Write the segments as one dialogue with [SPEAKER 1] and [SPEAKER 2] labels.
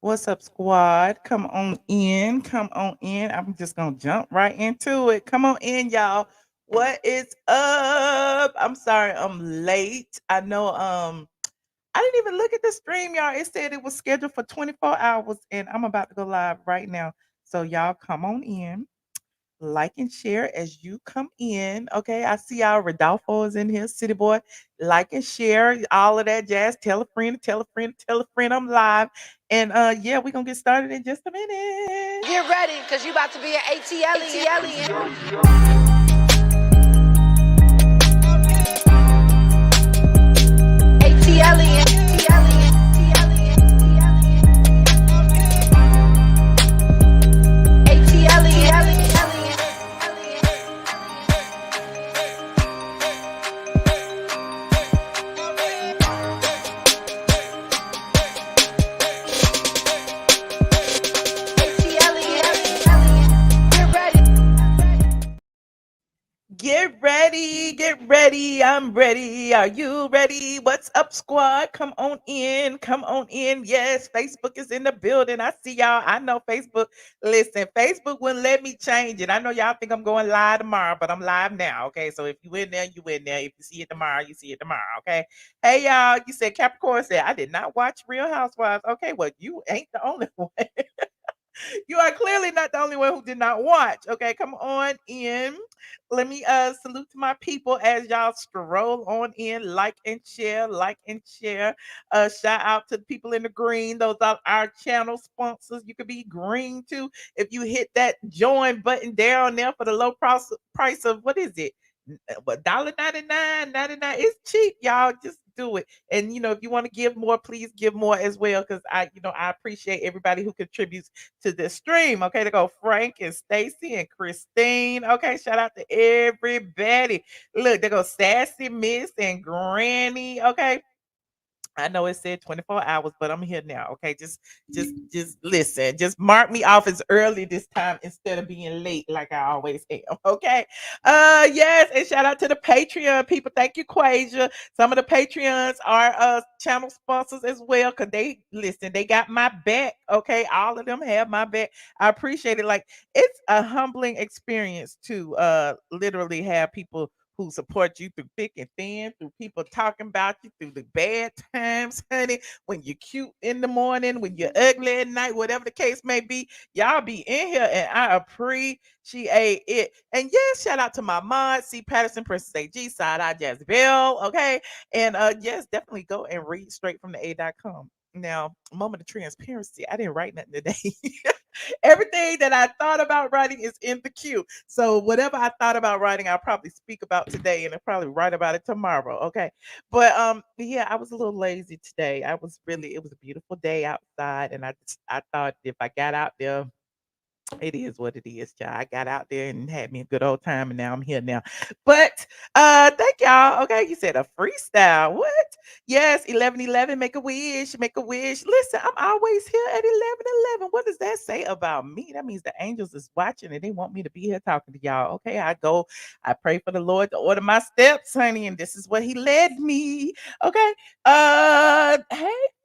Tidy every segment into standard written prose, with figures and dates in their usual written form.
[SPEAKER 1] What's up, squad? Come on in. Come on in. I'm just gonna jump right into it. Come on in, y'all. What is up? I'm sorry I'm late. I know I didn't even look at the stream, y'all. It said it was scheduled for 24 hours, and I'm about to go live right now. So y'all come on in, like and share as you come in. Okay, I see our Rodolfo is in here, City Boy. Like and share all of that jazz. Tell a friend, tell a friend, tell a friend I'm live. And yeah, we're gonna get started in just a minute.
[SPEAKER 2] Get ready, because you about to be an ATLien. ATLien.
[SPEAKER 1] Get ready, get ready. I'm ready. Are you ready? What's up, squad? Come on in. Come on in. Yes, Facebook is in the building. I see y'all. I know Facebook. Listen, Facebook wouldn't let me change it. I know y'all think I'm going live tomorrow, but I'm live now. Okay. So if you in there, you in there. If you see it tomorrow, you see it tomorrow. Okay. Hey y'all. You said Capricorn said I did not watch Real Housewives. Okay, well, you ain't the only one. You are clearly not the only one who did not watch. Okay, come on in. Let me salute to my people as y'all stroll on in, like and share, like and share. Shout out to the people in the green. Those are our channel sponsors. You could be green too if you hit that join button down there for the low price of what is it? What $1.99, 99. It's cheap, y'all. Just do it. And if you want to give more, please give more as well. Because I appreciate everybody who contributes to this stream. Okay, to go Frank and Stacy and Christine. Okay, shout out to everybody. Look, they go Sassy Miss and Granny. Okay, I know it said 24 hours, but I'm here now. Okay. Just listen. Just mark me off as early this time instead of being late like I always am. Okay. Yes, and shout out to the Patreon people. Thank you, Quasia. Some of the Patreons are channel sponsors as well. Cause they listen, they got my back. Okay. All of them have my back. I appreciate it. Like it's a humbling experience to literally have people who support you through thick and thin, through people talking about you, through the bad times, honey, when you're cute in the morning, when you're ugly at night, whatever the case may be. Y'all be in here and I appreciate it. And yes, shout out to my mod, C. Patterson, Princess AG, Side Eye Jazbell, okay? And yes, definitely go and read straight from the A.com. Now, moment of transparency, I didn't write nothing today. Everything that I thought about writing is in the queue. So whatever I thought about writing, I'll probably speak about today and I'll probably write about it tomorrow. Okay. But yeah, I was a little lazy today. It was a beautiful day outside and I thought if I got out there, it is what it is, child. I got out there and had me a good old time, and now I'm here now. But thank y'all. Okay, you said a freestyle. What? Yes, 11:11. Make a wish. Make a wish. Listen, I'm always here at 11:11. What does that say about me? That means the angels is watching and they want me to be here talking to y'all. Okay, I pray for the Lord to order my steps, honey, and this is what He led me. Okay. Hey,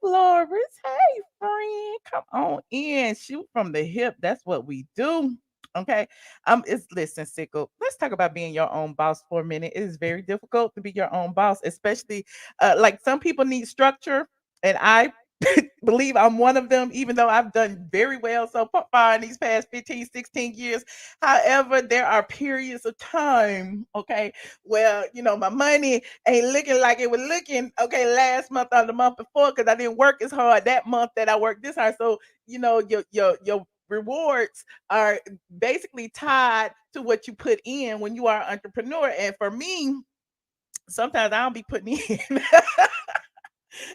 [SPEAKER 1] Flores. Hey, friend. Come on in. Shoot from the hip. That's what we do. Okay. It's listen, Sickle. Let's talk about being your own boss for a minute. It is very difficult to be your own boss, especially like some people need structure, and I believe I'm one of them, even though I've done very well so far in these past 15, 16 years. However, there are periods of time, okay, where my money ain't looking like it was looking okay last month or the month before because I didn't work as hard that month that I worked this hard. So your rewards are basically tied to what you put in when you are an entrepreneur. And for me, sometimes I don't be putting in.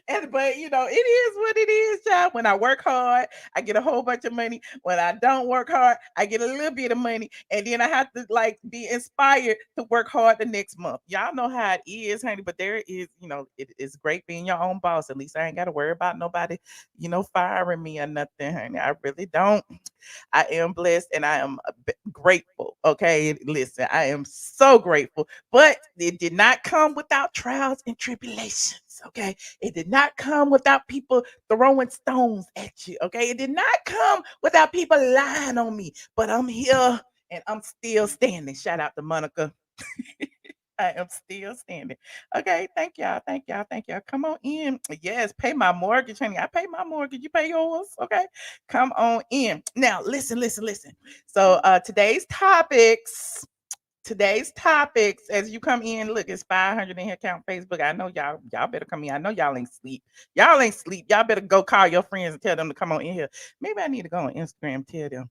[SPEAKER 1] But it is what it is, child. When I work hard, I get a whole bunch of money. When I don't work hard, I get a little bit of money. And then I have to like be inspired to work hard the next month. Y'all know how it is, honey. But there is, it is great being your own boss. At least I ain't gotta worry about nobody, firing me or nothing, honey. I really don't. I am blessed and I am grateful. Okay. Listen, I am so grateful. But it did not come without trials and tribulations. comments. Okay. It did not come without people throwing stones at you. Okay. It did not come without people lying on me. But I'm here and I'm still standing. Shout out to Monica. I am still standing. Okay, thank y'all, thank y'all, thank y'all. Come on in. Yes, pay my mortgage, honey. I pay my mortgage. You pay yours. Okay, come on in. Now, listen, listen, listen. So, today's topics, as you come in, look, it's 500 in here. Count Facebook. I know y'all better come in. I know y'all ain't sleep. Y'all ain't sleep. Y'all better go call your friends and tell them to come on in here. Maybe I need to go on Instagram and tell them.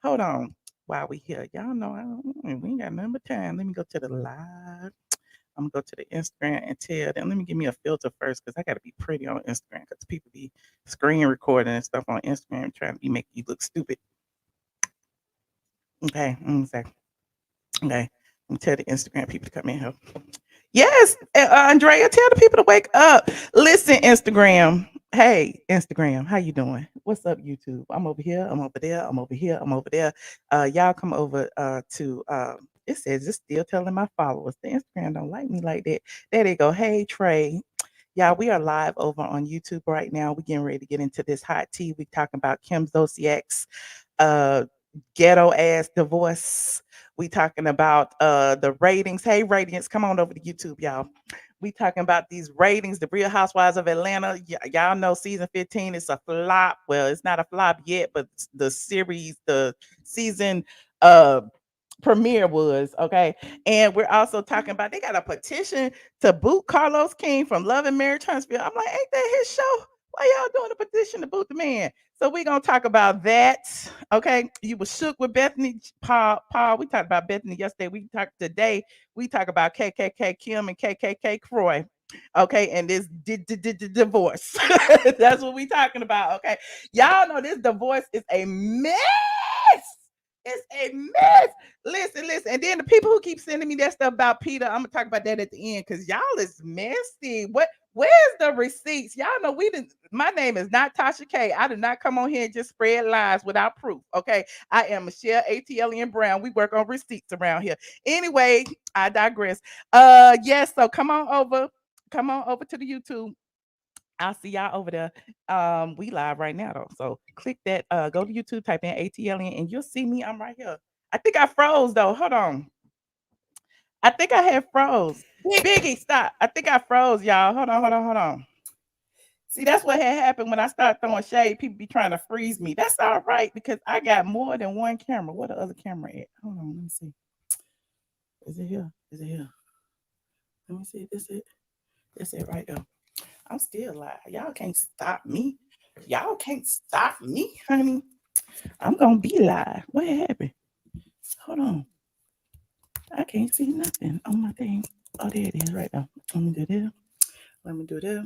[SPEAKER 1] Hold on. While we here, y'all know we ain't got nothing but time. Let me go to the live. I'm gonna go to the Instagram and tell them. Let me give me a filter first because I gotta be pretty on Instagram because people be screen recording and stuff on Instagram trying to be make you look stupid. Okay, exactly. Okay, let me tell the Instagram people to come in here. Yes, Andrea, tell the people to wake up. Listen, Instagram. Hey, Instagram, how you doing? What's up, YouTube? I'm over here. I'm over there. I'm over here. I'm over there. Y'all come over to. It says it's still telling my followers the Instagram don't like me like that. There they go. Hey, Trey. Yeah, we are live over on YouTube right now. We're getting ready to get into this hot tea. We talking about Kim Zolciak's uh ghetto ass divorce. We talking about the ratings. Hey, ratings, come on over to YouTube, y'all. We talking about these ratings, the Real Housewives of Atlanta. Y'all know season 15 is a flop. Well, it's not a flop yet, but the series, the season premiere was okay. And we're also talking about they got a petition to boot Carlos King from Love and Marriage Huntsville. I'm like, ain't that his show? Why y'all doing a petition to boot the man? So we're gonna talk about that. Okay. You were shook with Bethany Paul. We talked about Bethany yesterday. We talked today. We talk about KKK Kim and KKK Kroy. Okay, and this divorce. That's what we talking about. Okay, y'all know this divorce is a mess. It's a mess. Listen, listen. And then the people who keep sending me that stuff about Peter, I'm gonna talk about that at the end because y'all is messy. Where's the receipts? Y'all know we didn't. My name is not Tasha K. I did not come on here and just spread lies without proof. Okay. I am Michelle ATLien Brown. We work on receipts around here. Anyway, I digress. Yes, so come on over. Come on over to the YouTube. I'll see y'all over there. We live right now though. So click that, go to YouTube, type in ATLN, and you'll see me. I'm right here. I think I froze though. Hold on. I think I had froze. Biggie, stop. I think I froze, y'all. Hold on, hold on, hold on. See, that's what had happened when I start throwing shade. People be trying to freeze me. That's all right because I got more than one camera. What the other camera at? Hold on, let me see. Is it here? Is it here? Let me see. This it. That's it right there. I'm still live. Y'all can't stop me. Y'all can't stop me, honey. I'm gonna be live. What happened? Hold on. I can't see nothing on my thing. Oh, there it is right now. Let me do this. Let me do this.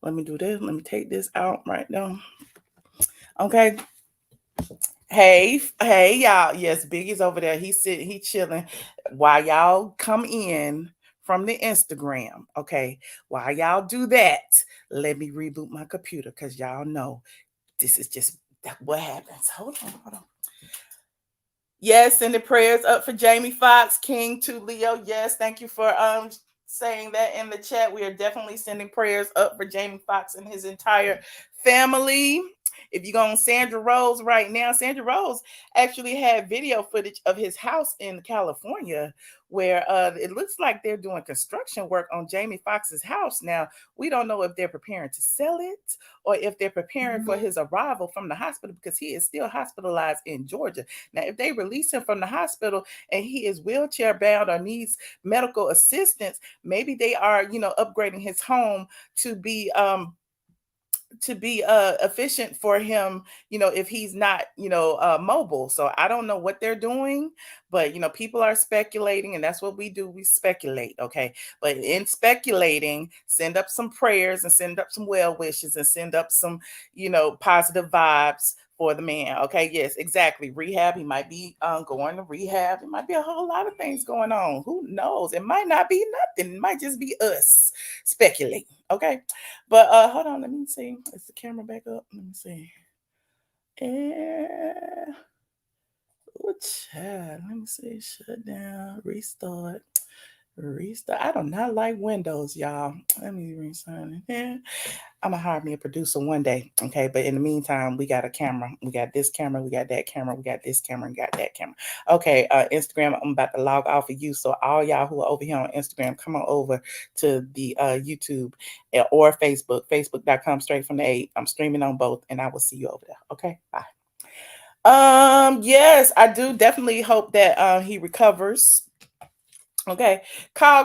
[SPEAKER 1] Let me do this. Let me take this out right now. Okay. Hey, hey, y'all. Yes, Biggie's over there. He's sitting, he chilling while y'all come in from the Instagram. Okay. While y'all do that, let me reboot my computer because y'all know this is just what happens. Hold on, hold on. Yes, sending prayers up for Jamie Foxx, King to Leo. Yes, thank you for saying that in the chat. We are definitely sending prayers up for Jamie Foxx and his entire family. If you go on Sandra Rose right now, Sandra Rose actually had video footage of his house in California where it looks like they're doing construction work on Jamie Foxx's house. Now, we don't know if they're preparing to sell it or if they're preparing for his arrival from the hospital because he is still hospitalized in Georgia. Now, if they release him from the hospital and he is wheelchair bound or needs medical assistance, maybe they are, upgrading his home to be efficient for him, if he's not, mobile. So I don't know what they're doing, but people are speculating, and that's what we do. We speculate, okay? But in speculating, send up some prayers and send up some well wishes and send up some, positive vibes for the man. Okay, yes, exactly. Rehab. He might be going to rehab. It might be a whole lot of things going on. Who knows? It might not be nothing. It might just be us speculating. Okay, but hold on. Let me see. Is the camera back up? Let me see. Yeah. Oh, child. Let me see. Shut down. Restart. Restart. I do not like Windows, y'all. Let me resign it. Yeah. I'm gonna hire me a producer one day, okay? But in the meantime, we got a camera. We got this camera. We got that camera. We got this camera. We got that camera. Okay, Instagram. I'm about to log off of you. So all y'all who are over here on Instagram, come on over to the YouTube or Facebook. Facebook.com straight from the 8. I'm streaming on both, and I will see you over there. Okay, bye. Yes, I do definitely hope that he recovers. Okay, Carl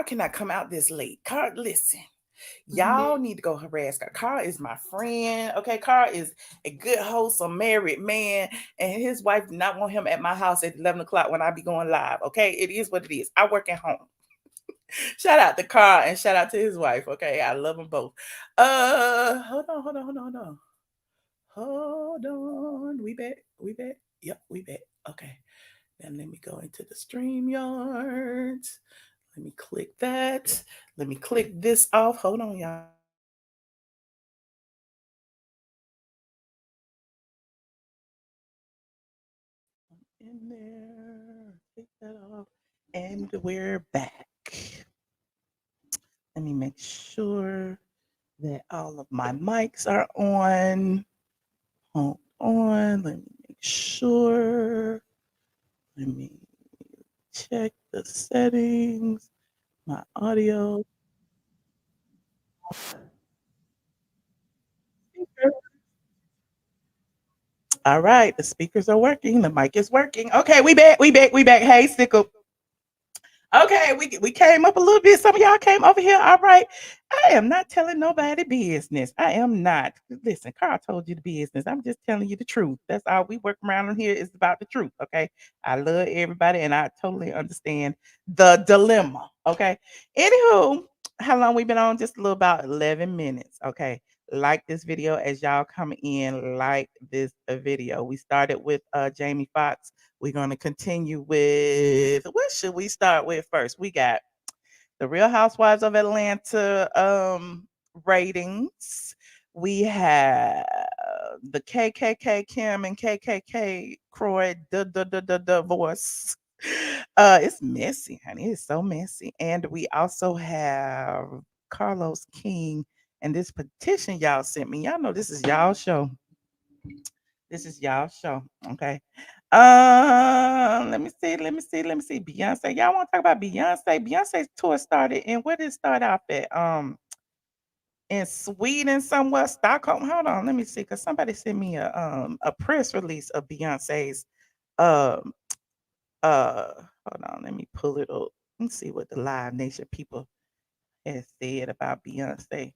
[SPEAKER 1] cannot come out this late. Carl, listen. Y'all need to go harass Carl. Carl is my friend. Okay, Carl is a good, wholesome, married man, and his wife did not want him at my house at 11 o'clock when I be going live. Okay, it is what it is. I work at home. Shout out to Carl and shout out to his wife. Okay, I love them both. Hold on. We back. We back. Yep, we back. Okay. Then let me go into the stream yards. Let me click that. Let me click this off. Hold on, y'all. In there. Take that off. And we're back. Let me make sure that all of my mics are on. Hold on. Let me make sure. Let me check the settings. My audio. All right, the speakers are working. The mic is working. Okay, we back. We back. We back. Hey, Sickle. Okay, we came up a little bit. Some of y'all came over here. All right. I am not telling nobody business. I am not. Listen, Carl told you the business. I'm just telling you the truth. That's all we work around here is about the truth. Okay. I love everybody and I totally understand the dilemma. Okay. Anywho, how long we been on? Just a little about 11 minutes. Okay. Like this video as y'all come in, like this video. We started with Jamie Foxx. We're going to continue with what should we start with first? We got the Real Housewives of Atlanta ratings. We have the KKK Kim and KKK Kroy the divorce. It's messy, honey. It's so messy. And we also have Carlos King and this petition y'all sent me. Y'all know this is y'all show. This is y'all show. Okay. Let me see. Beyonce. Y'all want to talk about Beyonce? Beyonce's tour started, and where did it start off at? In Sweden, somewhere, Stockholm. Hold on, let me see, cause somebody sent me a press release of Beyonce's um hold on, let me pull it up. Let's see what the Live Nation people has said about Beyonce.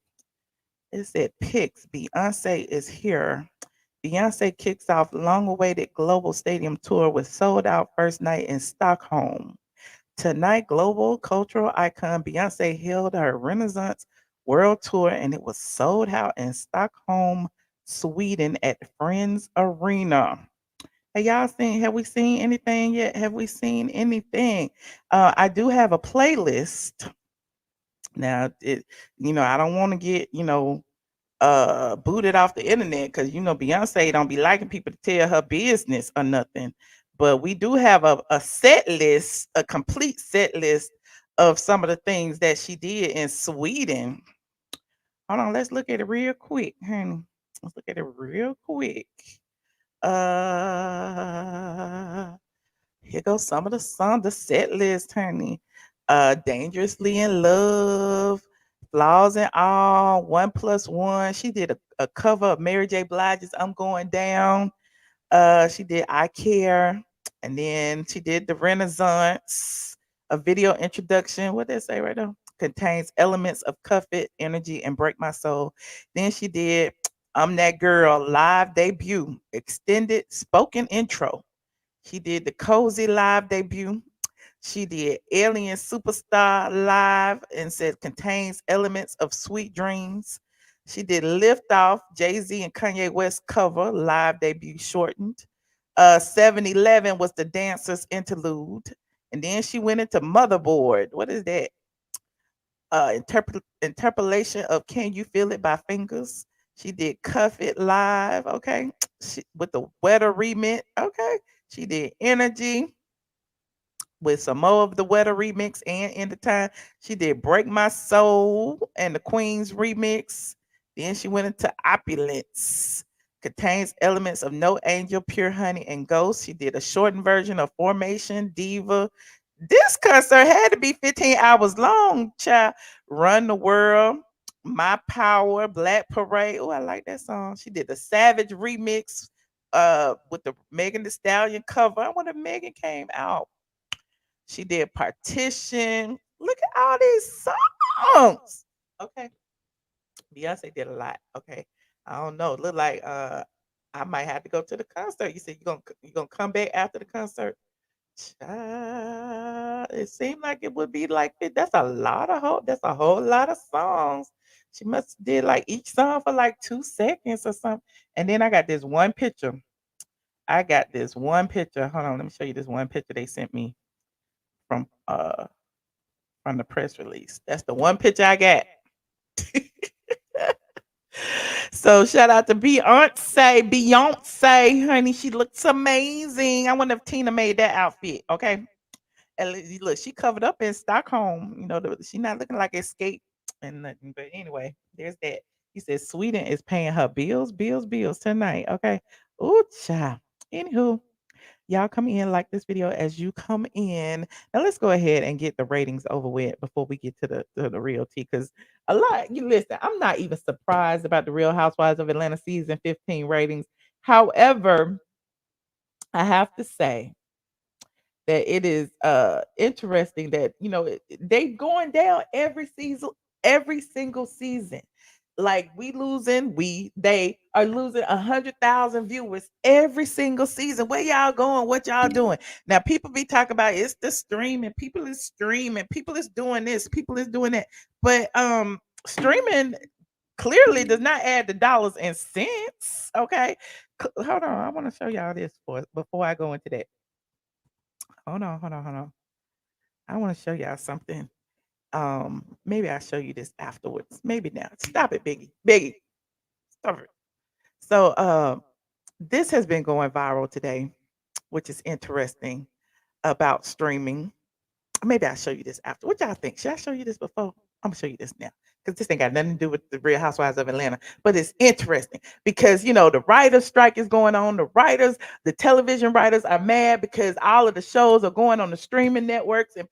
[SPEAKER 1] It said pics. Beyonce is here. Beyonce kicks off long-awaited global stadium tour with sold-out first night in Stockholm. Tonight, global cultural icon Beyonce held her Renaissance World Tour, and it was sold out in Stockholm, Sweden, at Friends Arena. Have we seen anything yet? Have we seen anything? I do have a playlist. Now, I don't want to get, booted off the internet because Beyonce don't be liking people to tell her business or nothing. But we do have a set list, a complete set list of some of the things that she did in Sweden. Hold on, let's look at it real quick, honey. Let's look at it real quick. Uh Here goes some of the song, the set list, honey. Dangerously in Love, Flaws and All, One Plus One. She did a cover of Mary J. Blige's I'm Going Down. She did I Care. And then she did The Renaissance, a video introduction. What did it say right now? Contains elements of Cuff It, Energy, and Break My Soul. Then she did I'm That Girl live debut, extended spoken intro. She did the Cozy live debut. She did Alien Superstar live and said contains elements of Sweet Dreams. She did Lift Off, Jay-Z and Kanye West cover live debut shortened. 7-Eleven was the dancer's interlude. And then she went into Motherboard. What is that? Interpolation of Can You Feel It by Fingers. She did Cuff It live, okay? With the Wetter remix, okay? She did Energy. with some more of the Weather remix and In the Time. She did Break My Soul and the Queen's remix. Then she went into Opulence. Contains elements of No Angel, Pure Honey, and Ghost. She did a shortened version of Formation, Diva. This concert had to be 15 hours long, child. Run the World, My Power, Black Parade. Oh, I like that song. She did the Savage remix with the Megan Thee Stallion cover. I wonder if Megan came out. She did Partition. Look at all these songs. Okay. Beyonce did a lot. Okay. I don't know. Look like I might have to go to the concert. You said you gonna come back after the concert? Child, it seemed like it would be like it. That's a whole lot of songs. She must did like each song for like 2 seconds or something. And then I got this one picture. I got this one picture. Hold on, let me show you this one picture they sent me from uh from the press release. That's the one picture I got. So shout out to Beyonce, honey. She looks amazing. I wonder if Tina made that outfit. Okay. Look, she covered up in Stockholm. She not looking like Escape and nothing. But anyway, there's that. He says Sweden is paying her bills tonight. Okay. Ooh, child. Anywho, y'all come in, like this video as you come in. Now let's go ahead and get the ratings over with before we get to the real tea. Because a lot, you listen, I'm not even surprised about the Real Housewives of Atlanta season 15 ratings. However, I have to say that it is interesting that they going down every single season. Like they are losing 100,000 viewers every single season. Where y'all going? What y'all doing? Now people be talking about it's the streaming. People is streaming. People is doing this. People is doing that. But streaming clearly does not add the dollars and cents. Okay, hold on. I want to show y'all this before I go into that. Hold on. I want to show y'all something. Maybe I'll show you this afterwards. Maybe now. Stop it, Biggie. Biggie, stop it. So, this has been going viral today, which is interesting about streaming. Maybe I'll show you this after. What y'all think? Should I show you this before? I'm gonna show you this now because this ain't got nothing to do with the Real Housewives of Atlanta. But it's interesting because the writers' strike is going on. The television writers are mad because all of the shows are going on the streaming networks, and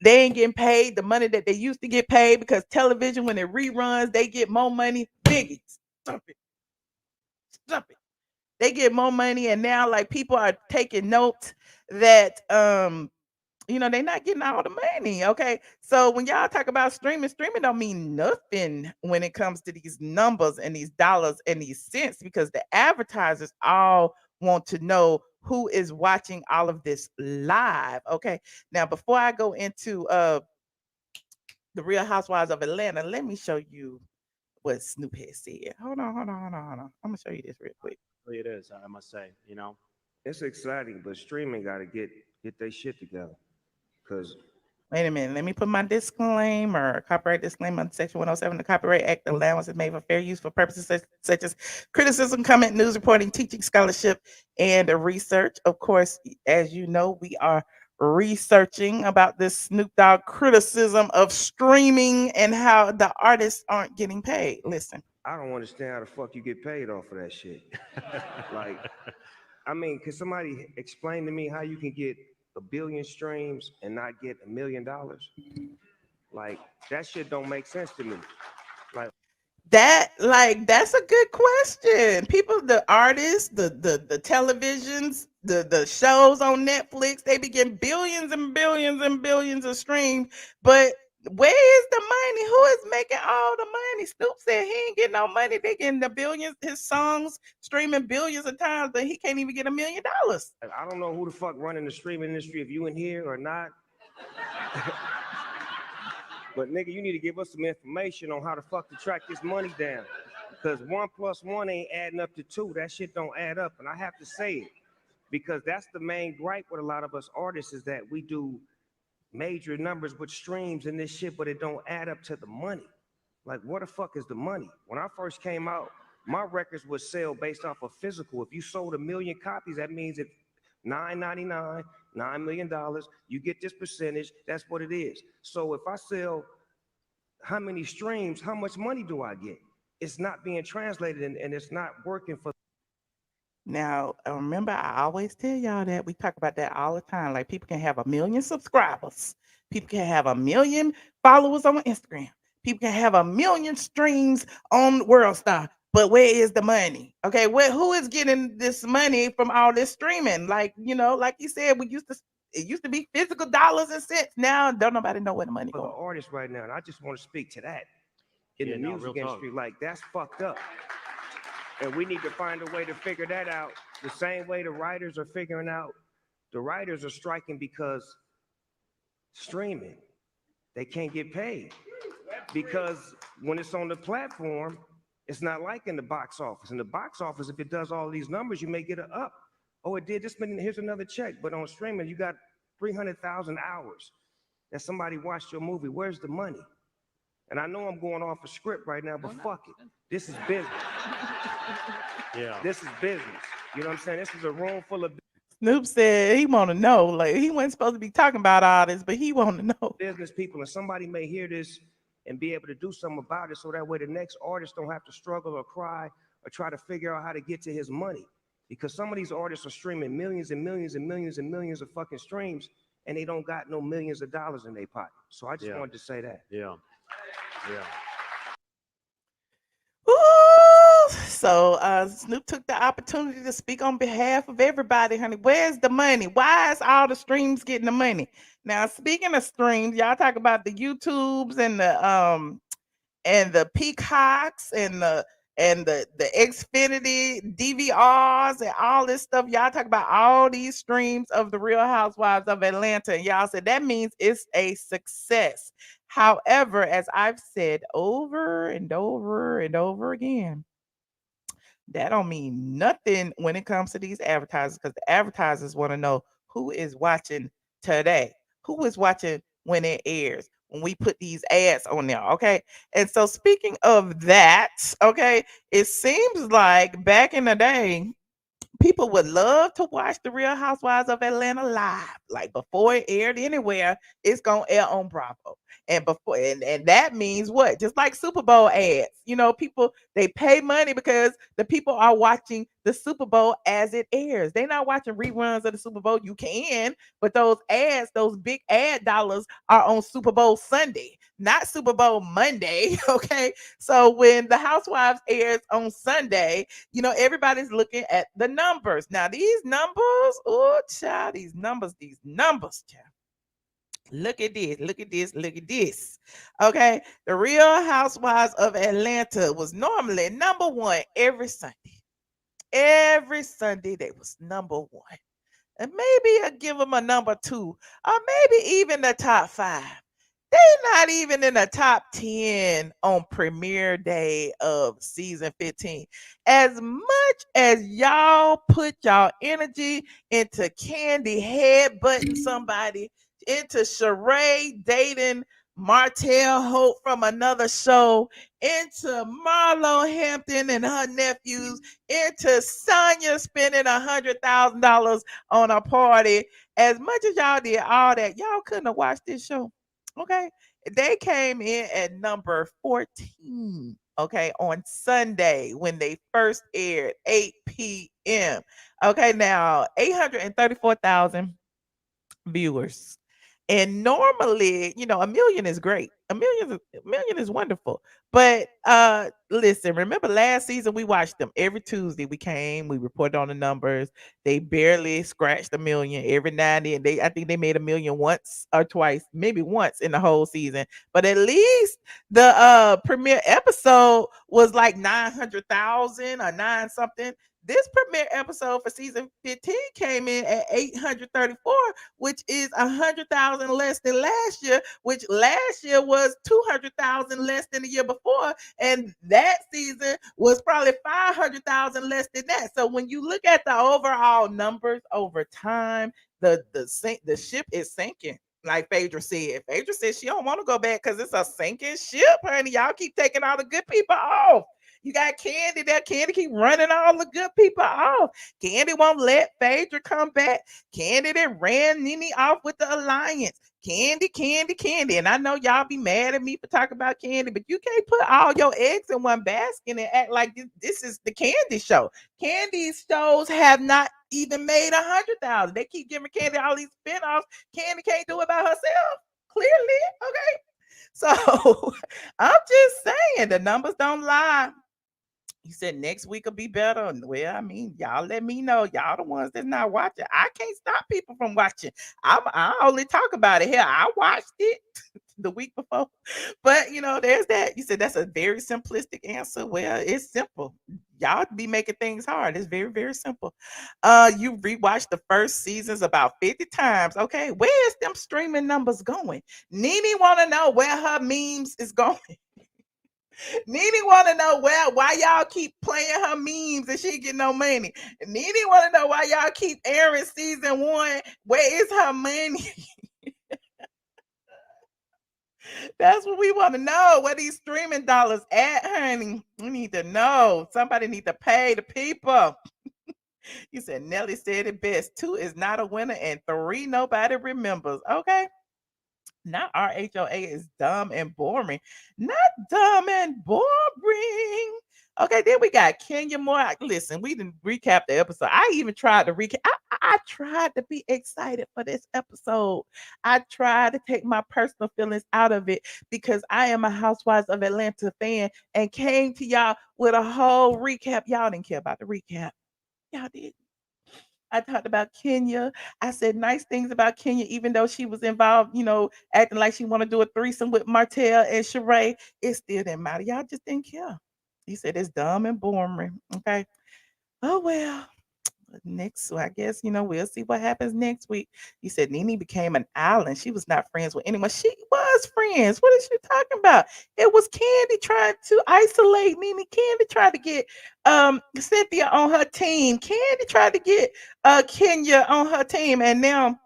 [SPEAKER 1] they ain't getting paid the money that they used to get paid because television, when it reruns, they get more money. Biggie, stop it, stop it. They get more money, and now like people are taking note that they're not getting all the money. Okay. So when y'all talk about streaming don't mean nothing when it comes to these numbers and these dollars and these cents because the advertisers all want to know who is watching all of this live. Okay. Now, before I go into the Real Housewives of Atlanta, let me show you what Snoop has said. Hold on. I'm gonna show you this real quick.
[SPEAKER 3] It is, I must say, you know.
[SPEAKER 4] It's exciting, but streaming got to get their shit together. Cause
[SPEAKER 1] Wait a minute. Let me put my disclaimer. Copyright disclaimer under Section 107 of the Copyright Act. The allowance is made for fair use for purposes such as criticism, comment, news reporting, teaching, scholarship, and research. Of course, as you know, we are researching about this Snoop Dogg criticism of streaming and how the artists aren't getting paid. Listen.
[SPEAKER 4] I don't understand how the fuck you get paid off of that shit. Like, I mean, can somebody explain to me how you can get a billion streams and not get $1 million? Like, that shit don't make sense to me. Like,
[SPEAKER 1] That's a good question. People, the artists, the televisions, the shows on Netflix, they be getting billions and billions and billions of streams. But where is the money? Who is making all the money? Snoop said he ain't getting no money. They getting the billions, his songs streaming billions of times, but he can't even get $1 million.
[SPEAKER 4] I don't know who the fuck running the streaming industry, if you in here or not. But nigga, you need to give us some information on how the fuck to track this money down. Because 1 + 1 ain't adding up to 2. That shit don't add up. And I have to say it. Because that's the main gripe with a lot of us artists is that we do major numbers with streams and this shit, but it don't add up to the money. Like, what the fuck is the money? When I first came out, my records would sell based off of physical. If you sold 1 million copies, that means it's $9.99, $9 million. You get this percentage. That's what it is. So if I sell how many streams, how much money do I get? It's not being translated and it's not working for.
[SPEAKER 1] Now, remember, I always tell y'all that we talk about that all the time. Like, people can have 1 million subscribers, people can have 1 million followers on Instagram, people can have 1 million streams on World Star. But where is the money? Okay, who is getting this money from all this streaming? Like, like you said, it used to be physical dollars and cents. Now, don't nobody know where the money
[SPEAKER 4] For the
[SPEAKER 1] going.
[SPEAKER 4] artists right now, and I just want to speak to that in
[SPEAKER 3] Yeah,
[SPEAKER 4] the
[SPEAKER 3] no,
[SPEAKER 4] music
[SPEAKER 3] real talk.
[SPEAKER 4] industry. Like, that's fucked up. And we need to find a way to figure that out. The same way the writers are figuring out. The writers are striking because streaming, they can't get paid. Because when it's on the platform, it's not like in the box office. In the box office, if it does all these numbers, you may get an up. Oh, it did this many, here's another check. But on streaming, you got 300,000 hours that somebody watched your movie. Where's the money? And I know I'm going off a script right now, but fuck it. This is business.
[SPEAKER 3] Yeah.
[SPEAKER 4] This is business. You know what I'm saying? This is a room full of
[SPEAKER 1] Snoop said he want to know. Like, he wasn't supposed to be talking about all this, but he want to know.
[SPEAKER 4] business people, and somebody may hear this and be able to do something about it, so that way the next artist don't have to struggle or cry or try to figure out how to get to his money. Because some of these artists are streaming millions and millions and millions and millions of fucking streams, and they don't got no millions of dollars in their pocket. So I just wanted to say that.
[SPEAKER 3] Yeah. Yeah.
[SPEAKER 1] Ooh, so Snoop took the opportunity to speak on behalf of everybody, honey. Where's the money? Why is all the streams getting the money? Now, speaking of streams, y'all talk about the YouTubes and the Peacocks and the Xfinity DVRs and all this stuff. Y'all talk about all these streams of the Real Housewives of Atlanta, and y'all said that means it's a success. However, as I've said over and over and over again, that don't mean nothing when it comes to these advertisers, because the advertisers want to know who is watching today, who is watching when it airs, when we put these ads on there. Okay. And so, speaking of that, okay, it seems like back in the day, people would love to watch the Real Housewives of Atlanta live. Like, before it aired anywhere, it's gonna air on Bravo. And that means what? Just like Super Bowl ads. People, they pay money because the people are watching the Super Bowl as it airs. They're not watching reruns of the Super Bowl. You can, but those ads, those big ad dollars are on Super Bowl Sunday, not Super Bowl Monday. Okay. So when the Housewives airs on Sunday, everybody's looking at the numbers. Now, these numbers, oh, child, these numbers, child. Look at this, look at this, look at this. Okay. The Real Housewives of Atlanta was normally number one every Sunday. Every Sunday, they was number one. And maybe I give them a number two, or maybe even the top five. They not even in the top 10 on premiere day of season 15. As much as y'all put y'all energy into Candy headbutting somebody, into Sheree dating Martell Hope from another show, into Marlo Hampton and her nephews, into Sonya spending $100,000 on a party. As much as y'all did all that, y'all couldn't have watched this show. Okay. They came in at number 14, okay, on Sunday when they first aired, 8 p.m. Okay, now 834,000 viewers. And normally, 1 million is great. A million is wonderful. But listen, remember last season we watched them every Tuesday. We came, we reported on the numbers. They barely scratched 1 million every now and then. I think they made 1 million once or twice, maybe once in the whole season. But at least the premiere episode was like 900,000 or nine something. This premiere episode for season 15 came in at 834, which is 100,000 less than last year, which last year was 200,000 less than the year before, and that season was probably 500,000 less than that. So when you look at the overall numbers over time, the ship is sinking. Like Phaedra said. Phaedra said she don't want to go back because it's a sinking ship, honey. Y'all keep taking all the good people off. You got Candy there. Candy keep running all the good people off. Candy won't let Phaedra come back. Candy that ran Nene off with the alliance. Candy, Candy, Candy. And I know y'all be mad at me for talking about Candy, but you can't put all your eggs in one basket and act like this is the Candy show. Candy shows have not even made 100,000. They keep giving Candy all these spinoffs. Candy can't do it by herself. Clearly, okay. So I'm just saying the numbers don't lie. You said next week will be better. Well, I mean, y'all let me know. Y'all the ones that's not watching. I can't stop people from watching. I only talk about it here. I watched it the week before. But there's that. You said that's a very simplistic answer. Well, it's simple. Y'all be making things hard. It's very, very simple. You rewatched the first seasons about 50 times. Okay, where is them streaming numbers going? Nene want to know where her memes is going. Nene want to know why y'all keep playing her memes and she get no money. Nene want to know why y'all keep airing season 1. Where is her money? That's what we want to know. Where these streaming dollars at, honey? We need to know. Somebody need to pay the people. You said Nelly said it best. 2 is not a winner and 3 nobody remembers. Okay. Not RHOA is dumb and boring. Not dumb and boring. Okay, then we got Kenya Moore. Listen, we didn't recap the episode. I even tried to recap. I tried to be excited for this episode. I tried to take my personal feelings out of it because I am a Housewives of Atlanta fan and came to y'all with a whole recap. Y'all didn't care about the recap. Y'all did. I talked about Kenya. I said nice things about Kenya, even though she was involved, acting like she want to do a threesome with Martell and Sheree. It still didn't matter. Y'all just didn't care. He said it's dumb and boring. Okay. Oh well. Next, I guess we'll see what happens next week. You said Nene became an island. She was not friends with anyone. She was friends. What is she talking about? It was Candy trying to isolate Nene. Candy tried to get Cynthia on her team. Candy tried to get Kenya on her team, and now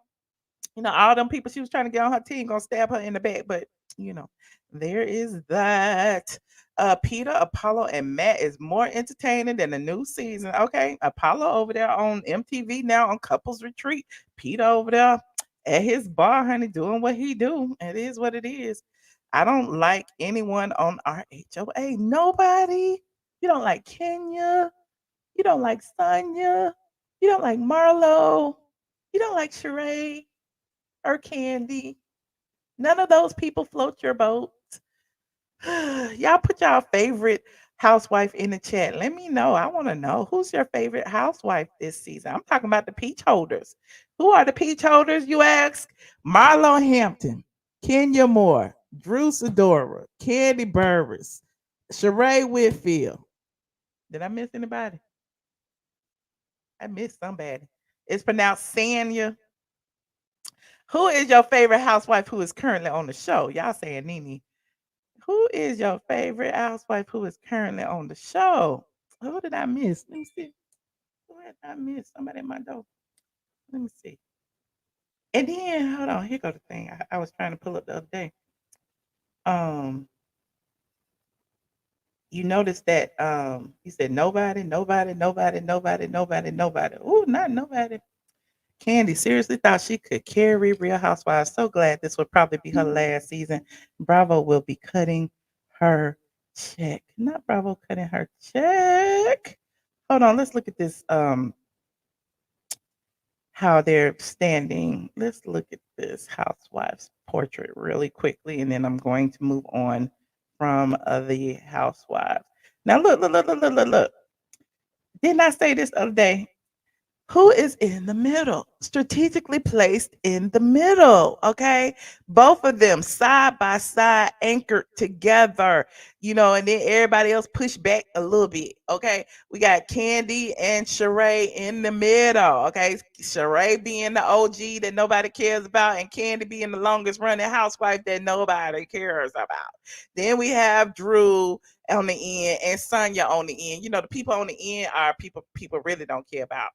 [SPEAKER 1] all them people she was trying to get on her team gonna stab her in the back. But you know, there is that. Peter, Apollo, and Matt is more entertaining than the new season. Okay, Apollo over there on MTV now on Couples Retreat. Peter over there at his bar, honey, doing what he do. It is what it is. I don't like anyone on RHOA. Nobody. You don't like Kenya. You don't like Sonya. You don't like Marlo. You don't like Sheree or Candy. None of those people float your boat. Y'all put y'all favorite housewife in the chat. Let me know. I want to know who's your favorite housewife this season. I'm talking about the peach holders. Who are the peach holders, you ask? Marlo Hampton, Kenya Moore, Drew Sidora, Candy Burris, Sheree Whitfield. Did I miss anybody? I missed somebody. It's pronounced Sanya. Who is your favorite housewife who is currently on the show? Y'all saying Nene. Who is your favorite housewife who is currently on the show? Who did I miss? Let me see. Who did I miss? Somebody at my door. Let me see. And then, hold on. Here go the thing. I was trying to pull up the other day. You notice that you said nobody, nobody, nobody, nobody, nobody, nobody. Oh, not nobody. Candy seriously thought she could carry Real Housewives. So glad this would probably be her last season. Bravo will be cutting her check. Not Bravo cutting her check. Hold on, let's look at this. How they're standing. Let's look at this housewives portrait really quickly, and then I'm going to move on from the housewives. Now look. Didn't I say this the other day? Who is in the middle? Strategically placed in the middle. Okay. Both of them side by side, anchored together, and then everybody else push back a little bit. Okay. We got Candy and Sheree in the middle. Okay. Sheree being the OG that nobody cares about, and Candy being the longest running housewife that nobody cares about. Then we have Drew on the end and Sonya on the end. The people on the end are people really don't care about.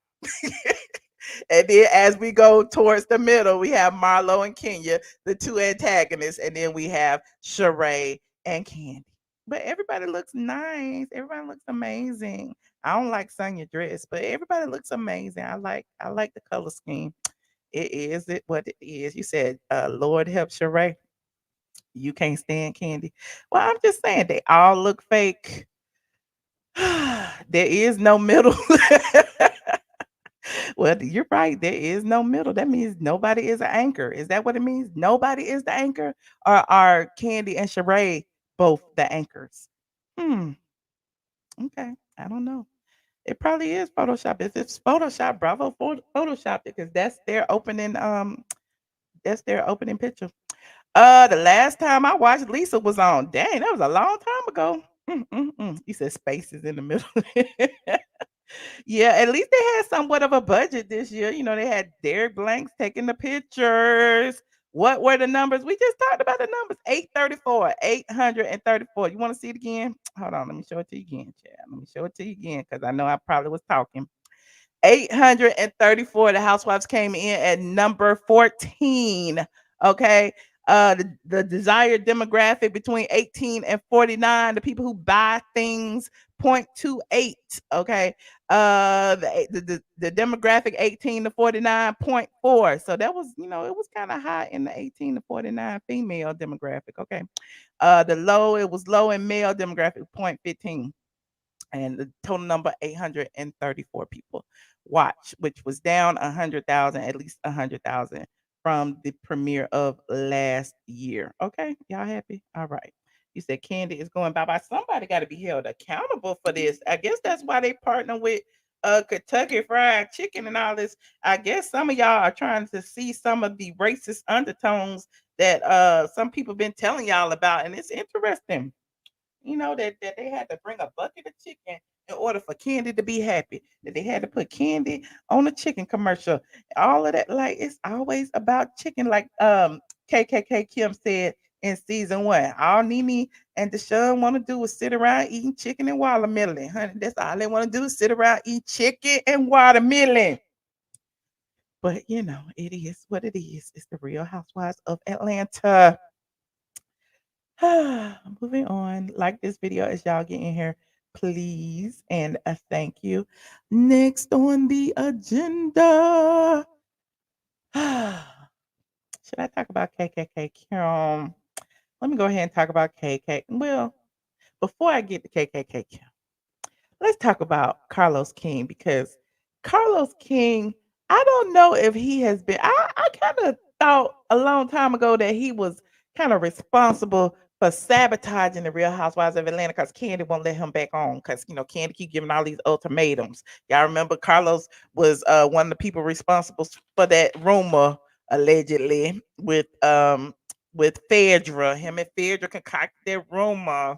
[SPEAKER 1] And then as we go towards the middle, we have Marlo and Kenya, the two antagonists, and then we have Sheree and Candy. but everybody looks nice. Everybody looks amazing. I don't like Sonya dress, but everybody looks amazing. I like the color scheme. It is it what it is. You said, Lord help Sheree. You can't stand Candy. Well, I'm just saying they all look fake. There is no middle. Well, you're right. There is no middle. That means nobody is an anchor. Is that what it means? Nobody is the anchor, or are Candy and Sheree both the anchors? Hmm. Okay. I don't know. It probably is Photoshop. If it's Photoshop, bravo for Photoshop, because that's their opening picture. The last time I watched Lisa was on. Dang, that was a long time ago. You said spaces in the middle. Yeah, at least they had somewhat of a budget this year. They had Derek Blanks taking the pictures. What were the numbers? We just talked about the numbers. 834, 834. You want to see it again? Hold on, let me show it to you again, Chad. Let me show it to you again because I know I probably was talking. 834. The housewives came in at number 14. Okay. The desired demographic between 18 and 49, the people who buy things, 0.28. Okay. The demographic 18 to 49.4. So that was, it was kind of high in the 18 to 49 female demographic. Okay. It was low in male demographic, 0.15, and the total number 834 people watch, which was down 100,000, at least 100,000 from the premiere of last year. Okay, y'all happy? All right. You said Candy is going bye bye. Somebody got to be held accountable for this. I guess that's why they partner with Kentucky Fried Chicken and all this. I guess some of y'all are trying to see some of the racist undertones that some people been telling y'all about, and it's interesting, that they had to bring a bucket of chicken in order for Candy to be happy. That they had to put Candy on a chicken commercial. All of that, like it's always about chicken. Like KKK Kim said in season 1, all Nene and Deshaun want to do is sit around eating chicken and watermelon. Honey, that's all they want to do is sit around eat chicken and watermelon. But it is what it is. It's the Real Housewives of Atlanta. Moving on. Like this video as y'all get in here, please, and thank you. Next on the agenda. Should I talk about KKK Kim? Let me go ahead and talk about KK. Well, before I get to KKK Kim, let's talk about Carlos King, because Carlos King, I don't know if he has been. I kind of thought a long time ago that he was kind of responsible for sabotaging the Real Housewives of Atlanta, because Candy won't let him back on, because Candy keep giving all these ultimatums. Y'all remember Carlos was one of the people responsible for that rumor, allegedly, with Phaedra. Him and Phaedra concocted that rumor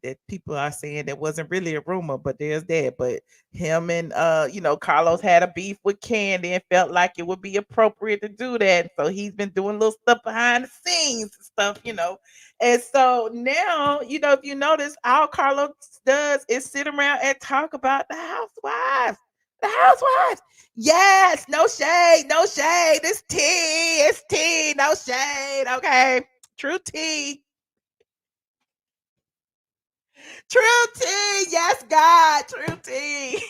[SPEAKER 1] that people are saying that wasn't really a rumor, but there's that. But him and Carlos had a beef with Candy and felt like it would be appropriate to do that. So he's been doing little stuff behind the scenes and stuff. And so now, if you notice, all Carlos does is sit around and talk about the housewives. The housewives. Yes, no shade, no shade. It's tea, it's tea, no shade. Okay. True tea. True tea. Yes, God. True tea.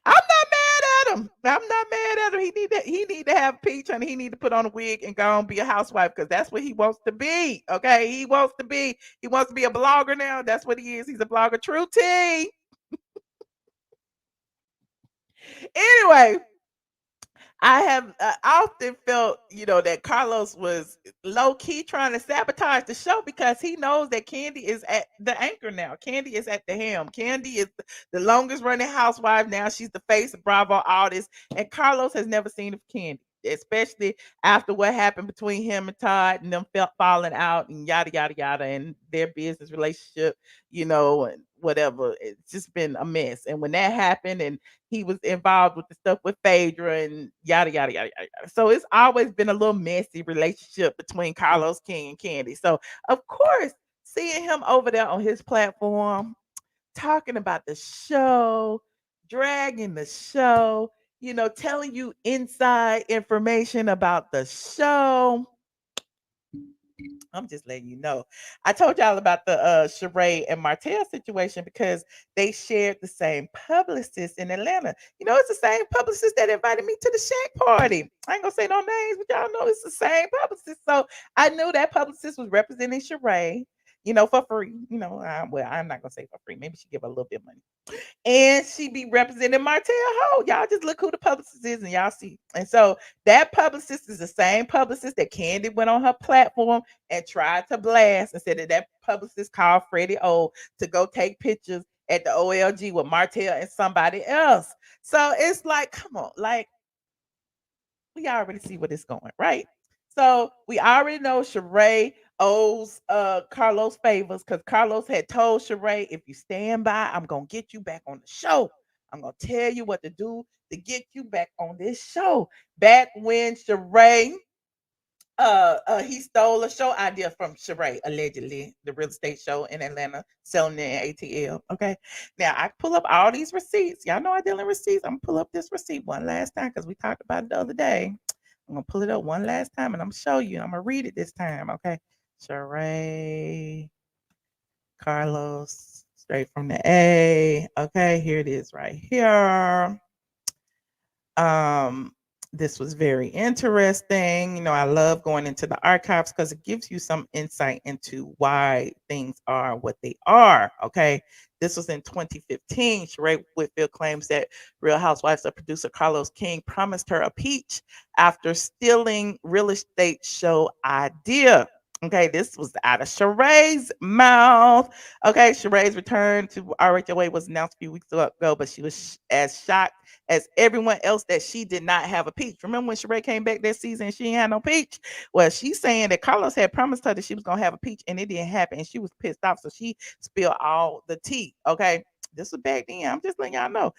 [SPEAKER 1] I'm not mad at him. I'm not mad at him. He need to have peach, and he need to put on a wig and go and be a housewife, because that's what he wants to be. Okay. He wants to be a blogger now. That's what he is. He's a blogger. True tea. Anyway, I have often felt, that Carlos was low key trying to sabotage the show, because he knows that Candy is at the anchor now. Candy is at the helm. Candy is the longest running housewife now. She's the face of Bravo artist, and Carlos has never seen of Candy, especially after what happened between him and Todd, and them felt falling out and yada yada yada, and their business relationship, and whatever. It's just been a mess. And when that happened, and he was involved with the stuff with Phaedra and yada yada yada yada. So it's always been a little messy relationship between Carlos King and Candy. So of course, seeing him over there on his platform talking about the show, dragging the show, telling you inside information about the show. I'm just letting you know. I told y'all about the Sheree and Martell situation because they shared the same publicist in Atlanta. You know, it's the same publicist that invited me to the Shack party. I ain't gonna say no names, but y'all know it's the same publicist. So I knew that publicist was representing Sheree, for free. Well, I'm not gonna say for free. Maybe she give a little bit of money, and she be representing Martell Ho. Y'all just look who the publicist is and y'all see. And so that publicist is the same publicist that Candy went on her platform and tried to blast and said that publicist called Freddie O to go take pictures at the OLG with Martell and somebody else. So it's like, come on, like we already see where it's going, right? So we already know Sheree owes Carlos favors because Carlos had told Sheree, if you stand by, I'm gonna get you back on the show. I'm gonna tell you what to do to get you back on this show. Back when Sheree he stole a show idea from Sheree, allegedly, the real estate show in Atlanta, selling it in ATL. Okay. Now I pull up all these receipts. Y'all know I deal in receipts. I'm gonna pull up this receipt one last time because we talked about it the other day. I'm gonna pull it up one last time and I'm gonna show you. I'm gonna read it this time. Okay. Sheree Carlos, straight from the A. Okay, here it is right here. Um, this was very interesting. I love going into the archives because it gives you some insight into why things are what they are. Okay. This was in 2015. Sheree Whitfield claims that Real Housewives of producer Carlos King promised her a peach after stealing real estate show idea. Okay, this was out of Sheree's mouth. Okay, Sheree's return to RHOA was announced a few weeks ago, but she was as shocked as everyone else that she did not have a peach. Remember when Sheree came back that season and she ain't had no peach? Well, she's saying that Carlos had promised her that she was gonna have a peach and it didn't happen, and she was pissed off, so she spilled all the tea. Okay. This was back then. I'm just letting y'all know.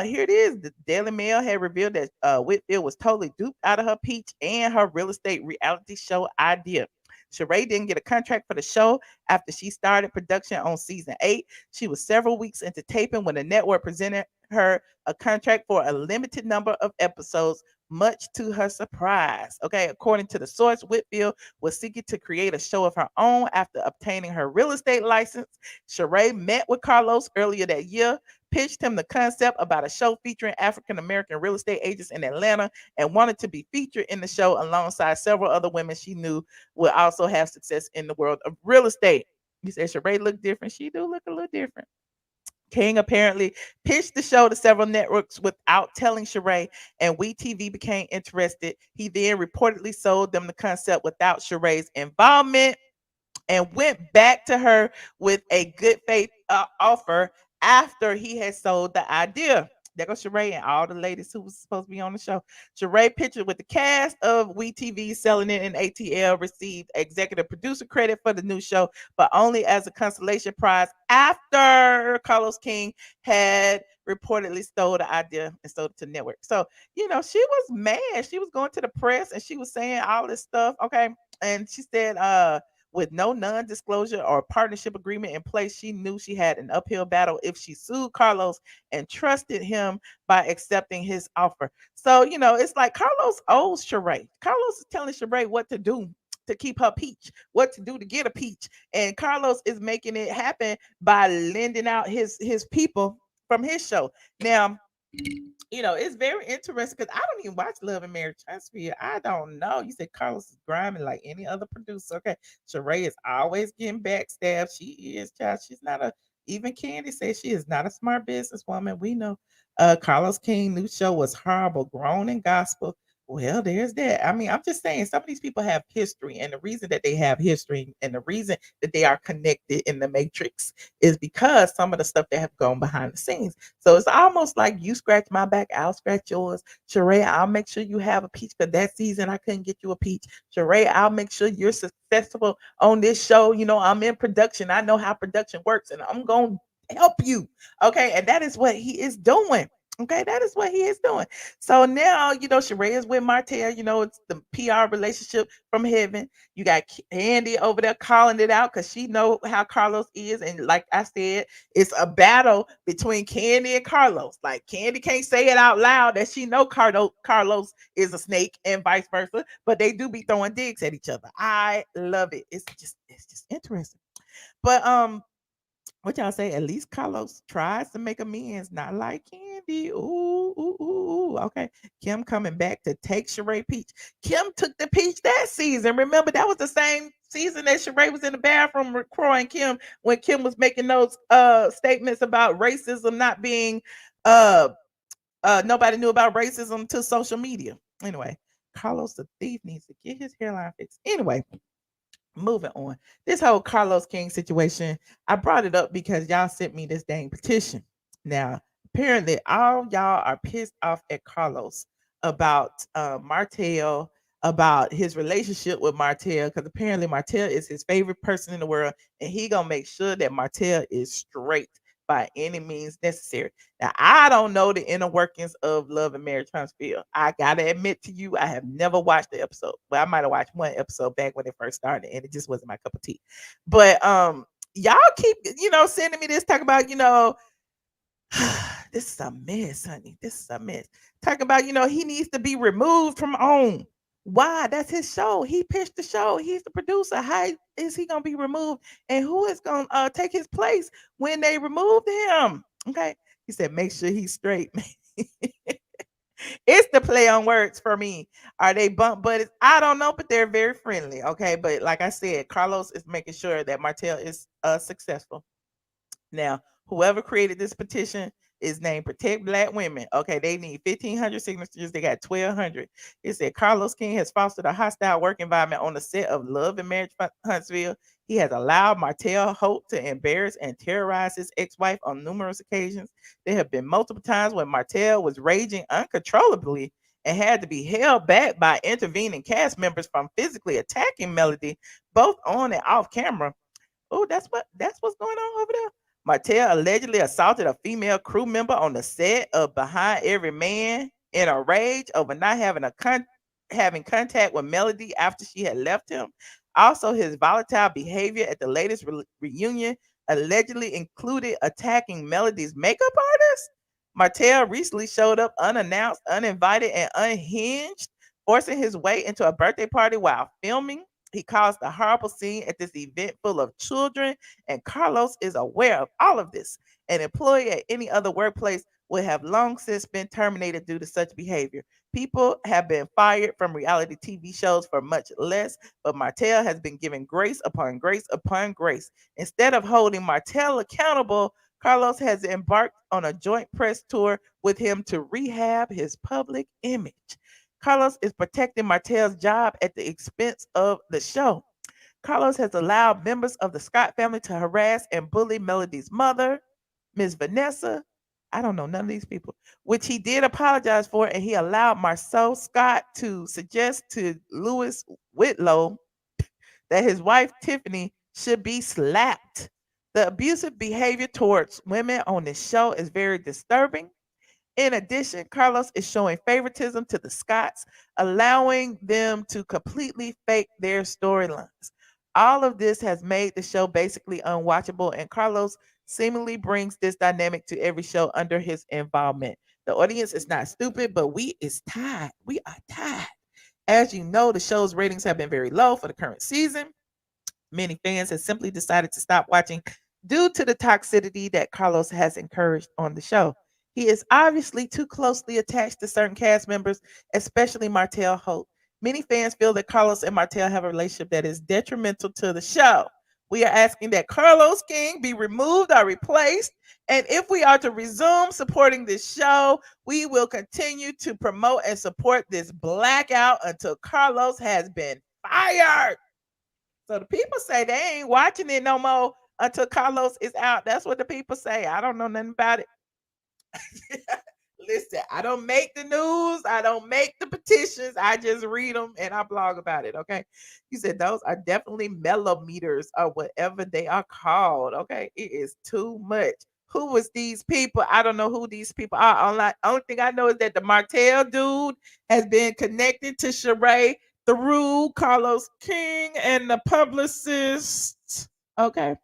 [SPEAKER 1] Here it is. The Daily Mail had revealed that Whitfield was totally duped out of her peach and her real estate reality show idea. Sheree didn't get a contract for the show after she started production on season 8. She was several weeks into taping when the network presented her a contract for a limited number of episodes, much to her surprise. Okay, according to the source, Whitfield was seeking to create a show of her own after obtaining her real estate license. Sheree met with Carlos earlier that year, pitched him the concept about a show featuring African American real estate agents in Atlanta, and wanted to be featured in the show alongside several other women she knew would also have success in the world of real estate. You said Sheree looked different. She do look a little different. King apparently pitched the show to several networks without telling Sheree, and WeTV became interested. He then reportedly sold them the concept without Sheree's involvement and went back to her with a good faith offer after he had sold the idea. There goes Sheree and all the ladies who was supposed to be on the show. Sheree pictured with the cast of WeTV selling it in ATL received executive producer credit for the new show, but only as a consolation prize after Carlos King had reportedly stole the idea and sold it to the network. So, she was mad. She was going to the press and she was saying all this stuff. Okay. And she said, with no non-disclosure or partnership agreement in place, she knew she had an uphill battle if she sued Carlos and trusted him by accepting his offer. So, it's like Carlos owes Sheree. Carlos is telling Sheree what to do to keep her peach, what to do to get a peach. And Carlos is making it happen by lending out his people from his show. Now, it's very interesting because I don't even watch Love and Marriage Transfer. I don't know. You said Carlos is grimy like any other producer. Okay. Sheree is always getting backstabbed. She is, child. She's not even Candy says she is not a smart businesswoman. We know Carlos King new show was horrible, grown in gospel. Well, there's that. I mean, I'm just saying some of these people have history, and the reason that they have history and the reason that they are connected in the matrix is because some of the stuff that have gone behind the scenes. So it's almost like you scratch my back, I'll scratch yours. Sheree, I'll make sure you have a peach for that season. I couldn't get you a peach. Sheree, I'll make sure you're successful on this show. I'm in production. I know how production works, and I'm going to help you. Okay. And that is what he is doing. Okay, that is what he is doing. So now, Sheree is with Martell. It's the PR relationship from heaven. You got Candy over there calling it out because she know how Carlos is. And like I said, it's a battle between Candy and Carlos. Like Candy can't say it out loud that she know Carlos is a snake and vice versa, but they do be throwing digs at each other. I love it. It's just interesting. But what y'all say? At least Carlos tries to make amends, not like Candy. Ooh, ooh, ooh, ooh. Okay. Kim coming back to take Sheree Peach. Kim took the peach that season. Remember, that was the same season that Sheree was in the bathroom with Kroy and Kim when Kim was making those statements about racism not being nobody knew about racism until social media. Anyway, Carlos the thief needs to get his hairline fixed. Anyway, moving on. This whole Carlos King situation, I brought it up because y'all sent me this dang petition. Now, apparently, all y'all are pissed off at Carlos about Martell, about his relationship with Martell, because apparently Martell is his favorite person in the world, and he gonna make sure that Martell is straight by any means necessary. Now, I don't know the inner workings of Love and Marriage Huntsville. I gotta admit to you, I have never watched the episode. Well, I might have watched one episode back when it first started, and it just wasn't my cup of tea. But y'all keep, sending me this talk about, this is a mess, honey. This is a mess. Talking about, he needs to be removed from OWN. Why? That's his show. He pitched the show. He's the producer. How is he gonna be removed? And who is gonna take his place when they removed him? Okay. He said, make sure he's straight. It's the play on words for me. Are they bump buddies? I don't know, but they're very friendly. Okay. But like I said, Carlos is making sure that Martell is successful. Now, whoever created this petition is named Protect Black Women. Okay, they need 1,500 signatures. They got 1,200. It said Carlos King has fostered a hostile work environment on the set of Love and Marriage Huntsville. He has allowed Martell Holt to embarrass and terrorize his ex-wife on numerous occasions. There have been multiple times when Martell was raging uncontrollably and had to be held back by intervening cast members from physically attacking Melody, both on and off camera. Oh, that's what's going on over there. Martell allegedly assaulted a female crew member on the set of Behind Every Man in a rage over not having contact with Melody after she had left him. Also, his volatile behavior at the latest reunion allegedly included attacking Melody's makeup artist. Martell recently showed up unannounced, uninvited, and unhinged, forcing his way into a birthday party while filming. He caused a horrible scene at this event full of children, and Carlos is aware of all of this. An employee at any other workplace would have long since been terminated due to such behavior. People have been fired from reality TV shows for much less, but Martell has been given grace upon grace upon grace. Instead of holding Martell accountable, Carlos has embarked on a joint press tour with him to rehab his public image. Carlos is protecting Martell's job at the expense of the show. Carlos has allowed members of the Scott family to harass and bully Melody's mother, Miss Vanessa. I don't know none of these people, which he did apologize for, and he allowed Marceau Scott to suggest to Louis Whitlow that his wife Tiffany should be slapped. The abusive behavior towards women on this show is very disturbing. In addition, Carlos is showing favoritism to the Scotts, allowing them to completely fake their storylines. All of this has made the show basically unwatchable, and Carlos seemingly brings this dynamic to every show under his involvement. The audience is not stupid, but we is tired. We are tired. As you know, the show's ratings have been very low for the current season. Many fans have simply decided to stop watching due to the toxicity that Carlos has encouraged on the show. He is obviously too closely attached to certain cast members, especially Martell Holt. Many fans feel that Carlos and Martell have a relationship that is detrimental to the show. We are asking that Carlos King be removed or replaced. And if we are to resume supporting this show, we will continue to promote and support this blackout until Carlos has been fired. So the people say they ain't watching it no more until Carlos is out. That's what the people say. I don't know nothing about it. Listen, I don't make the news. I don't make the petitions. I just read them and I blog about it. Okay. He said those are definitely millimeters or whatever they are called. Okay. It is too much. who was these people. I don't know who these people are. Only thing I know is that the Martell dude has been connected to Sheree through Carlos King and the publicist. Okay,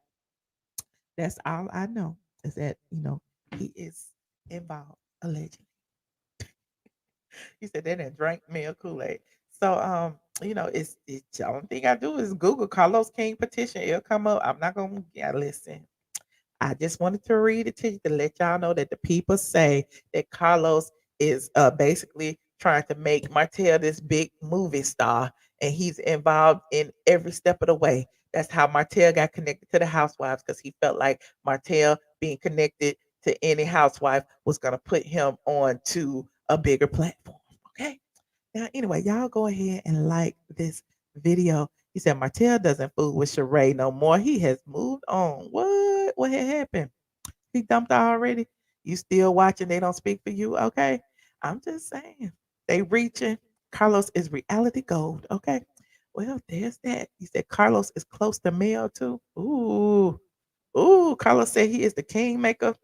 [SPEAKER 1] that's all I know is that he is involved allegedly. He said they didn't drink milk Kool-Aid. So it's the only thing I do is Google Carlos King petition. It'll come up. I'm not gonna listen. I just wanted to read it to you to let y'all know that the people say that Carlos is basically trying to make Martell this big movie star, and he's involved in every step of the way. That's how Martell got connected to the housewives because he felt like Martell being connected to any housewife was going to put him on to a bigger platform. Okay. Now, anyway, y'all go ahead and like this video. He said Martell doesn't fool with Sheree no more. He has moved on. What? What had happened? He dumped her already? You still watching? They don't speak for you? Okay. I'm just saying. They reaching. Carlos is reality gold. Okay. Well, there's that. He said Carlos is close to Mel too. Ooh. Ooh. Carlos said he is the kingmaker.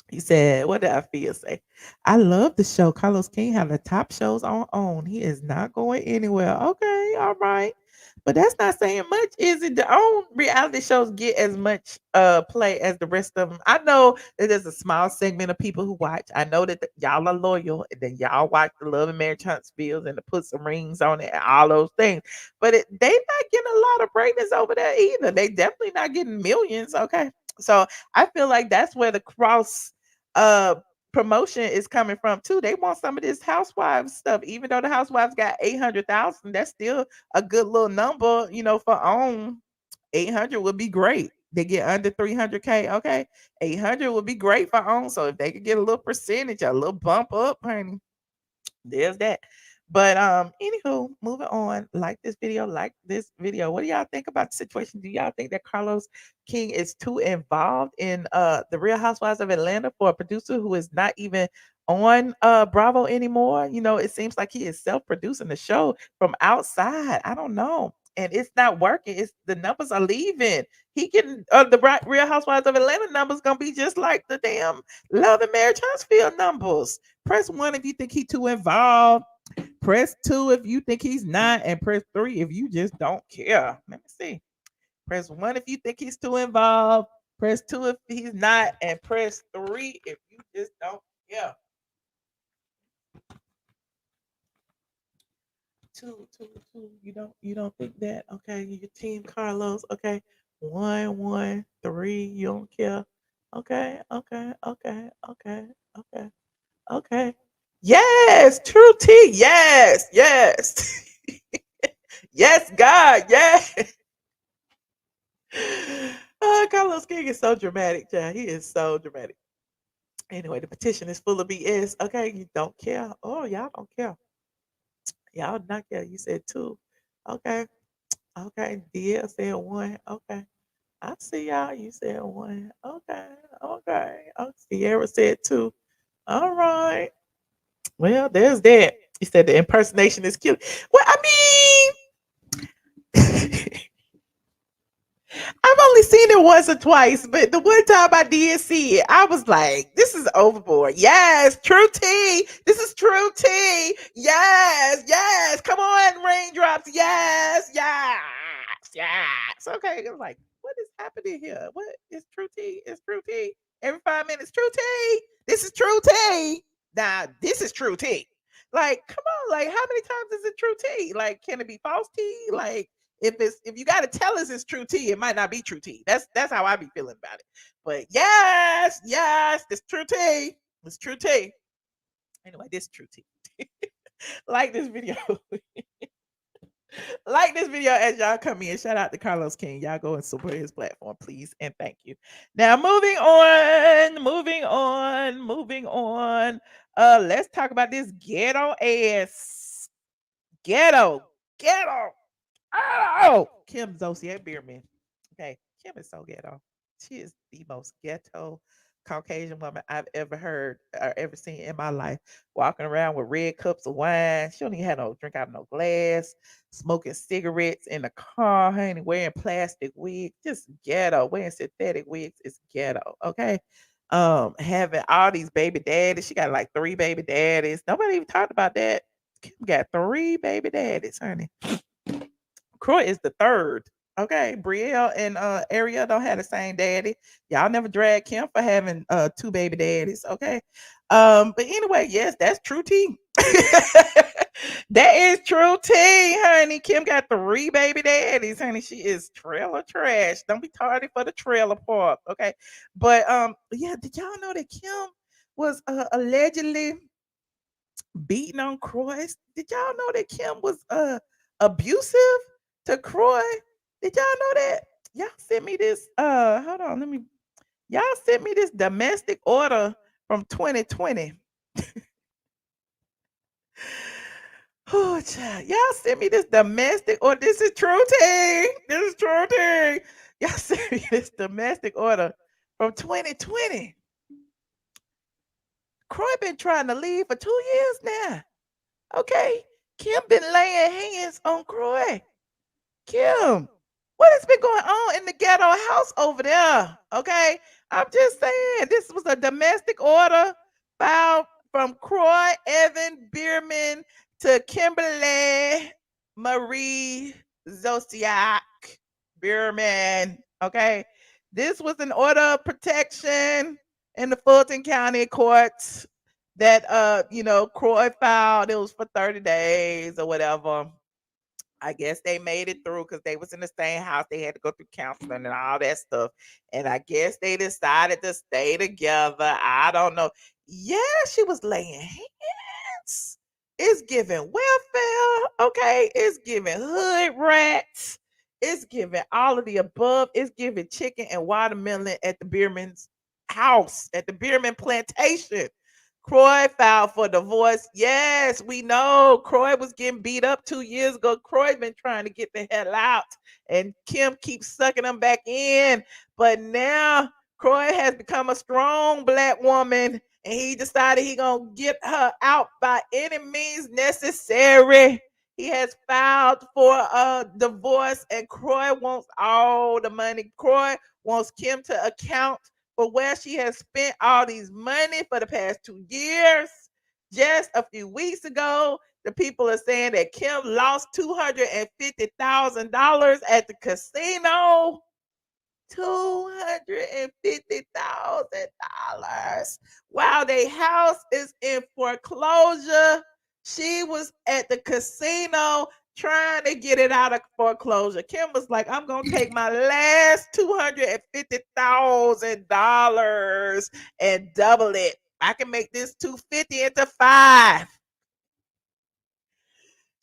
[SPEAKER 1] He said, what did I feel say? I love the show. Carlos King have the top shows on OWN. He is not going anywhere. Okay, all right. But that's not saying much, is it? The OWN reality shows get as much play as the rest of them. I know that there's a small segment of people who watch. I know that y'all are loyal and then y'all watch the Love and Marriage Huntsville and to put some rings on it and all those things. But they not getting a lot of brightness over there either. They definitely not getting millions. Okay. So I feel like that's where the cross uh promotion is coming from too. They want some of this housewives stuff, even though the housewives got 800,000. That's still a good little number, for OWN. 800 would be great. They get under 300K. Okay, 800 would be great for OWN. So if they could get a little percentage, a little bump up, honey, there's that. But anywho, moving on. Like this video, like this video. What do y'all think about the situation? Do y'all think that Carlos King is too involved in the Real Housewives of Atlanta for a producer who is not even on Bravo anymore? It seems like he is self-producing the show from outside. I don't know. And it's not working. It's the numbers are leaving. He can Real Housewives of Atlanta numbers gonna be just like the damn Love and Marriage Huntsville numbers. Press one if you think he too involved. Press two if you think he's not, and press three if you just don't care. Let me see. Press one if you think he's too involved. Press two if he's not, and press three if you just don't care. Two. You don't think that? Okay, your team Carlos. Okay, 1, 1, 3. You don't care. Okay. Okay. Yes, true T. Yes. Yes, God. Yes. Carlos King is so dramatic, child. He is so dramatic. Anyway, the petition is full of BS. Okay, you don't care. Oh, y'all don't care. Y'all not care. You said two. Okay. Okay. DL said one. Okay. I see y'all. You said one. Okay. Oh, Sierra said two. All right. Well, there's that. He said the impersonation is cute. Well, I mean, I've only seen it once or twice, but the one time I did see it, I was like, this is overboard. Yes, true tea. This is true tea. Yes. Come on, raindrops. Yes. Okay. I'm like, what is happening here? What is true tea? It's true tea. Every 5 minutes, true tea. This is true tea. Now, this is true tea. Like, come on, like, how many times is it true tea? Like, can it be false tea? Like, if you gotta tell us it's true tea, it might not be true tea. That's how I be feeling about it. But yes, it's true tea. It's true tea. Anyway, this is true tea. Like this video. Like this video as y'all come in. Shout out to Carlos King. Y'all go and support his platform, please, and thank you. Now, moving on. Let's talk about this ghetto ass. Ghetto. Oh, Kim Zolciak-Biermann. Okay, Kim is so ghetto. She is the most ghetto Caucasian woman I've ever heard or ever seen in my life. Walking around with red cups of wine. She don't even have no drink out of no glass. Smoking cigarettes in the car, honey. Wearing plastic wigs. Just ghetto. Wearing synthetic wigs is ghetto. Okay. Having all these baby daddies. She got like 3 baby daddies. Nobody even talked about that. Kim got 3 baby daddies, honey. Kroy is the third. Okay, Brielle and Ariel don't have the same daddy. Y'all never drag Kim for having 2 baby daddies. Okay, but anyway, yes, that's true tea. That is true tea, honey. Kim got 3 baby daddies, honey. She is trailer trash. Don't be tardy for the trailer park. Okay, but yeah, did y'all know that Kim was allegedly beating on Kroy? Did y'all know that Kim was abusive to Kroy? Did y'all know that? Y'all sent me this hold on, let me y'all sent me this domestic order from 2020. Oh, child. Y'all sent me this domestic order. This is true tea. This is true tea. Y'all sent me this domestic order from 2020. Kroy been trying to leave for 2 years now. Okay. Kim been laying hands on Kroy. Kim, what has been going on in the ghetto house over there? Okay. I'm just saying, this was a domestic order filed from Kroy Evan Biermann to Kimberly Marie Zolciak-Biermann. Okay. This was an order of protection in the Fulton County courts that Kroy filed. It was for 30 days or whatever. I guess they made it through because they was in the same house. They had to go through counseling and all that stuff. And I guess they decided to stay together. I don't know. Yeah, she was laying hands. It's giving welfare. Okay. It's giving hood rats. It's giving all of the above. It's giving chicken and watermelon at the Bierman's house, at the Biermann plantation. Kroy filed for divorce. Yes, we know Kroy was getting beat up 2 years ago. Kroy been trying to get the hell out, and Kim keeps sucking him back in. But now Kroy has become a strong black woman, and he decided he gonna get her out by any means necessary. He has filed for a divorce, and Kroy wants all the money. Kroy wants Kim to account for where she has spent all these money for the past 2 years. Just a few weeks ago, the people are saying that Kim lost $250,000 at the casino. $250,000. While their house is in foreclosure, she was at the casino trying to get it out of foreclosure. Kim was like, I'm gonna take my last $250,000 and double it. I can make this 250 into 5.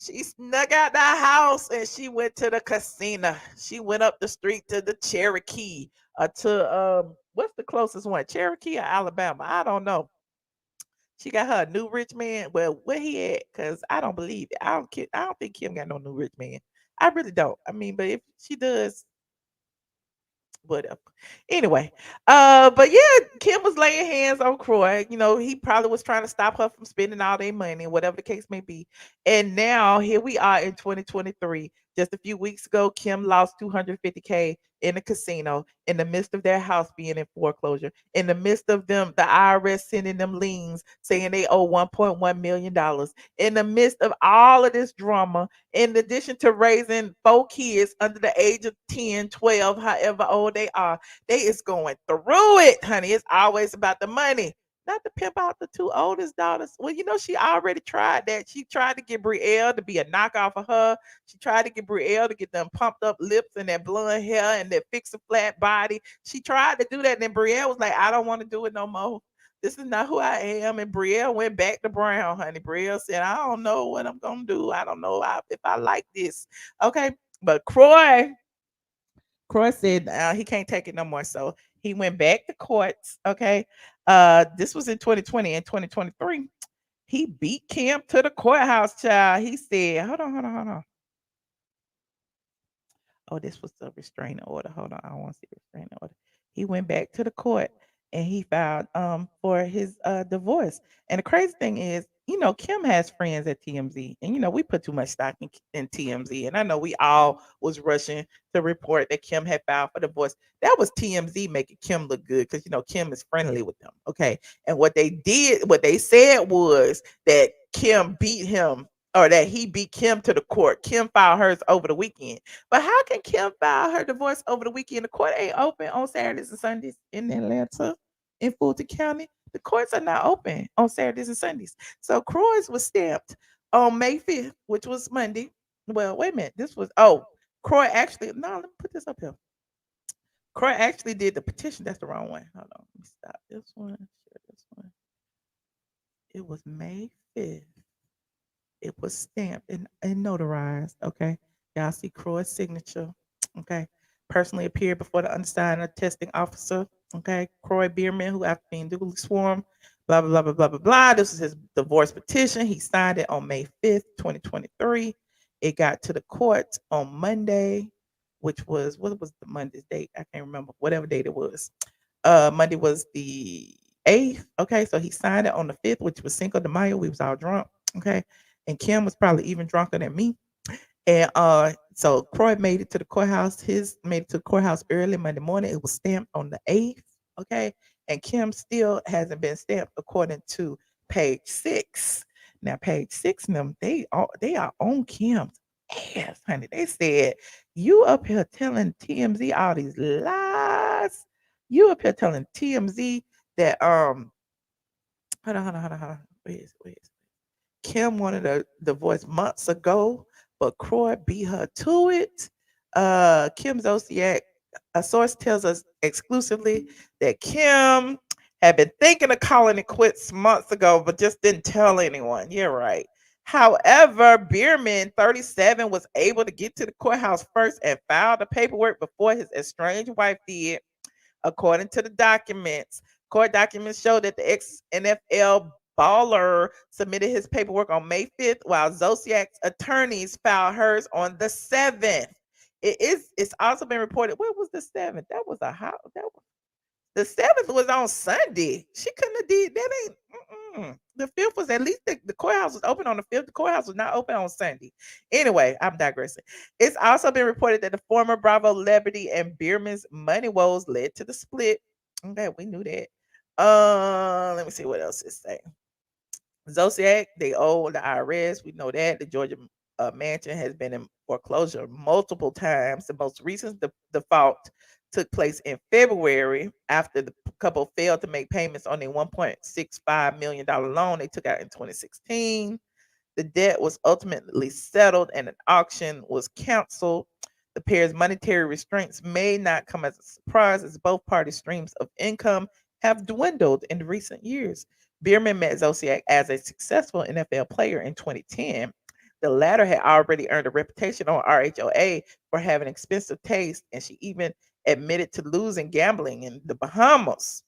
[SPEAKER 1] She snuck out the house and she went to the casino. She went up the street to the Cherokee, to what's the closest one? Cherokee or Alabama? I don't know. She got her a new rich man. Well, where he at? Cause I don't believe it. I don't think Kim got no new rich man. I really don't. I mean, but if she does, whatever. Anyway, but yeah, Kim was laying hands on Kroy. He probably was trying to stop her from spending all their money, whatever the case may be. And now here we are in 2023. Just a few weeks ago, Kim lost 250K in a casino in the midst of their house being in foreclosure, in the midst of them, the IRS sending them liens saying they owe $1.1 million, in the midst of all of this drama, in addition to raising 4 kids under the age of 10, 12, however old they are. They is going through it, honey. It's always about the money. Not to pimp out the 2 oldest daughters. Well, she already tried that. She tried to get Brielle to be a knockoff of her. She tried to get Brielle to get them pumped up lips and that blonde hair and that fix a flat body. She tried to do that. And then Brielle was like, I don't want to do it no more. This is not who I am. And Brielle went back to Brown, honey. Brielle said, I don't know what I'm going to do. I don't know if I like this. Okay. But Kroy said he can't take it no more. So he went back to courts. Okay. This was in 2020 and 2023. He beat Kim to the courthouse, child. He said, hold on. Oh, this was the restraining order. Hold on. I want to see the restraining order. He went back to the court and he filed for his divorce. And the crazy thing is, Kim has friends at TMZ, and we put too much stock in TMZ, and I know we all was rushing to report that Kim had filed for divorce. That was TMZ making Kim look good because Kim is friendly with them. Okay, and what they said was that Kim beat him, or that he beat Kim to the court. Kim filed hers over the weekend. But how can Kim file her divorce over the weekend? The court ain't open on Saturdays and Sundays in Atlanta, in Fulton County. The courts are not open on Saturdays and Sundays. So Kroy's was stamped on May 5th, which was Monday. Well, wait a minute. Kroy actually, no, let me put this up here. Kroy actually did the petition. That's the wrong one. Hold on. Let me stop this one. Share this one. It was May 5th. It was stamped and notarized. Okay. Y'all see Kroy's signature. Okay. Personally appeared before the undersigned attesting officer. Okay. Zolciak-Biermann, who after being duly sworn, blah, blah, blah, blah, blah, blah, blah. This is his divorce petition. He signed it on May 5th, 2023. It got to the court on Monday, which was, what was the Monday's date? I can't remember. Whatever date it was. Monday was the 8th. Okay. So he signed it on the 5th, which was Cinco de Mayo. We was all drunk. Okay. And Kim was probably even drunker than me. And so Kroy made it to the courthouse. His made it to the courthouse early Monday morning. It was stamped on the 8th. Okay. And Kim still hasn't been stamped according to page 6. Now, page 6 and them, they are on Kim's ass, honey. They said, you up here telling TMZ all these lies. You up here telling TMZ that hold on. Wait. Kim wanted a divorce months ago, but Kroy beat her to it. Kim Zolciak, a source tells us exclusively that Kim had been thinking of calling it quits months ago, but just didn't tell anyone. You're right. However, Biermann, 37, was able to get to the courthouse first and file the paperwork before his estranged wife did. According to the documents, court documents show that the ex NFL baller submitted his paperwork on May 5th, while Zolciak's attorneys filed hers on the 7th. It's also been reported. What was the 7th? That was a how that was the 7th was on Sunday. She couldn't have did that. Ain't The 5th was at least the courthouse was open on the 5th. The courthouse was not open on Sunday. Anyway, I'm digressing. It's also been reported that the former Bravo celebrity and Biermann's money woes led to the split. Okay, we knew that. Let me see what else it say. Zolciak, they owe the IRS. We know that. The Georgia mansion has been in foreclosure multiple times. The most recent default took place in February after the couple failed to make payments on a $1.65 million loan they took out in 2016. The debt was ultimately settled and an auction was canceled. The pair's monetary restraints may not come as a surprise as both parties' streams of income have dwindled in recent years. Biermann met Zolciak as a successful NFL player in 2010. The latter had already earned a reputation on RHOA for having expensive taste, and she even admitted to losing gambling in the Bahamas.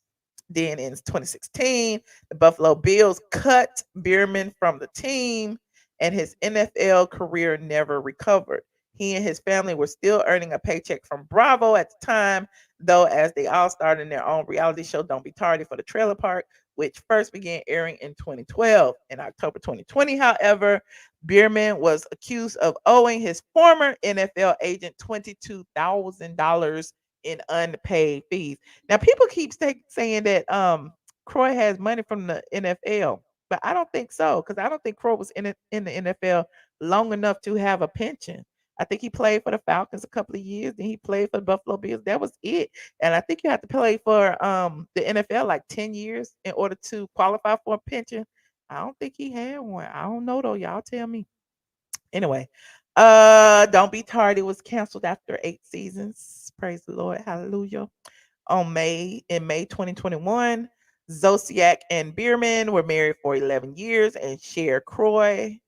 [SPEAKER 1] Then in 2016, the Buffalo Bills cut Biermann from the team, and his NFL career never recovered. He and his family were still earning a paycheck from Bravo at the time, though, as they all started in their own reality show, Don't Be Tardy for the Trailer Park, which first began airing in 2012. In October 2020, however, Biermann was accused of owing his former NFL agent $22,000 in unpaid fees. Now, people keep saying that Kroy has money from the NFL, but I don't think so because I don't think Kroy was in the NFL long enough to have a pension. I think he played for the Falcons a couple of years, then he played for the Buffalo Bills. That was it. And I think you have to play for the NFL like 10 years in order to qualify for a pension. I don't think he had one. I don't know though. Y'all tell me. Anyway, Don't Be Tardy was canceled after 8 seasons. Praise the Lord. Hallelujah. In May 2021, Zolciak and Biermann were married for 11 years and share Kroy,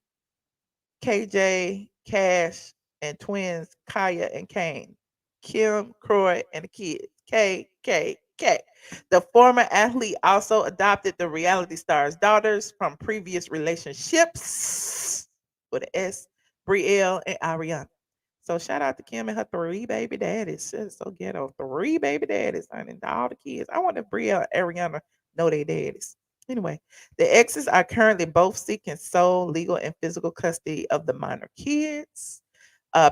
[SPEAKER 1] KJ, Cash, and twins Kaya and Kane, Kim, Kroy, and the kids KKK. The former athlete also adopted the reality star's daughters from previous relationships with an S, Brielle and Ariana. So shout out to Kim and her 3 baby daddies. Shit is so ghetto. 3 baby daddies, honey, and all the kids. I wonder if Bria and Ariana know they daddies. Anyway, the exes are currently both seeking sole legal and physical custody of the minor kids.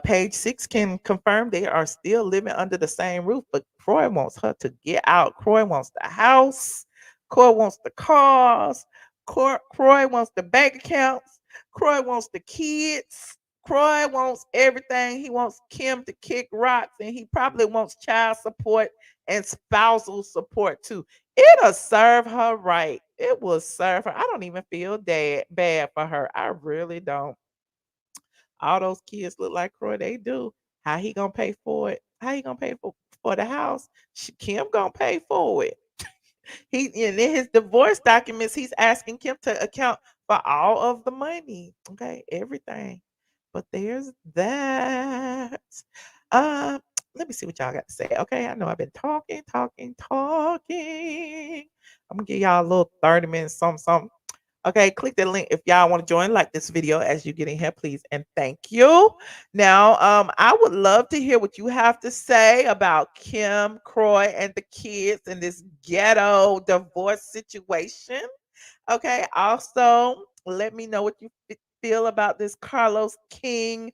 [SPEAKER 1] Page 6 can confirm they are still living under the same roof, but Kroy wants her to get out. Kroy wants the house. Kroy wants the cars. Kroy wants the bank accounts. Kroy wants the kids. Kroy wants everything. He wants Kim to kick rocks, and he probably wants child support and spousal support too. It'll serve her right. It will serve her. I don't even feel bad for her. I really don't. All those kids look like Croy. They do. How he gonna pay for it? How he gonna pay for the house? Kim gonna pay for it. He in his divorce documents, he's asking Kim to account for all of the money. Okay, everything. But there's that. Um, let me see what y'all got to say. Okay, I know I've been talking, talking, talking. I'm gonna give y'all a little 30 minutes, something. Okay, click the link if y'all want to join. Like this video as you get in here, please, and thank you. Now, I would love to hear what you have to say about Kim, Kroy, and the kids in this ghetto divorce situation. Okay. Also, let me know what you feel about this Carlos King.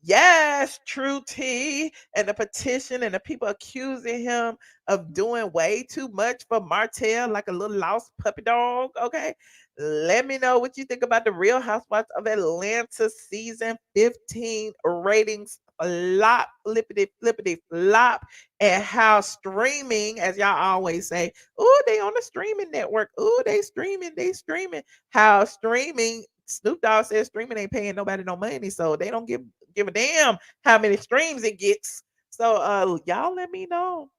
[SPEAKER 1] Yes, true tea, and the petition, and the people accusing him of doing way too much for Martell, like a little lost puppy dog. Okay. Let me know what you think about the Real Housewives of Atlanta season 15 ratings flop, flippity, flippity, flop, and how streaming, as y'all always say, oh, they on the streaming network. Oh, they streaming. How streaming, Snoop Dogg says streaming ain't paying nobody no money, so they don't give a damn how many streams it gets. So y'all let me know.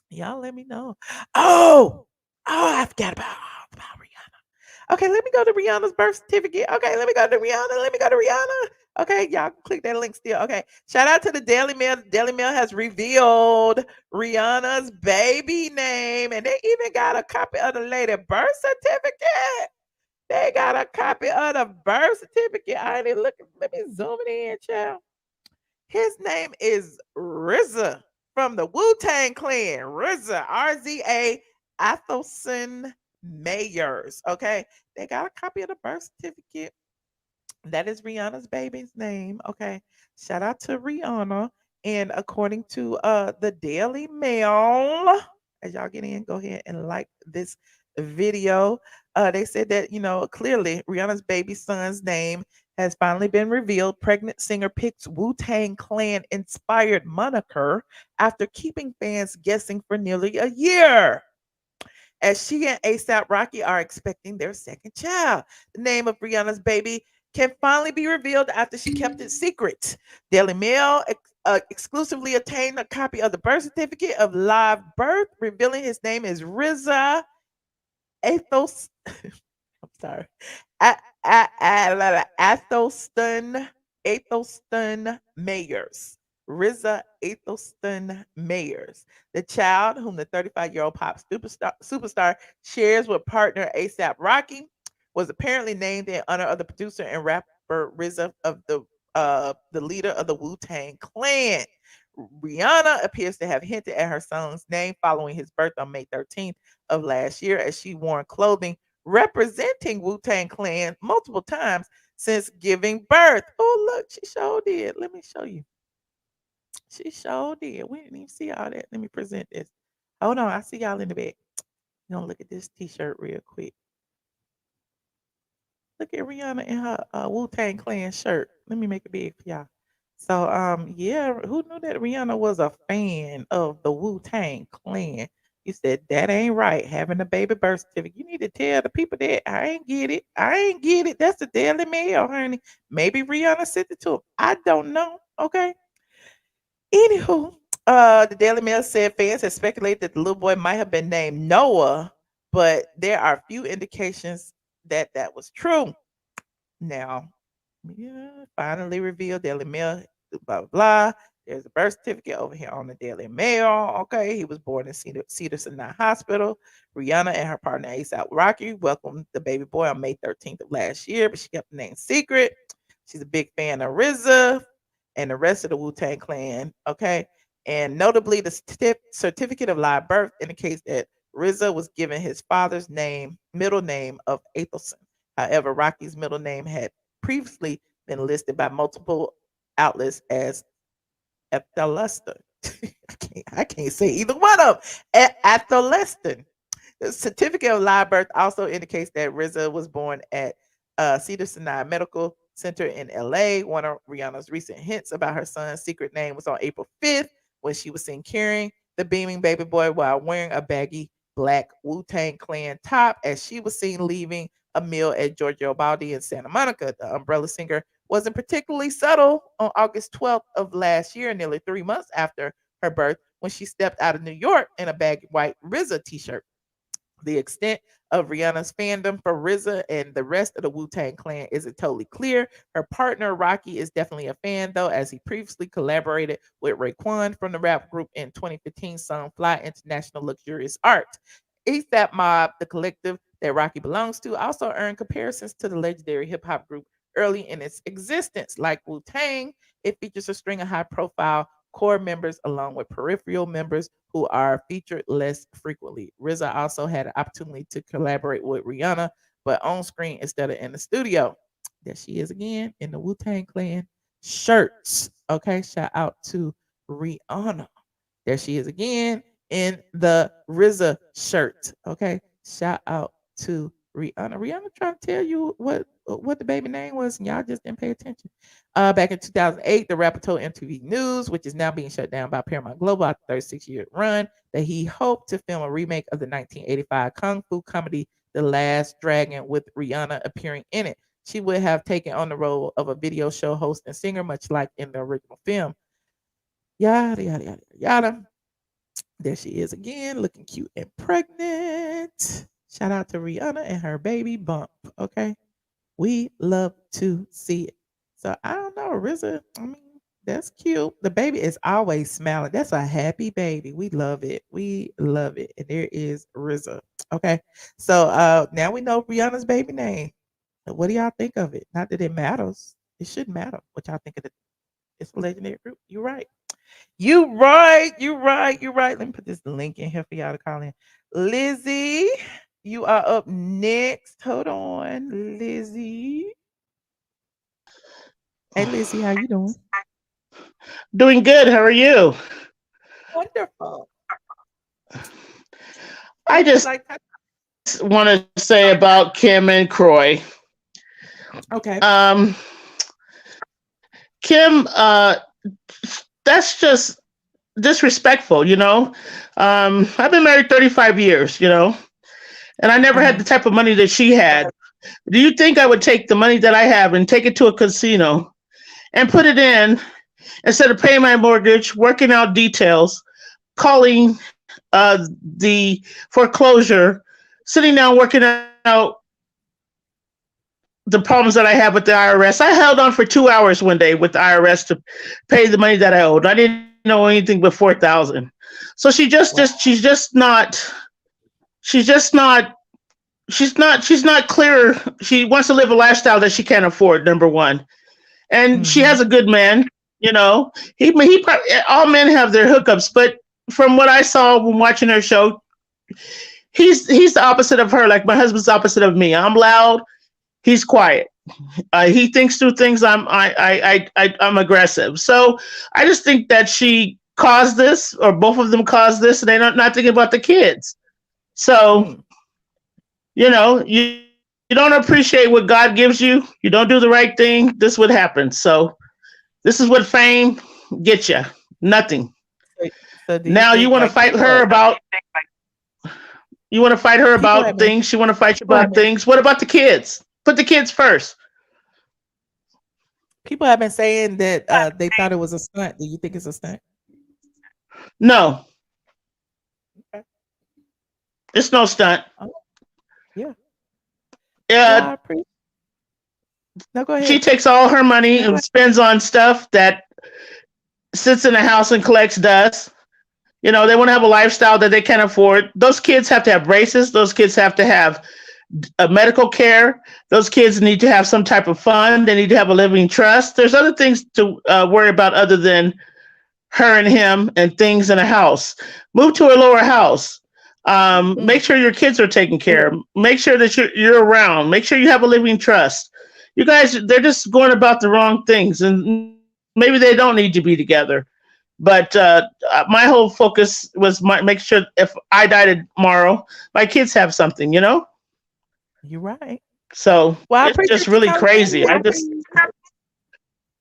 [SPEAKER 1] Y'all let me know. Oh, I forgot about Rihanna. Okay, let me go to Rihanna's birth certificate. Okay, let me go to Rihanna. Let me go to Rihanna. Okay, y'all can click that link still. Okay, shout out to the Daily Mail. Daily Mail has revealed Rihanna's baby name, and they even got a copy of the lady birth certificate. They got a copy of the birth certificate. I ain't looking. Let me zoom it in, child. His name is RZA from the Wu-Tang Clan. RZA, RZA Athelson Mayers. Okay. They got a copy of the birth certificate. That is Rihanna's baby's name. Okay. Shout out to Rihanna. And according to the Daily Mail, as y'all get in, go ahead and like this video. They said that, clearly Rihanna's baby son's name has finally been revealed. Pregnant singer picks Wu Tang Clan inspired moniker after keeping fans guessing for nearly a year, as she and ASAP Rocky are expecting their second child. The name of Rihanna's baby can finally be revealed after she kept it secret. Daily Mail exclusively obtained a copy of the birth certificate of live birth, revealing his name is Riza Athos. I'm sorry. Athelston Mayers. Riza Athelston Mayers. The child, whom the 35-year-old pop superstar shares with partner ASAP Rocky, was apparently named in honor of the producer and rapper RZA of the leader of the Wu-Tang Clan. Rihanna appears to have hinted at her son's name following his birth on May 13th of last year, as she wore clothing representing Wu-Tang Clan multiple times since giving birth. Oh, look, she sure did. Let me show you. She sure did. We didn't even see all that. Let me present this. Hold on. I see y'all in the back. You gonna look at this t-shirt real quick. Look at Rihanna in her Wu-Tang Clan shirt. Let me make it big for y'all. So yeah, who knew that Rihanna was a fan of the Wu-Tang Clan? You said that ain't right. Having a baby birth certificate. You need to tell the people that I ain't get it. I ain't get it. That's the Daily Mail, honey. Maybe Rihanna sent it to him. I don't know. Okay. Anywho, the Daily Mail said fans had speculated that the little boy might have been named Noah, but there are few indications that that was true. Now, yeah, finally revealed Daily Mail, blah, blah, blah. There's a birth certificate over here on the Daily Mail. Okay, he was born in Cedar-Sinai Hospital. Rihanna and her partner ASAP Rocky welcomed the baby boy on May 13th of last year, but she kept the name secret. She's a big fan of RZA. and the rest of the Wu-Tang Clan. Okay. And notably, the certificate of live birth indicates that RZA was given his father's middle name of Athelson. However, Rocky's middle name had previously been listed by multiple outlets as Atheleston. I can't say either one of them. Atheleston. The certificate of live birth also indicates that RZA was born at Cedar-Sinai Medical Center in LA. One of Rihanna's recent hints about her son's secret name was on April 5th when she was seen carrying the beaming baby boy while wearing a baggy black Wu-Tang Clan top as she was seen leaving a meal at Giorgio Baldi in Santa Monica. The Umbrella singer wasn't particularly subtle on August 12th of last year, nearly 3 months after her birth, when she stepped out of New York in a baggy white RZA t-shirt. The extent of Rihanna's fandom for RZA and the rest of the Wu-Tang Clan isn't totally clear. Her partner, Rocky, is definitely a fan, though, as he previously collaborated with Raekwon from the rap group in 2015 song Fly International Luxurious Art. ASAP Mob, the collective that Rocky belongs to, also earned comparisons to the legendary hip-hop group early in its existence. Like Wu-Tang, it features a string of high-profile core members along with peripheral members who are featured less frequently. RZA also had an opportunity to collaborate with Rihanna, but on screen instead of in the studio. There she is again in the Wu-Tang Clan shirts. Okay, shout out to Rihanna. There she is again in the RZA shirt. Okay, shout out to Rihanna. Rihanna trying to tell you what the baby name was, and y'all just didn't pay attention. Back in 2008, the rapper told MTV News, which is now being shut down by Paramount Global after 36-year run, that he hoped to film a remake of the 1985 kung fu comedy The Last Dragon with Rihanna appearing in it. She would have taken on the role of a video show host and singer, much like in the original film. Yada, yada, yada, yada. There she is again, looking cute and pregnant. Shout out to Rihanna and her baby bump. Okay. We love to see it. So I don't know, RZA. I mean, that's cute. The baby is always smiling. That's a happy baby. We love it. We love it. And there is RZA. Okay. So now we know Rihanna's baby name. What do y'all think of it? Not that it matters. It shouldn't matter what y'all think of it. It's a legendary group. You're right. You right. You right. You right. Let me put this link in here for y'all to call in. Lizzie, you are up next. Hold on, Lizzie. Hey, Lizzie, how you doing?
[SPEAKER 5] Doing good. How are you?
[SPEAKER 1] Wonderful.
[SPEAKER 5] I just
[SPEAKER 1] Like,
[SPEAKER 5] want to say about Kim and Kroy.
[SPEAKER 1] okay.
[SPEAKER 5] Kim, that's just disrespectful, you know. I've been married 35 years, you know, and I never had the type of money that she had. Do you think I would take the money that I have and take it to a casino and put it in instead of paying my mortgage, working out details, calling the foreclosure, sitting down working out the problems that I have with the IRS? I held on for 2 hours one day with the IRS to pay the money that I owed. I didn't know anything but $4,000. So she's just not clear. She wants to live a lifestyle that she can't afford, number one. And she has a good man, you know. He probably, all men have their hookups, but from what I saw when watching her show, he's the opposite of her. Like my husband's the opposite of me. I'm loud, he's quiet. He thinks through things. I'm aggressive. So I just think that she caused this, or both of them caused this, and they're not thinking about the kids. So, you know, you don't appreciate what God gives you. You don't do the right thing. This would happen. So this is what fame gets you. Nothing.
[SPEAKER 1] So
[SPEAKER 5] now you want to fight her about. You want to fight her about things. She want to fight you about things. What about the kids? Put the kids first.
[SPEAKER 1] People have been saying that they thought it was a stunt. Do you think it's a stunt?
[SPEAKER 5] No. Okay. It's no stunt.
[SPEAKER 1] Oh, yeah.
[SPEAKER 5] Yeah.
[SPEAKER 1] No, go ahead.
[SPEAKER 5] She takes all her money and spends on stuff that sits in the house and collects dust. You know, they want to have a lifestyle that they can't afford. Those kids have to have braces. Those kids have to have medical care. Those kids need to have some type of fund. They need to have a living trust. There's other things to worry about other than her and him and things in a house. Move to a lower house. Make sure your kids are taken care of. Make sure that you're around. Make sure you have a living trust. You guys, they're just going about the wrong things, and maybe they don't need to be together. But my whole focus was make sure if I died tomorrow, my kids have something, you know?
[SPEAKER 1] You're right.
[SPEAKER 5] So
[SPEAKER 1] Well, I
[SPEAKER 5] it's just
[SPEAKER 1] appreciate you
[SPEAKER 5] really
[SPEAKER 1] calling
[SPEAKER 5] crazy.
[SPEAKER 1] in.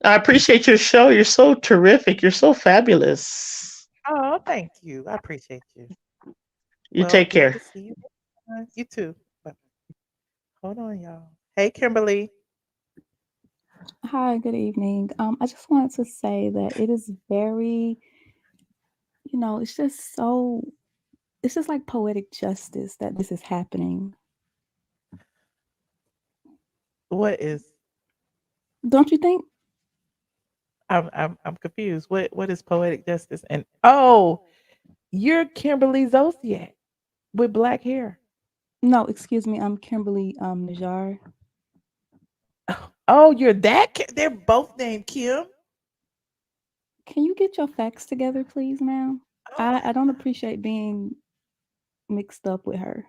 [SPEAKER 5] I appreciate your show. You're so terrific. You're so fabulous.
[SPEAKER 1] Oh, thank you. I appreciate you.
[SPEAKER 5] You
[SPEAKER 1] Well,
[SPEAKER 5] take
[SPEAKER 1] we
[SPEAKER 5] care.
[SPEAKER 1] will see you next time. You too. Bye. Hold on, y'all. Hey, Kimberly.
[SPEAKER 6] Hi, good evening. I just wanted to say that it is very, it's just like poetic justice that this is happening.
[SPEAKER 1] What is?
[SPEAKER 6] Don't you think?
[SPEAKER 1] I'm confused. What is poetic justice? And oh, you're Kimberly Zolciak with black hair.
[SPEAKER 6] No, excuse me. I'm Kimberly Najar.
[SPEAKER 1] Oh, you're that. They're both named Kim.
[SPEAKER 6] Can you get your facts together, please, ma'am? I don't appreciate being mixed up with her.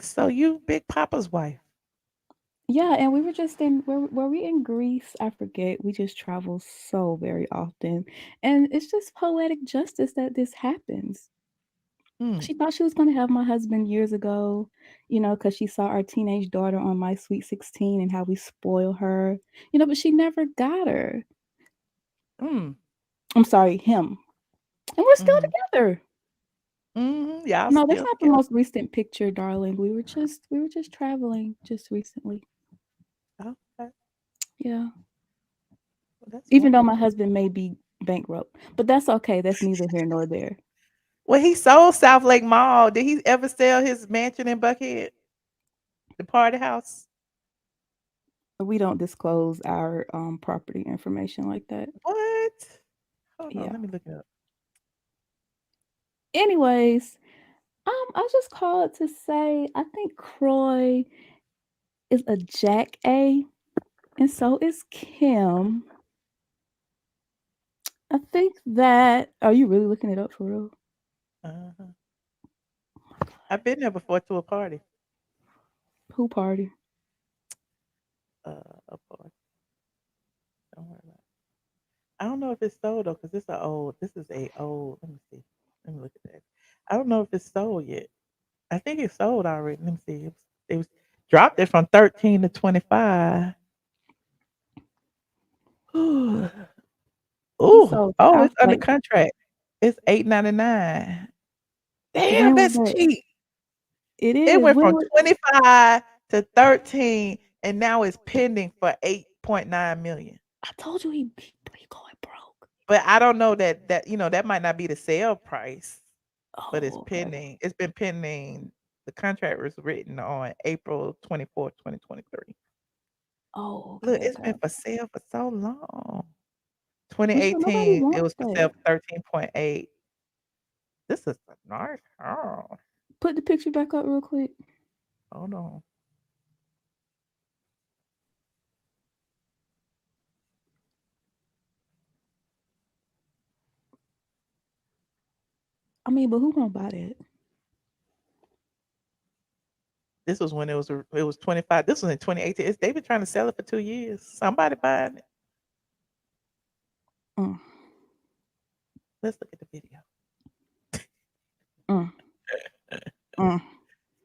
[SPEAKER 1] So you Big Papa's wife.
[SPEAKER 6] Yeah, and we were just were we in Greece? I forget. We just travel so very often. And it's just poetic justice that this happens. She thought she was gonna have my husband years ago, because she saw our teenage daughter on My Sweet 16 and how we spoil her, but she never got her. I'm sorry, him. And we're still together.
[SPEAKER 1] Yeah.
[SPEAKER 6] No, that's not the most recent picture, darling. We were just traveling just recently.
[SPEAKER 1] Okay.
[SPEAKER 6] Yeah.
[SPEAKER 1] Well,
[SPEAKER 6] even though my husband may be bankrupt, but that's okay. That's neither here nor there.
[SPEAKER 1] Well, he sold South Lake Mall. Did he ever sell his mansion in Buckhead? The party house?
[SPEAKER 6] We don't disclose our property information like that.
[SPEAKER 1] What? Hold on,
[SPEAKER 6] Yeah.
[SPEAKER 1] let me look it up.
[SPEAKER 6] Anyways, I just called to say I think Kroy is a Jack A, and so is Kim. I think that. Are you really looking it up for real?
[SPEAKER 1] I've been there before to a party.
[SPEAKER 6] Who party?
[SPEAKER 1] A party. Don't worry about it. I don't know if it's sold though, because this is a old. Let me see. Let me look at that. I don't know if it's sold yet. I think it's sold already. Let me see. It was dropped it from 13 to 25. Ooh,
[SPEAKER 6] So
[SPEAKER 1] it's under contract. It's $8.99. Damn, that's cheap.
[SPEAKER 6] It is.
[SPEAKER 1] It went from 25 to 13, and now it's pending for 8.9 million.
[SPEAKER 6] I told you he going broke.
[SPEAKER 1] But I don't know that that might not be the sale price, but it's
[SPEAKER 6] okay.
[SPEAKER 1] pending. It's been pending. The contract was written on April 24th, 2023.
[SPEAKER 6] Oh, okay.
[SPEAKER 1] Look, it's been for sale for so long.
[SPEAKER 6] sure nobody
[SPEAKER 1] 2018, it
[SPEAKER 6] wants
[SPEAKER 1] was for
[SPEAKER 6] that.
[SPEAKER 1] sale for 13.8. This is a nice house.
[SPEAKER 6] Put the picture back up real quick.
[SPEAKER 1] Hold on.
[SPEAKER 6] I mean, but who gonna buy that?
[SPEAKER 1] This was when it was 25. This was in 2018. They've been trying to sell it for 2 years. Somebody buying it. Let's look at the video.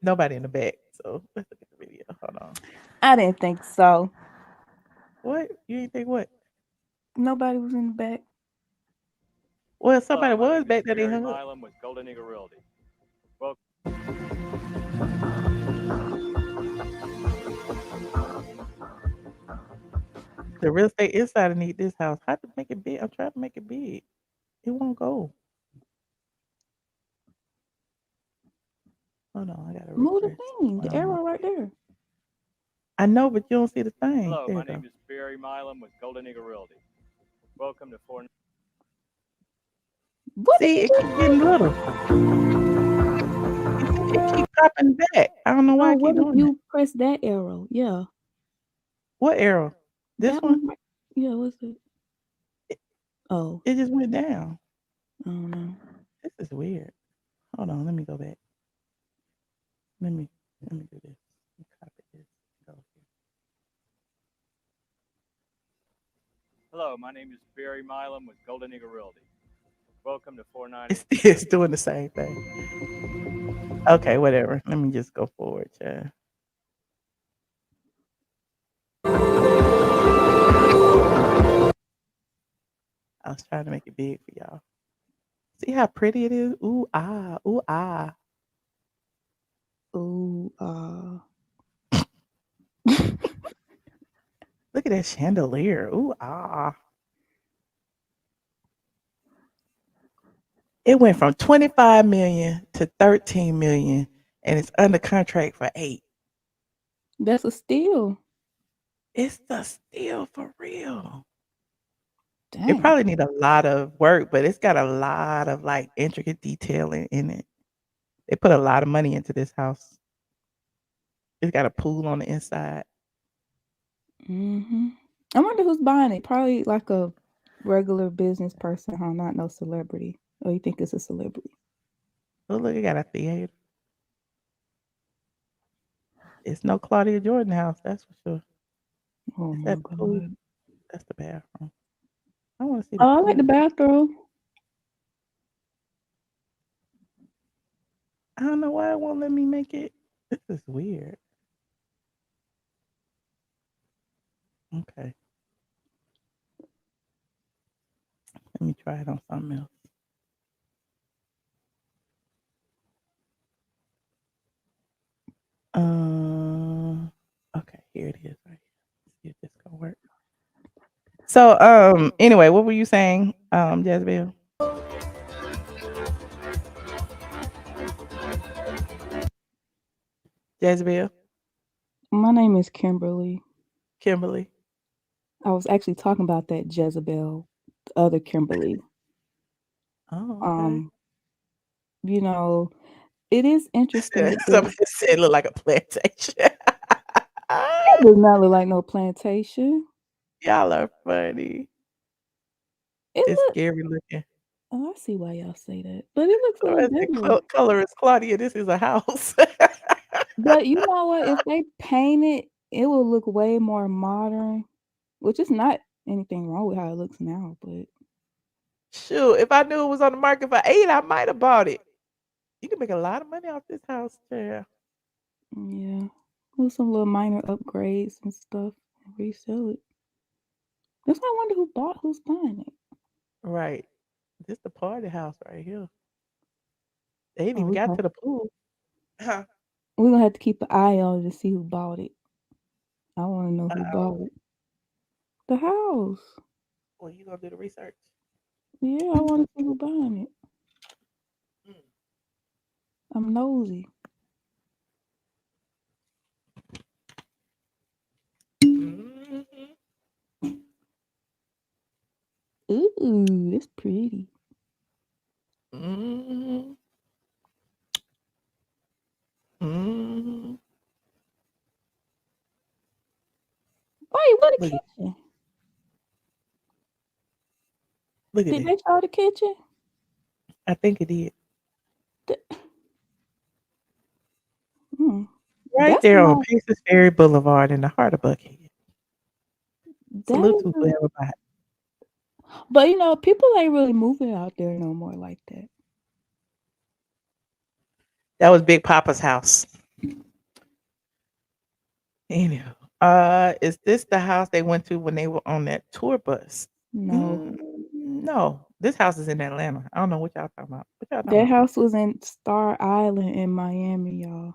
[SPEAKER 1] Nobody in the back. So let's look at the video. Hold on.
[SPEAKER 6] I didn't think so.
[SPEAKER 1] What? You didn't think what?
[SPEAKER 6] Nobody was in the back.
[SPEAKER 1] Well, somebody was back there. They hung up.
[SPEAKER 3] With Golden Eagle Realty. Well,
[SPEAKER 1] The real estate insider need this house. How to make it big? I'm trying to make it big. It won't go. Hold on, I gotta
[SPEAKER 6] Move the
[SPEAKER 1] refresh.
[SPEAKER 6] thing. The arrow right there.
[SPEAKER 1] I know, but you don't see the thing.
[SPEAKER 3] hello,
[SPEAKER 1] There
[SPEAKER 3] my
[SPEAKER 1] you go.
[SPEAKER 3] name is Barry Milam with Golden Eagle Realty. Welcome to Four.
[SPEAKER 6] What
[SPEAKER 1] See, it keeps getting little. It keep popping back. I don't know why
[SPEAKER 6] No,
[SPEAKER 1] I keep
[SPEAKER 6] what if
[SPEAKER 1] doing that.
[SPEAKER 6] you press that arrow? Yeah.
[SPEAKER 1] What arrow? This
[SPEAKER 6] That
[SPEAKER 1] one?
[SPEAKER 6] one. Yeah, what's it? Oh,
[SPEAKER 1] It just went down.
[SPEAKER 6] I don't know.
[SPEAKER 1] This is weird. Hold on, let me go back. Let me do this. Let me copy this. Go here.
[SPEAKER 3] Hello, my name is Barry Milam with Golden Eagle Realty. Welcome to 490.
[SPEAKER 1] It's doing the same thing. Okay, whatever. Let me just go forward, yeah. I was trying to make it big for y'all. See how pretty it is? Ooh, ah, ooh, ah.
[SPEAKER 6] Ooh,
[SPEAKER 1] Look at that chandelier. Ooh, ah. It went from 25 million to 13 million, and it's under contract for 8.
[SPEAKER 6] that's a steal.
[SPEAKER 1] It's the steal for real. It
[SPEAKER 6] Dang.
[SPEAKER 1] probably need a lot of work, but it's got a lot of like intricate detailing in it. They put a lot of money into this house. It's got a pool on the inside.
[SPEAKER 6] Mm-hmm. I wonder who's buying it. Probably like a regular business person, huh? Not no celebrity. Or you think it's a celebrity?
[SPEAKER 1] Oh, look, it got a theater. It's no Claudia Jordan house, that's for sure.
[SPEAKER 6] Oh
[SPEAKER 1] It's
[SPEAKER 6] my
[SPEAKER 1] at the pool.
[SPEAKER 6] god.
[SPEAKER 1] That's the bathroom. I want to see the
[SPEAKER 6] Oh, I like the
[SPEAKER 1] pool.
[SPEAKER 6] bathroom.
[SPEAKER 1] I don't know why it won't let me make it. This is weird. Okay. Let me try it on something else. Okay, here it is right here. Let's see if this gonna work. So, anyway, what were you saying, Jezebel? Jezebel?
[SPEAKER 6] My name is Kimberly.
[SPEAKER 1] Kimberly?
[SPEAKER 6] I was actually talking about that Jezebel, the other Kimberly.
[SPEAKER 1] Oh, okay.
[SPEAKER 6] Um, you know, it is interesting with this.
[SPEAKER 1] Somebody said it look like a plantation.
[SPEAKER 6] It does not look like no plantation.
[SPEAKER 1] Y'all are funny.
[SPEAKER 6] It
[SPEAKER 1] It's
[SPEAKER 6] look.
[SPEAKER 1] scary looking.
[SPEAKER 6] Oh, I see why y'all say that, but it looks a little
[SPEAKER 1] Somebody
[SPEAKER 6] better.
[SPEAKER 1] said, color is Claudia. This is a house.
[SPEAKER 6] But you know what? If they paint it, it will look way more modern, which is not anything wrong with how it looks now. But
[SPEAKER 1] Shoot, if I knew it was on the market for 8, I might have bought it. You can make a lot of money off this house, yeah.
[SPEAKER 6] yeah, with some little minor upgrades and stuff, and resell it. That's why I wonder who's buying it.
[SPEAKER 1] Right. This the party house right here. They ain't
[SPEAKER 6] Oh,
[SPEAKER 1] even got to the pool. Huh.
[SPEAKER 6] we're gonna have to keep an eye on it to see who bought it. I want to know who
[SPEAKER 1] Uh-oh.
[SPEAKER 6] bought it. The house.
[SPEAKER 1] Well, you gonna do the research.
[SPEAKER 6] Yeah, I want to see who buying it. I'm nosy.
[SPEAKER 1] Mm-hmm.
[SPEAKER 6] Ooh, it's pretty.
[SPEAKER 1] Mm-hmm. Mm-hmm.
[SPEAKER 6] Wait, what a
[SPEAKER 1] Look at
[SPEAKER 6] kitchen?
[SPEAKER 1] look at
[SPEAKER 6] Did
[SPEAKER 1] that.
[SPEAKER 6] they show the kitchen?
[SPEAKER 1] I think it did.
[SPEAKER 6] Hmm.
[SPEAKER 1] Right
[SPEAKER 6] That's
[SPEAKER 1] there on
[SPEAKER 6] not.
[SPEAKER 1] Paces Ferry Boulevard in the heart of Buckhead.
[SPEAKER 6] That
[SPEAKER 1] Salute to
[SPEAKER 6] is.
[SPEAKER 1] whoever bought it.
[SPEAKER 6] But people ain't really moving out there no more like that.
[SPEAKER 1] That was Big Papa's house. Anyhow, is this the house they went to when they were on that tour bus?
[SPEAKER 6] No,
[SPEAKER 1] No, this house is in Atlanta. I don't know what y'all talking about. What y'all talking
[SPEAKER 6] that
[SPEAKER 1] about?
[SPEAKER 6] house was in Star Island in Miami, y'all.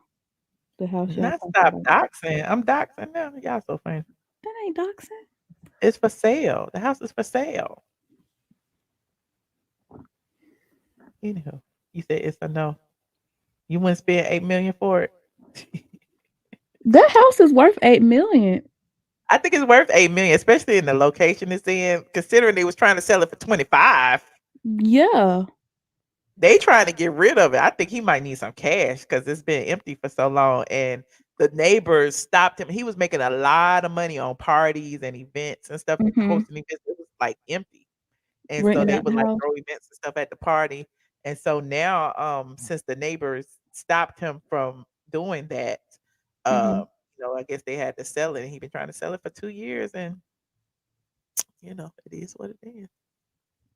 [SPEAKER 6] The house y'all
[SPEAKER 1] Not
[SPEAKER 6] talking
[SPEAKER 1] stop
[SPEAKER 6] about.
[SPEAKER 1] doxing. I'm doxing now. Y'all so funny.
[SPEAKER 6] That ain't doxing.
[SPEAKER 1] It's for sale. The house is for sale. Anyhow, you said it's a no. You wouldn't spend 8 million for it.
[SPEAKER 6] That house is worth $8 million.
[SPEAKER 1] I think it's worth 8 million, especially in the location it's in. Considering they was trying to sell it for 25.
[SPEAKER 6] Yeah.
[SPEAKER 1] They trying to get rid of it. I think he might need some cash because it's been empty for so long. And the neighbors stopped him. He was making a lot of money on parties and events and stuff,
[SPEAKER 6] Mhm.
[SPEAKER 1] hosting events. It was like empty. And so
[SPEAKER 6] Renting
[SPEAKER 1] they
[SPEAKER 6] out the
[SPEAKER 1] would like
[SPEAKER 6] house.
[SPEAKER 1] throw events and stuff at the party. And so now, since the neighbors stopped him from doing that, uh,
[SPEAKER 6] Mhm.
[SPEAKER 1] I guess they had to sell it. And he been trying to sell it for 2 years, and it is what it is.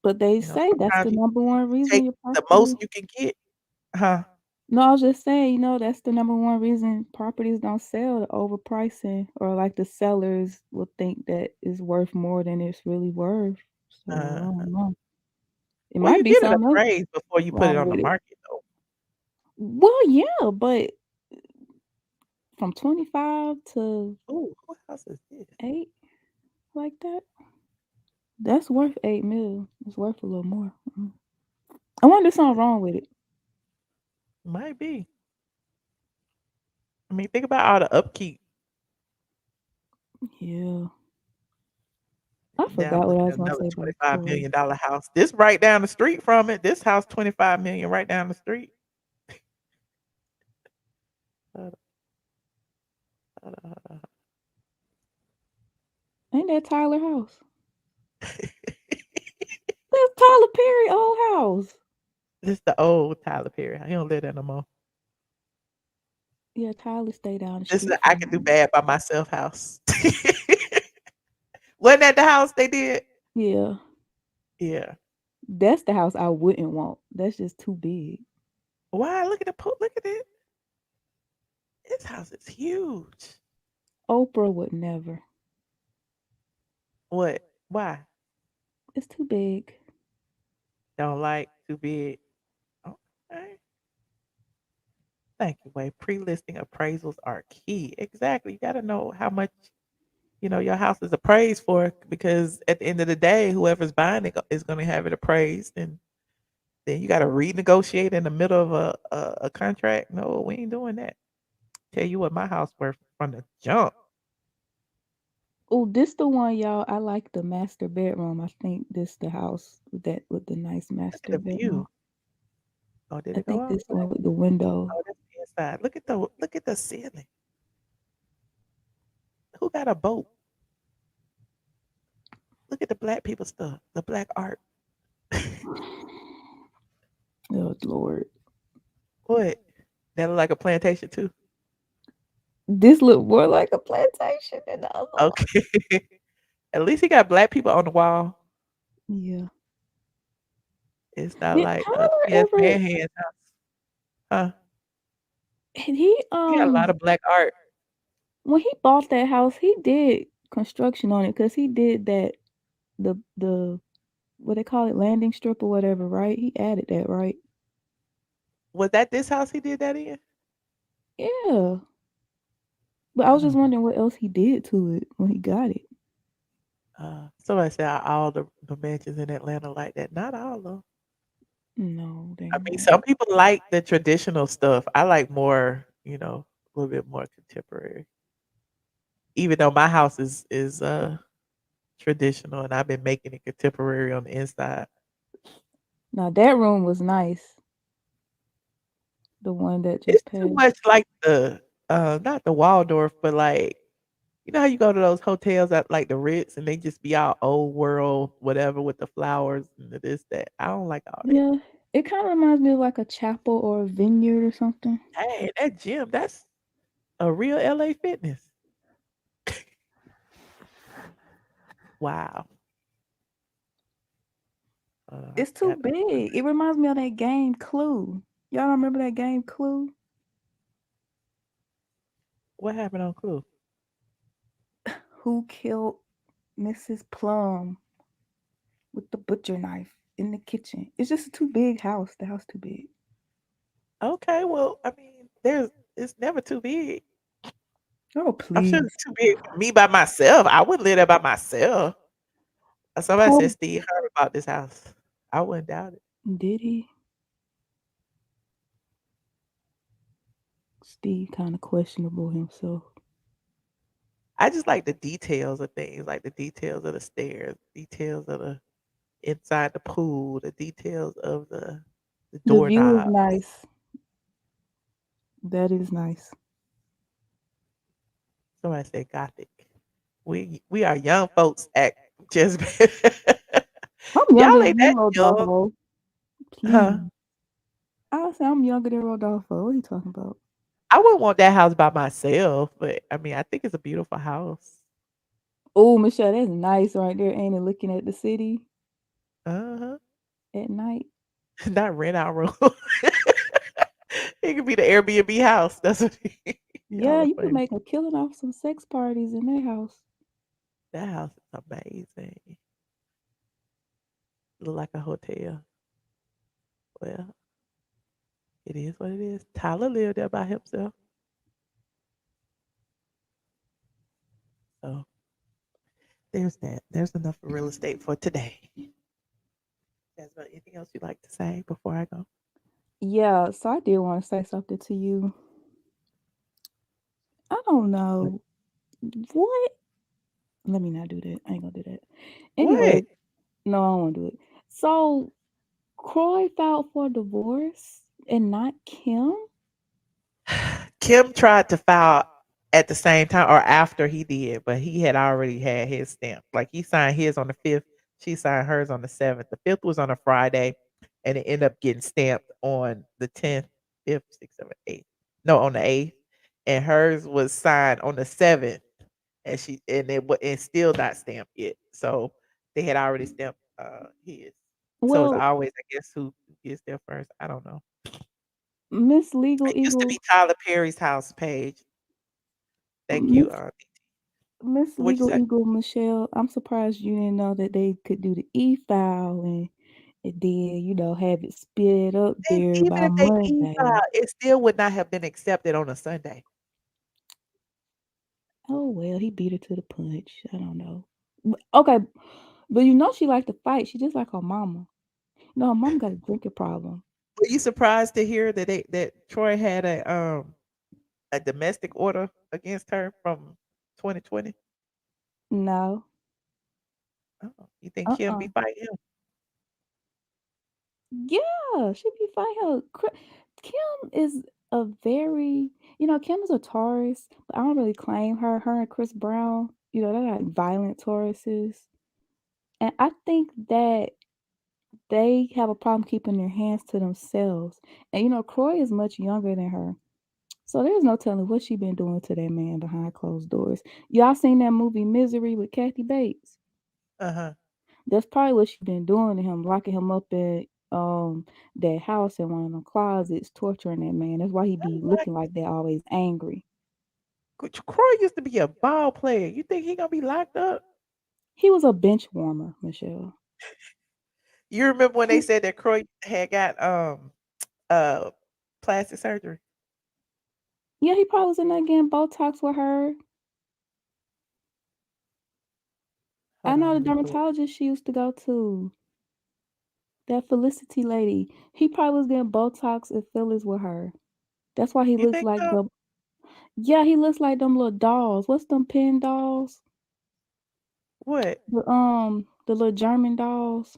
[SPEAKER 6] But they say that's
[SPEAKER 1] Sometimes
[SPEAKER 6] the
[SPEAKER 1] you
[SPEAKER 6] number one reason
[SPEAKER 1] take
[SPEAKER 6] your
[SPEAKER 1] the most
[SPEAKER 6] property.
[SPEAKER 1] you can get, huh?
[SPEAKER 6] No, I was just saying, that's the number one reason properties don't sell, the overpricing, or like the sellers will think that it's worth more than it's really worth. So I
[SPEAKER 1] Uh,
[SPEAKER 6] don't know. It
[SPEAKER 1] well,
[SPEAKER 6] might
[SPEAKER 1] you
[SPEAKER 6] be
[SPEAKER 1] get it
[SPEAKER 6] something else
[SPEAKER 1] appraised before you put it
[SPEAKER 6] wrong
[SPEAKER 1] on the
[SPEAKER 6] with it.
[SPEAKER 1] market, though.
[SPEAKER 6] Well, yeah, but from 25 to
[SPEAKER 1] Ooh, what house is this?
[SPEAKER 6] 8 like that, that's worth 8 mil. It's worth a little more. I wonder if something wrong with it.
[SPEAKER 1] Might be. I mean, think about all the upkeep.
[SPEAKER 6] Yeah. I
[SPEAKER 1] Now I'm
[SPEAKER 6] forgot what I
[SPEAKER 1] looking
[SPEAKER 6] was
[SPEAKER 1] at
[SPEAKER 6] gonna
[SPEAKER 1] another
[SPEAKER 6] say about
[SPEAKER 1] $25
[SPEAKER 6] Kroy.
[SPEAKER 1] million house. This right down the street from it. This house 25 million right down the street. Hold on, hold on, hold
[SPEAKER 6] Ain't that Tyler house?
[SPEAKER 1] on.
[SPEAKER 6] That's Tyler Perry old house.
[SPEAKER 1] This the old Tyler Perry. He don't live there no more.
[SPEAKER 6] Yeah, Tyler stay down the
[SPEAKER 1] This is
[SPEAKER 6] street
[SPEAKER 1] a I
[SPEAKER 6] from
[SPEAKER 1] can do
[SPEAKER 6] him.
[SPEAKER 1] bad by myself house. Wasn't that the house they did?
[SPEAKER 6] Yeah.
[SPEAKER 1] Yeah.
[SPEAKER 6] That's the house I wouldn't want. That's just too big.
[SPEAKER 1] Why? Look at the look at it. This house is huge.
[SPEAKER 6] Oprah would never.
[SPEAKER 1] What? Why?
[SPEAKER 6] It's too big.
[SPEAKER 1] Don't like too big. Okay. Thank you, Wade. Pre-listing appraisals are key. Exactly. You got to know how much your house is appraised for, because at the end of the day, whoever's buying it is going to have it appraised, and then you got to renegotiate in the middle of a contract. No, we ain't doing that. Tell you what, my house worth from the jump.
[SPEAKER 6] Oh, this the one, y'all. I like the master bedroom. I think this the house with the nice
[SPEAKER 1] Look at
[SPEAKER 6] master
[SPEAKER 1] the
[SPEAKER 6] bedroom.
[SPEAKER 1] view. Oh, did
[SPEAKER 6] I
[SPEAKER 1] it go
[SPEAKER 6] think
[SPEAKER 1] out?
[SPEAKER 6] this one with the window.
[SPEAKER 1] Oh, that's the inside. Look at the ceiling. Who got a boat? Look at the black people stuff. The black art.
[SPEAKER 6] Oh Lord.
[SPEAKER 1] What? That look like a plantation too.
[SPEAKER 6] This look more like a plantation than the other one.
[SPEAKER 1] Okay. At least he got black people on the wall.
[SPEAKER 6] Yeah.
[SPEAKER 1] It's not
[SPEAKER 6] Did
[SPEAKER 1] like a
[SPEAKER 6] Tyler
[SPEAKER 1] yes
[SPEAKER 6] ever
[SPEAKER 1] man hands house. Huh?
[SPEAKER 6] and he
[SPEAKER 1] He got a lot of black art.
[SPEAKER 6] when he bought that house, he did construction on it because he did that the what they call it, landing strip or whatever, right? He added that, right?
[SPEAKER 1] Was that this house he did that in?
[SPEAKER 6] Yeah. But I
[SPEAKER 1] I
[SPEAKER 6] was just
[SPEAKER 1] don't know.
[SPEAKER 6] wondering what else he did to it when he got it.
[SPEAKER 1] Somebody said all the mansions in Atlanta like that. Not all of them.
[SPEAKER 6] No, they
[SPEAKER 1] I mean,
[SPEAKER 6] not.
[SPEAKER 1] some people like the traditional stuff. I like more, a little bit more contemporary. Even though my house is traditional and I've been making it contemporary on the inside.
[SPEAKER 6] Now that room was nice. The one that
[SPEAKER 1] It's
[SPEAKER 6] just
[SPEAKER 1] too
[SPEAKER 6] passed.
[SPEAKER 1] much like the not the Waldorf, but like how you go to those hotels at like the Ritz and they just be all old world, whatever, with the flowers and the this, that. I don't like all that.
[SPEAKER 6] Yeah. It kind of reminds me of like a chapel or a vineyard or something.
[SPEAKER 1] Hey, that gym, that's a real LA fitness. Wow. I
[SPEAKER 6] It's too
[SPEAKER 1] forgot.
[SPEAKER 6] big. It reminds me of that game Clue. Y'all remember that game Clue?
[SPEAKER 1] What happened on Clue?
[SPEAKER 6] Who killed Mrs. Plum with the butcher knife in the kitchen? It's just a too big house. The house too big.
[SPEAKER 1] Okay, well, I mean, it's never too big.
[SPEAKER 6] Oh
[SPEAKER 1] I'm sure
[SPEAKER 6] please.
[SPEAKER 1] it's too big for me by myself. I wouldn't live there by myself. Somebody said
[SPEAKER 6] Poor
[SPEAKER 1] Steve heard about this house. I wouldn't doubt it.
[SPEAKER 6] did he? Steve kind of questionable himself.
[SPEAKER 1] I just like the details of things, like the details of the stairs, details of the inside the pool, the details of the
[SPEAKER 6] The view is
[SPEAKER 1] doorknob.
[SPEAKER 6] nice. That is nice.
[SPEAKER 1] Somebody said Gothic. We are young folks at just
[SPEAKER 6] I'm
[SPEAKER 1] y'all
[SPEAKER 6] younger
[SPEAKER 1] ain't
[SPEAKER 6] than
[SPEAKER 1] that young,
[SPEAKER 6] Rodolfo.
[SPEAKER 1] huh?
[SPEAKER 6] Please. I say I'm younger than Rodolfo. What are you talking about?
[SPEAKER 1] I wouldn't want that house by myself, but I mean, I think it's a beautiful house.
[SPEAKER 6] Oh, Michelle, that's nice right there, ain't it? Looking at the city
[SPEAKER 1] Uh-huh.
[SPEAKER 6] at night.
[SPEAKER 1] Not rent out room. It could be the Airbnb house. That's what y'all
[SPEAKER 6] Yeah,
[SPEAKER 1] are
[SPEAKER 6] you could
[SPEAKER 1] funny.
[SPEAKER 6] make a killing off some sex parties in their house.
[SPEAKER 1] That house is amazing. Look like a hotel. Well, it is what it is. Tyler lived there by himself. So there's that. There's enough for real estate for today. Jasmine, anything else you'd like to say before I go?
[SPEAKER 6] Yeah, so I did want to say something to you. I don't know. What? Let me not do that. I ain't gonna do that.
[SPEAKER 1] What?
[SPEAKER 6] Anyway, no, I don't want to do it. So, Kroy filed for divorce and not Kim?
[SPEAKER 1] Kim tried to file at the same time or after he did, but he had already had his stamp. Like he signed his on the 5th, she signed hers on the 7th. The 5th was on a Friday, and it ended up getting stamped on the 10th, 5th, 6th, 7th, 8th. No, on the 8th. And hers was signed on the 7th, and still not stamped yet. So they had already stamped his. So it's
[SPEAKER 6] Well,
[SPEAKER 1] always, I guess, who gets there first. I don't know.
[SPEAKER 6] Miss Legal
[SPEAKER 1] It used to be
[SPEAKER 6] Eagle,
[SPEAKER 1] Tyler Perry's house page. Thank you.
[SPEAKER 6] Miss Miss
[SPEAKER 1] What'd you
[SPEAKER 6] Legal
[SPEAKER 1] say?
[SPEAKER 6] Eagle Michelle, I'm surprised you didn't know that they could do the e-file and then, have it spit up
[SPEAKER 1] And
[SPEAKER 6] there
[SPEAKER 1] even
[SPEAKER 6] by
[SPEAKER 1] if they
[SPEAKER 6] Monday.
[SPEAKER 1] e-file, it still would not have been accepted on a Sunday.
[SPEAKER 6] Oh well, he beat her to the punch. I don't know. Okay, but she like to fight. She just like her mama. No, her mom got a drinking problem.
[SPEAKER 1] Were you surprised to hear that Troy had a domestic order against her from 2020?
[SPEAKER 6] No.
[SPEAKER 1] Oh, you think Kim
[SPEAKER 6] Uh-uh.
[SPEAKER 1] be fighting him?
[SPEAKER 6] Yeah, she be fighting her. Kim is a very, Kim is a Taurus, but I don't really claim her. Her and Chris Brown, they're like violent Tauruses. And I think that they have a problem keeping their hands to themselves. And Kroy is much younger than her. So there's no telling what she been doing to that man behind closed doors. Y'all seen that movie Misery with Kathy Bates?
[SPEAKER 1] Uh-huh.
[SPEAKER 6] That's probably what she been doing to him, locking him up at that house in one of the closets, torturing that man. That's why he be
[SPEAKER 1] Like,
[SPEAKER 6] looking like that, always angry.
[SPEAKER 1] Croy used to be a ball player. You think he gonna be locked up?
[SPEAKER 6] He was a bench warmer, Michelle.
[SPEAKER 1] You remember when they said that Croy had got uh plastic surgery?
[SPEAKER 6] Yeah, he probably was in there getting Botox with her. I
[SPEAKER 1] Hold
[SPEAKER 6] know
[SPEAKER 1] on,
[SPEAKER 6] the
[SPEAKER 1] let me pull it.
[SPEAKER 6] dermatologist she used to go to, that Felicity lady. He probably was getting Botox and fillers with her. That's why he
[SPEAKER 1] You
[SPEAKER 6] looks
[SPEAKER 1] think
[SPEAKER 6] like
[SPEAKER 1] so?
[SPEAKER 6] the yeah, he looks like them little dolls. What's them pin dolls?
[SPEAKER 1] What?
[SPEAKER 6] The little German dolls.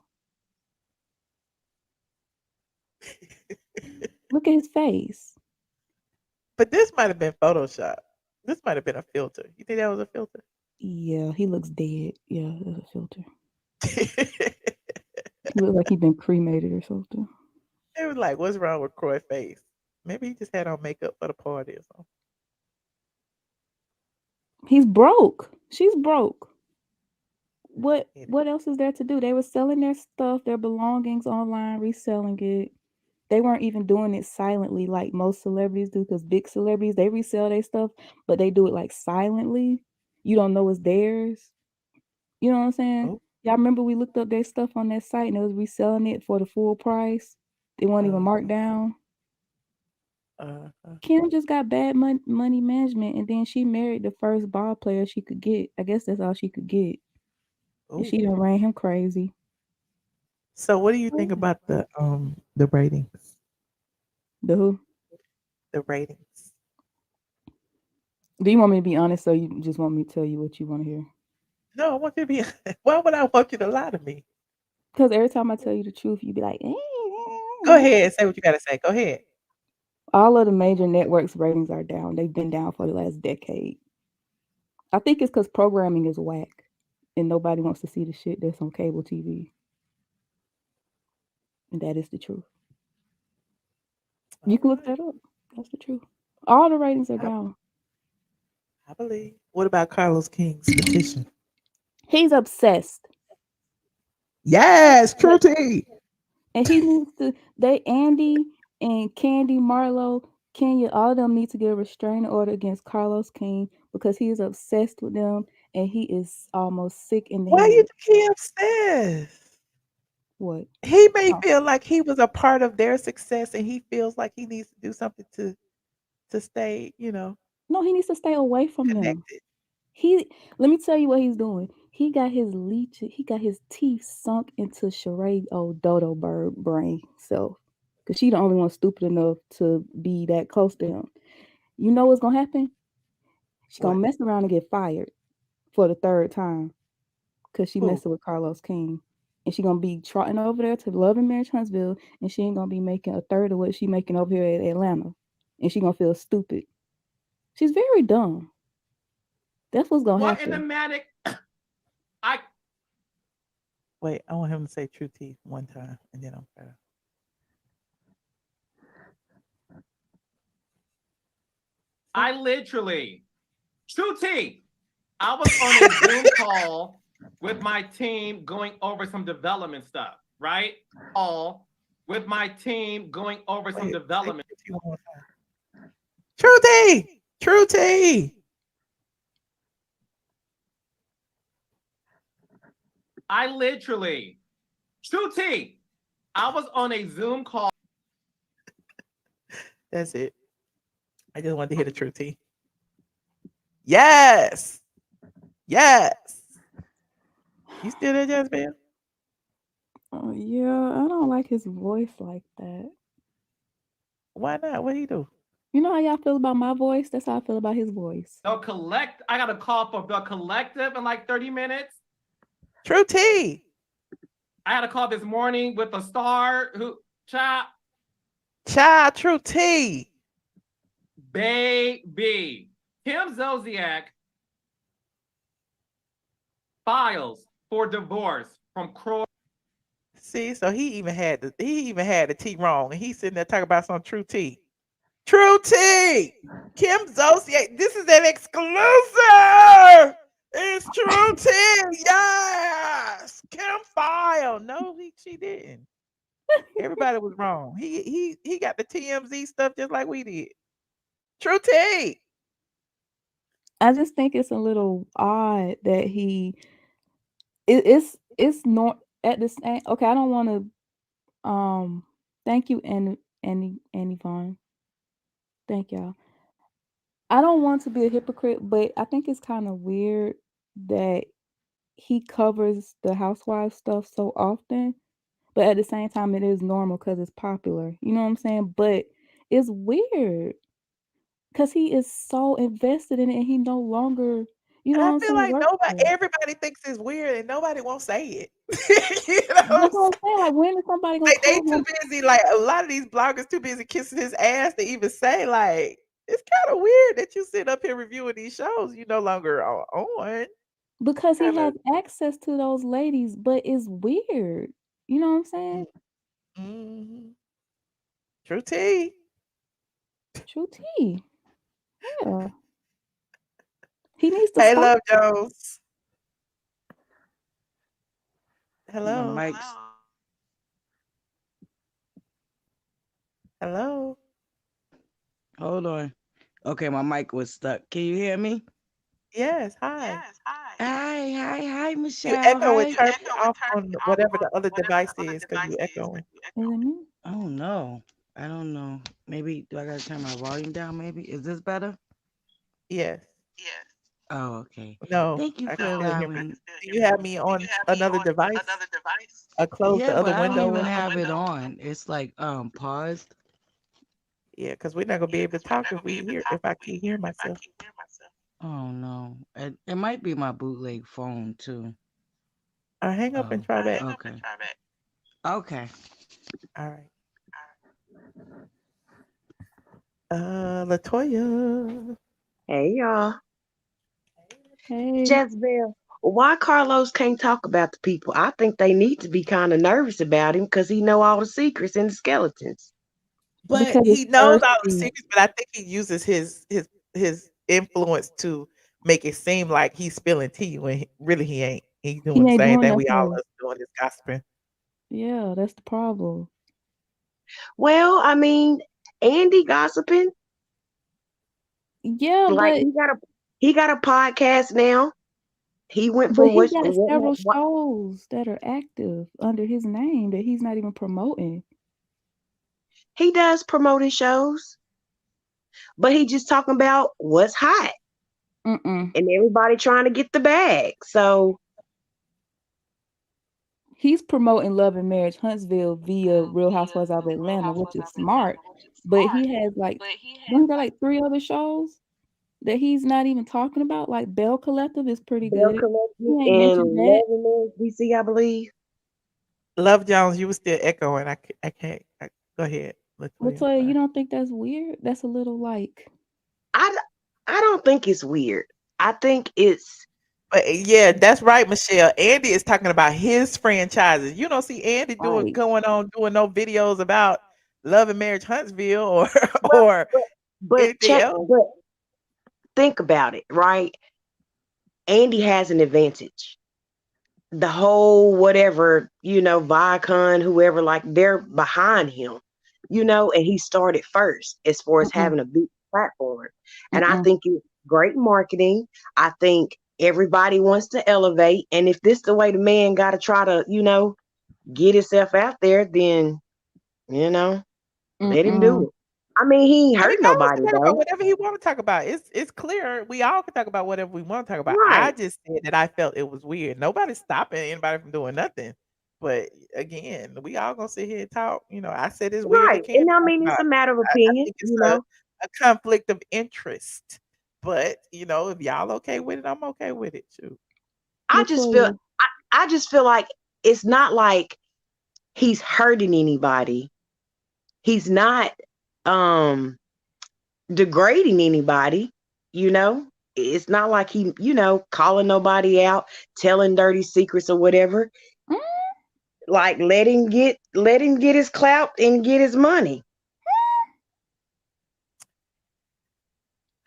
[SPEAKER 6] Look at his face.
[SPEAKER 1] But this might have been Photoshop. This might have been a filter. You think that was a filter?
[SPEAKER 6] Yeah, he looks dead. Yeah, that's a filter.
[SPEAKER 1] It
[SPEAKER 6] He looks like he been cremated or something.
[SPEAKER 1] was like, what's wrong with Croy face? Maybe he just had on makeup for the party or something.
[SPEAKER 6] He's broke. She's broke. What
[SPEAKER 1] Anyway.
[SPEAKER 6] what else is there to do? They were selling their stuff, their belongings online, reselling it. They weren't even doing it silently like most celebrities do, because big celebrities, they resell their stuff, but they do it like silently. You don't know it's theirs. You know what I'm saying?
[SPEAKER 1] Oh,
[SPEAKER 6] Y'all remember we looked up their stuff on that site and it was reselling it for the full price. They weren't even
[SPEAKER 1] uh,
[SPEAKER 6] marked down.
[SPEAKER 1] uh, uh.
[SPEAKER 6] Kim just got bad money management, and then she married the first ball player she could get. I guess that's all she could get. And
[SPEAKER 1] Oh.
[SPEAKER 6] she done ran him crazy.
[SPEAKER 1] So, what do you think
[SPEAKER 6] Yeah.
[SPEAKER 1] about the ratings?
[SPEAKER 6] The who?
[SPEAKER 1] The ratings.
[SPEAKER 6] Do you want me to be honest, so you just want me to tell you what you want to hear?
[SPEAKER 1] No, I want you to be. Why would I want you to lie to me?
[SPEAKER 6] Because every time I tell you the truth, you be like, eh.
[SPEAKER 1] Go ahead. Say what you gotta say. Go ahead.
[SPEAKER 6] All of the major networks' ratings are down. They've been down for the last decade. I think it's because programming is whack, and nobody wants to see the shit that's on cable TV. And that is the truth. You
[SPEAKER 1] All
[SPEAKER 6] can look
[SPEAKER 1] right.
[SPEAKER 6] that up. That's the truth. All the ratings are
[SPEAKER 1] I,
[SPEAKER 6] down.
[SPEAKER 1] I believe. What about Carlos King's petition?
[SPEAKER 6] He's obsessed.
[SPEAKER 1] Yes, true tea.
[SPEAKER 6] And he needs to Andy and Candy Marlowe, Kenya, all of them need to get a restraining order against Carlos King because he is obsessed with them and he is almost sick in the
[SPEAKER 1] Why you
[SPEAKER 6] head.
[SPEAKER 1] think he obsessed?
[SPEAKER 6] What?
[SPEAKER 1] He may
[SPEAKER 6] Oh.
[SPEAKER 1] feel like he was a part of their success, and he feels like he needs to do something to stay,
[SPEAKER 6] No, he needs to stay away from them.
[SPEAKER 1] connected.
[SPEAKER 6] Let me tell you what he's doing. He got his teeth sunk into Sheree old dodo bird brain self. Cause she the only one stupid enough to be that close to him. You know what's gonna happen? She's gonna
[SPEAKER 1] What?
[SPEAKER 6] mess around and get fired for the third time. Cause she
[SPEAKER 1] Who?
[SPEAKER 6] messing with Carlos King. And she gonna be trotting over there to Love and Marriage Huntsville, and she ain't gonna be making a third of what she making over here at Atlanta. And she gonna feel stupid. She's very dumb. That's what's gonna
[SPEAKER 7] What in the
[SPEAKER 6] happen.
[SPEAKER 7] manic? I
[SPEAKER 1] Wait, I want him to say true tea one time, and then I'm better.
[SPEAKER 7] literally, true tea. I was on a Zoom call with my team going over some development stuff, right? All with my team going over some
[SPEAKER 1] Wait, say
[SPEAKER 7] development.
[SPEAKER 1] true tea one more time. True tea. True tea.
[SPEAKER 7] I literally, true tea. I was on a Zoom call.
[SPEAKER 1] That's it. I just wanted to hear the true tea. Yes. Yes. You still there, Jasmine?
[SPEAKER 6] Oh yeah, I don't like his voice like that.
[SPEAKER 1] Why not? What he do?
[SPEAKER 6] You know how y'all feel about my voice? That's how I feel about his voice.
[SPEAKER 7] I got a call for the collective in like 30 minutes.
[SPEAKER 1] True tea.
[SPEAKER 7] I had a call this morning with a star who chop
[SPEAKER 1] True tea.
[SPEAKER 7] baby. Kim Zolciak files for divorce from Kroy.
[SPEAKER 1] See, so he even had the tea wrong, and he's sitting there talking about some true tea. True tea. Kim Zolciak. This is an exclusive. It's true tea. Yes. Kim filed. No, she didn't. Everybody was wrong. He got the TMZ stuff just like we did. True tea.
[SPEAKER 6] I just think it's a little odd that it's not at the same. Okay, I don't want to. Thank you, and Yvonne. Thank y'all. I don't want to be a hypocrite, but I think it's kind of weird that he covers the housewife stuff so often, but at the same time, it is normal because it's popular. You know what I'm saying? But it's weird because he is so invested in it, and he no longer, you
[SPEAKER 1] And
[SPEAKER 6] know
[SPEAKER 1] I
[SPEAKER 6] what I'm
[SPEAKER 1] feel
[SPEAKER 6] saying,
[SPEAKER 1] like
[SPEAKER 6] works there.
[SPEAKER 1] everybody thinks it's weird and nobody won't say it.
[SPEAKER 6] That's what I'm saying. Like, when is somebody gonna
[SPEAKER 1] Like they
[SPEAKER 6] call
[SPEAKER 1] too
[SPEAKER 6] him?
[SPEAKER 1] busy, like a lot of these bloggers too busy kissing his ass to even say, like, it's kind of weird that you sit up here reviewing these shows you no longer are on.
[SPEAKER 6] Because he
[SPEAKER 1] Kind of
[SPEAKER 6] has access to those ladies, but it's weird. You know what I'm saying?
[SPEAKER 1] mm-hmm. True tea.
[SPEAKER 6] True tea. Yeah. He needs to
[SPEAKER 1] Hey,
[SPEAKER 6] stop.
[SPEAKER 1] Love Jones.
[SPEAKER 8] My
[SPEAKER 1] Hello.
[SPEAKER 8] mic's
[SPEAKER 1] Hello.
[SPEAKER 8] hold on. Okay, my mic was stuck. Can you hear me?
[SPEAKER 1] Yes. Hi.
[SPEAKER 8] Hi,
[SPEAKER 1] You
[SPEAKER 8] Michelle.
[SPEAKER 1] echoing.
[SPEAKER 8] Hi.
[SPEAKER 1] Turn me off on whatever the other device is because you echoing.
[SPEAKER 6] Is it me?
[SPEAKER 8] Oh no. I don't know. Maybe do I gotta turn my volume down? Maybe is this better?
[SPEAKER 1] Yes.
[SPEAKER 8] Oh, okay.
[SPEAKER 1] No,
[SPEAKER 8] Thank you
[SPEAKER 1] I
[SPEAKER 8] for
[SPEAKER 1] can still hear me.
[SPEAKER 8] allowing.
[SPEAKER 1] Do you have me on another device? I close the
[SPEAKER 8] Yeah,
[SPEAKER 1] other
[SPEAKER 8] but I don't
[SPEAKER 1] window
[SPEAKER 8] even
[SPEAKER 1] or
[SPEAKER 8] have
[SPEAKER 1] something?
[SPEAKER 8] it on. It's like paused.
[SPEAKER 1] Yeah, because we're not gonna be able to talk if I can't hear myself.
[SPEAKER 8] Oh no. It might be my bootleg phone too.
[SPEAKER 1] I hang up and
[SPEAKER 8] Oh,
[SPEAKER 1] try back.
[SPEAKER 8] okay. Okay.
[SPEAKER 1] All right. Latoya.
[SPEAKER 9] Hey y'all.
[SPEAKER 6] Hey.
[SPEAKER 9] Jezebel, why Carlos can't talk about the people? I think they need to be kind of nervous about him because he know all the secrets and the skeletons.
[SPEAKER 1] But
[SPEAKER 6] Because
[SPEAKER 1] he
[SPEAKER 6] it's
[SPEAKER 1] knows all the
[SPEAKER 6] thirsty.
[SPEAKER 1] secrets, but I think he uses his influence to make it seem like he's spilling tea when really he ain't. He's
[SPEAKER 6] He
[SPEAKER 1] doing the
[SPEAKER 6] ain't
[SPEAKER 1] same
[SPEAKER 6] doing
[SPEAKER 1] thing we all
[SPEAKER 6] nothing.
[SPEAKER 1] us doing is gossiping.
[SPEAKER 6] Yeah, that's the problem.
[SPEAKER 9] Well, I mean, Andy gossiping.
[SPEAKER 6] Yeah,
[SPEAKER 9] Like
[SPEAKER 6] but
[SPEAKER 9] he got a podcast now. He went
[SPEAKER 6] but
[SPEAKER 9] from
[SPEAKER 6] he
[SPEAKER 9] what
[SPEAKER 6] got several
[SPEAKER 9] what
[SPEAKER 6] shows that are active under his name that he's not even promoting.
[SPEAKER 9] he does promote his shows, but he just talking about what's hot
[SPEAKER 6] Mm-mm.
[SPEAKER 9] and everybody trying to get the bag. So
[SPEAKER 6] He's promoting Love and Marriage Huntsville via Real Housewives of Atlanta, which is smart. But he has like, don't he got like 3 other shows that he's not even talking about? Like Bell Collective is pretty
[SPEAKER 9] Bell
[SPEAKER 6] good. He
[SPEAKER 9] Collective
[SPEAKER 6] ain't
[SPEAKER 9] and
[SPEAKER 6] mentioned that.
[SPEAKER 9] Love and Marriage DC, I believe.
[SPEAKER 1] Love Jones, you were still echoing. I can't. Go ahead, Latoya.
[SPEAKER 6] Latoya, you
[SPEAKER 1] Sorry.
[SPEAKER 6] don't think that's weird? That's a little like
[SPEAKER 9] I I don't think it's weird. I think it's
[SPEAKER 1] But yeah, that's right, Michelle. Andy is talking about his franchises. You don't see Andy
[SPEAKER 6] right.
[SPEAKER 1] doing no videos about Love and Marriage Huntsville or
[SPEAKER 9] well,
[SPEAKER 1] or
[SPEAKER 9] but
[SPEAKER 1] anything
[SPEAKER 9] check,
[SPEAKER 1] else.
[SPEAKER 9] but think about it, right? Andy has an advantage. The whole whatever, Viacom, whoever, like they're behind him, and he started first as far as
[SPEAKER 6] Mm-mm,
[SPEAKER 9] having a big platform. And I
[SPEAKER 6] mm-mm.
[SPEAKER 9] think it's great marketing. I think everybody wants to elevate. And if this the way the man gotta try to, get himself out there, then, let him do
[SPEAKER 6] Mm-mm.
[SPEAKER 9] it. I mean, he ain't
[SPEAKER 1] I mean,
[SPEAKER 9] hurt
[SPEAKER 1] Carlos
[SPEAKER 9] nobody
[SPEAKER 1] can talk about
[SPEAKER 9] though.
[SPEAKER 1] whatever he want to talk about. It's clear we all can talk about whatever we want to talk about. I
[SPEAKER 9] Right,
[SPEAKER 1] just said that I felt it was weird. Nobody's stopping anybody from doing nothing. But again, we all gonna sit here and talk. I said it's weird. He
[SPEAKER 9] right.
[SPEAKER 1] can't
[SPEAKER 9] And I
[SPEAKER 1] talk
[SPEAKER 9] mean
[SPEAKER 1] about
[SPEAKER 9] it's a
[SPEAKER 1] it.
[SPEAKER 9] matter of
[SPEAKER 1] I
[SPEAKER 9] opinion,
[SPEAKER 1] think it's a conflict of interest. But if y'all okay with it, I'm okay with it too.
[SPEAKER 9] I just feel
[SPEAKER 6] Latoya,
[SPEAKER 9] I just feel like it's not like he's hurting anybody. He's not um degrading anybody, you know? It's not like he, calling nobody out, telling dirty secrets or whatever.
[SPEAKER 6] mm,
[SPEAKER 9] Like let him get his clout and get his money.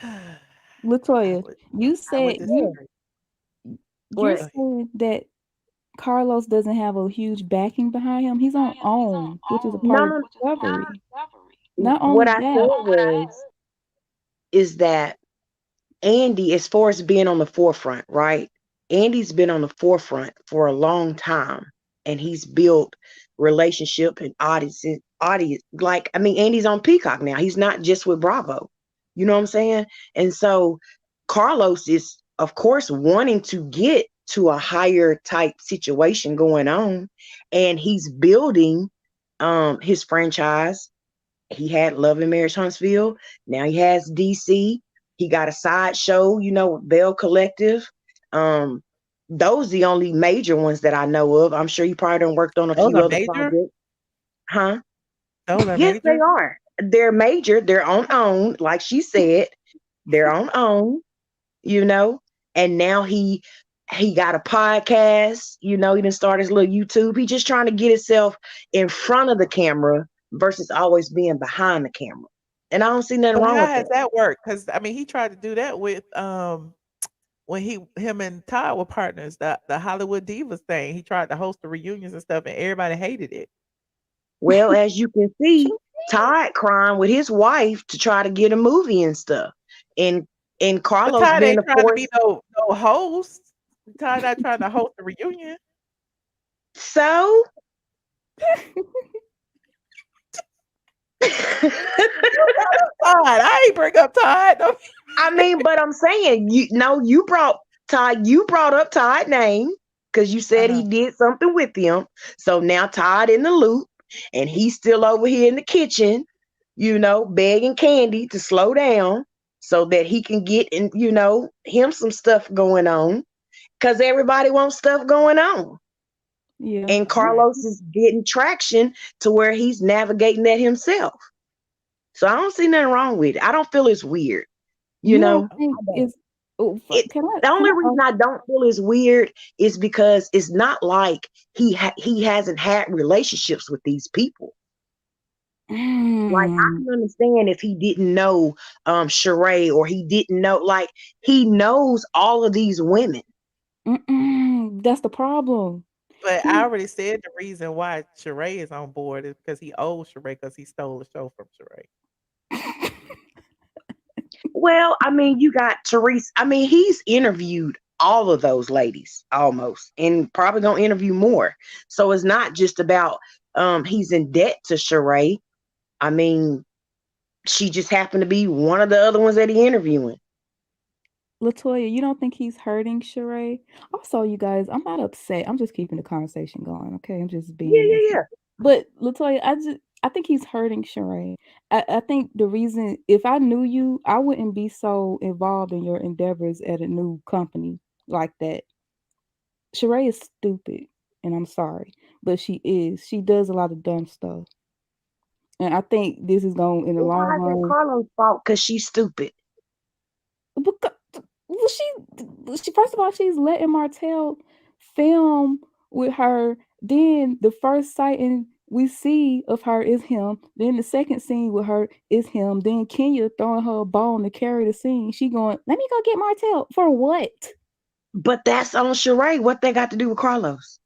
[SPEAKER 1] I
[SPEAKER 6] Latoya,
[SPEAKER 1] would
[SPEAKER 6] you
[SPEAKER 1] I would
[SPEAKER 6] said
[SPEAKER 9] Yeah.
[SPEAKER 1] disagree.
[SPEAKER 6] you're
[SPEAKER 9] What?
[SPEAKER 1] Go ahead.
[SPEAKER 6] saying that Carlos doesn't have a huge backing behind him. He's on OWN, which is a
[SPEAKER 9] No,
[SPEAKER 6] part of Discovery. Not
[SPEAKER 9] what
[SPEAKER 6] only
[SPEAKER 9] I said
[SPEAKER 6] that,
[SPEAKER 9] was is that Andy, as far as being on the forefront, right? Andy's been on the forefront for a long time, and he's built relationship and audience. Like, I mean, Andy's on Peacock now. He's not just with Bravo. You know what I'm saying? And so Carlos is, of course, wanting to get to a higher type situation going on, and he's building his franchise. He had Love and Marriage Huntsville. Now he has DC. He got a side show, Bell Collective. Um, those the only major ones that I know of. I'm sure he probably done worked on a
[SPEAKER 1] Those
[SPEAKER 9] few
[SPEAKER 1] are
[SPEAKER 9] other
[SPEAKER 1] major?
[SPEAKER 9] projects. Huh?
[SPEAKER 1] Those are
[SPEAKER 9] Yes, they
[SPEAKER 1] major?
[SPEAKER 9] are. They're major. They're on own, like she said. They're on own, you know. And now he got a podcast, he didn't start his little YouTube. He just trying to get himself in front of the camera versus always being behind the camera. And I don't see nothing
[SPEAKER 1] But
[SPEAKER 9] wrong
[SPEAKER 1] how
[SPEAKER 9] with
[SPEAKER 1] has
[SPEAKER 9] that.
[SPEAKER 1] that worked? Because I mean, he tried to do that with, when him and Todd were partners, the Hollywood Divas thing. He tried to host the reunions and stuff, and everybody hated it.
[SPEAKER 9] Well, as you can see, Todd crying with his wife to try to get a movie and stuff. And and
[SPEAKER 1] But
[SPEAKER 9] Carlos
[SPEAKER 1] Todd
[SPEAKER 9] being,
[SPEAKER 1] ain't
[SPEAKER 9] of
[SPEAKER 1] trying to be
[SPEAKER 9] course,
[SPEAKER 1] no host. Todd not trying to host the reunion.
[SPEAKER 9] so
[SPEAKER 1] You brought up Todd. I ain't bring up Todd. No.
[SPEAKER 9] I mean, but I'm saying, you brought up Todd name because you said he
[SPEAKER 1] Uh-huh.
[SPEAKER 9] did something with him. So now Todd in the loop, and he's still over here in the kitchen, begging Candy to slow down so that he can get him some stuff going on because everybody wants stuff going on.
[SPEAKER 6] yeah.
[SPEAKER 9] And Carlos is getting traction to where he's navigating that himself. So I don't see nothing wrong with it. I don't feel it's weird. You
[SPEAKER 6] You don't
[SPEAKER 9] know,
[SPEAKER 6] think
[SPEAKER 9] I don't.
[SPEAKER 6] it's can I
[SPEAKER 9] The
[SPEAKER 6] can
[SPEAKER 9] only
[SPEAKER 6] I
[SPEAKER 9] reason I don't feel it's weird is because it's not like he hasn't had relationships with these people. Like I
[SPEAKER 6] Mm,
[SPEAKER 9] can understand if he didn't know Sheree, or he didn't know, like he knows all of these women.
[SPEAKER 6] that's the problem.
[SPEAKER 1] But I
[SPEAKER 6] He
[SPEAKER 1] already said the reason why Sheree is on board is because he owes Sheree because he stole the show from Sheree.
[SPEAKER 9] Well, I mean, you got Therese. I mean, he's interviewed all of those ladies almost, and probably gonna interview more. So it's not just about he's in debt to Sheree. I mean, she just happened to be one of the other ones that he interviewing.
[SPEAKER 6] Latoya, you don't think he's hurting Sheree? Also, you guys, I'm not upset. I'm just keeping the conversation going. Okay, I'm just
[SPEAKER 9] Yeah,
[SPEAKER 6] being
[SPEAKER 9] yeah,
[SPEAKER 6] messy.
[SPEAKER 9] yeah.
[SPEAKER 6] But Latoya, I think he's hurting Sheree. I think the reason, if I knew you, I wouldn't be so involved in your endeavors at a new company like that. Sheree is stupid, and I'm sorry, but she is. She does a lot of dumb stuff, and I think this is going in the
[SPEAKER 9] Well,
[SPEAKER 6] long
[SPEAKER 9] why is that
[SPEAKER 6] run.
[SPEAKER 9] Carlos' fault? Because she's stupid.
[SPEAKER 6] Becau well, she first of all, she's letting Martell film with her. Then the first sighting we see of her is him. Then the second scene with her is him. Then Kenya throwing her a bone to carry the scene. She going, "Let me go get Martell." For what?
[SPEAKER 9] But that's on Sheree. What they got to do with Carlos?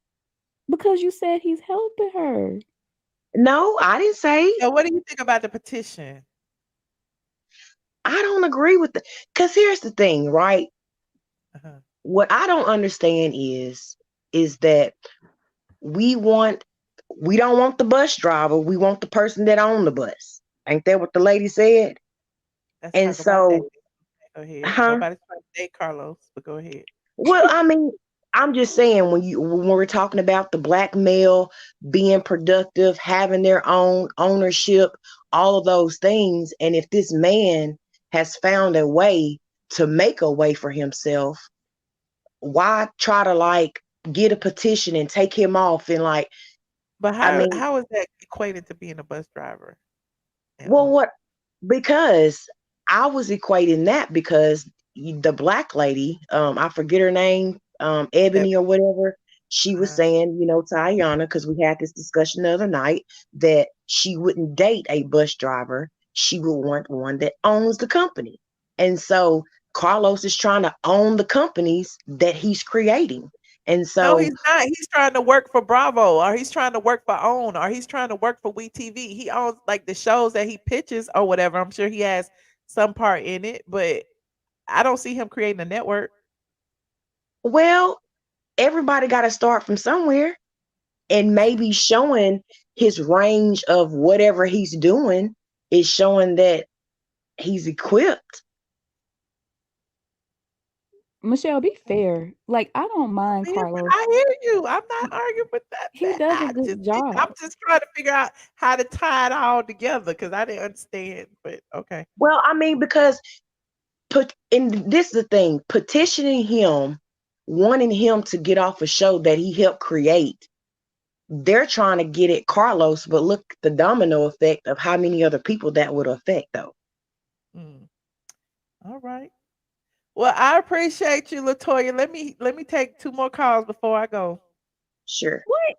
[SPEAKER 6] Because you said he's helping her.
[SPEAKER 9] No, I didn't say.
[SPEAKER 1] So what do you think about the petition?
[SPEAKER 9] I don't agree with the. Because here's the thing, right?
[SPEAKER 1] Uh-huh.
[SPEAKER 9] What I don't understand is that we want we don't want the bus driver. We want the person that owned the bus. Ain't that what the lady said?
[SPEAKER 1] Let's
[SPEAKER 9] And
[SPEAKER 1] talk about that.
[SPEAKER 9] so,
[SPEAKER 1] Go ahead.
[SPEAKER 9] huh?
[SPEAKER 1] Nobody's trying to date Carlos, but go ahead.
[SPEAKER 9] Well, I mean, I'm just saying when we're talking about the black male being productive, having their own ownership, all of those things, and if this man has found a way to make a way for himself, why try to like get a petition and take him off and like,
[SPEAKER 1] But
[SPEAKER 9] I
[SPEAKER 1] how
[SPEAKER 9] mean,
[SPEAKER 1] how is that equated to being a bus driver and
[SPEAKER 9] well,
[SPEAKER 1] owner?
[SPEAKER 9] what? Because I was equating that because the black lady, I forget her name,
[SPEAKER 1] That
[SPEAKER 9] Ebony or whatever, she was
[SPEAKER 1] uh
[SPEAKER 9] saying, to Ayana, because we had this discussion the other night, that she wouldn't date a bus driver. She would want one that owns the company. And so Carlos is trying to own the companies that he's creating. And
[SPEAKER 1] No,
[SPEAKER 9] so,
[SPEAKER 1] he's not. He's trying to work for Bravo, or he's trying to work for OWN, or he's trying to work for WeTV. He owns like the shows that he pitches or whatever. I'm sure he has some part in it, but I don't see him creating a network.
[SPEAKER 9] well, everybody got to start from somewhere, and maybe showing his range of whatever he's doing is showing that he's equipped.
[SPEAKER 6] Michelle, be fair. Like, I don't mind
[SPEAKER 1] Yeah, but
[SPEAKER 6] Carlos.
[SPEAKER 1] I hear you. I'm not arguing with that.
[SPEAKER 6] He does a
[SPEAKER 1] I
[SPEAKER 6] good
[SPEAKER 1] just I'm
[SPEAKER 6] job.
[SPEAKER 1] just trying to figure out how to tie it all together because I didn't understand. But okay.
[SPEAKER 9] Well, I mean, because and this is the thing, petitioning him, wanting him to get off a show that he helped create. They're trying to get at Carlos, but look the domino effect of how many other people that would affect, though.
[SPEAKER 1] Mm, all right. Well, I appreciate you, Latoya. Let me take two more calls before I go.
[SPEAKER 9] Sure.
[SPEAKER 6] What?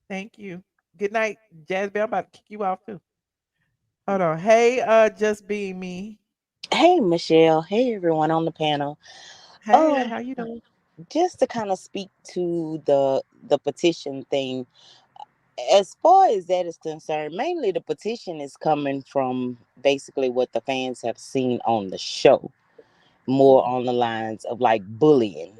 [SPEAKER 1] Thank you. Good night, Jasmine. I'm about to kick you off too. Hold on. Hey, just being me.
[SPEAKER 10] Hey, Michelle. Hey, everyone on the panel.
[SPEAKER 1] Hey,
[SPEAKER 10] Um,
[SPEAKER 1] how you doing?
[SPEAKER 10] just to kind of speak to the petition thing. As far as that is concerned, mainly the petition is coming from basically what the fans have seen on the show, more
[SPEAKER 1] Mm-hmm.
[SPEAKER 10] on the lines of like bullying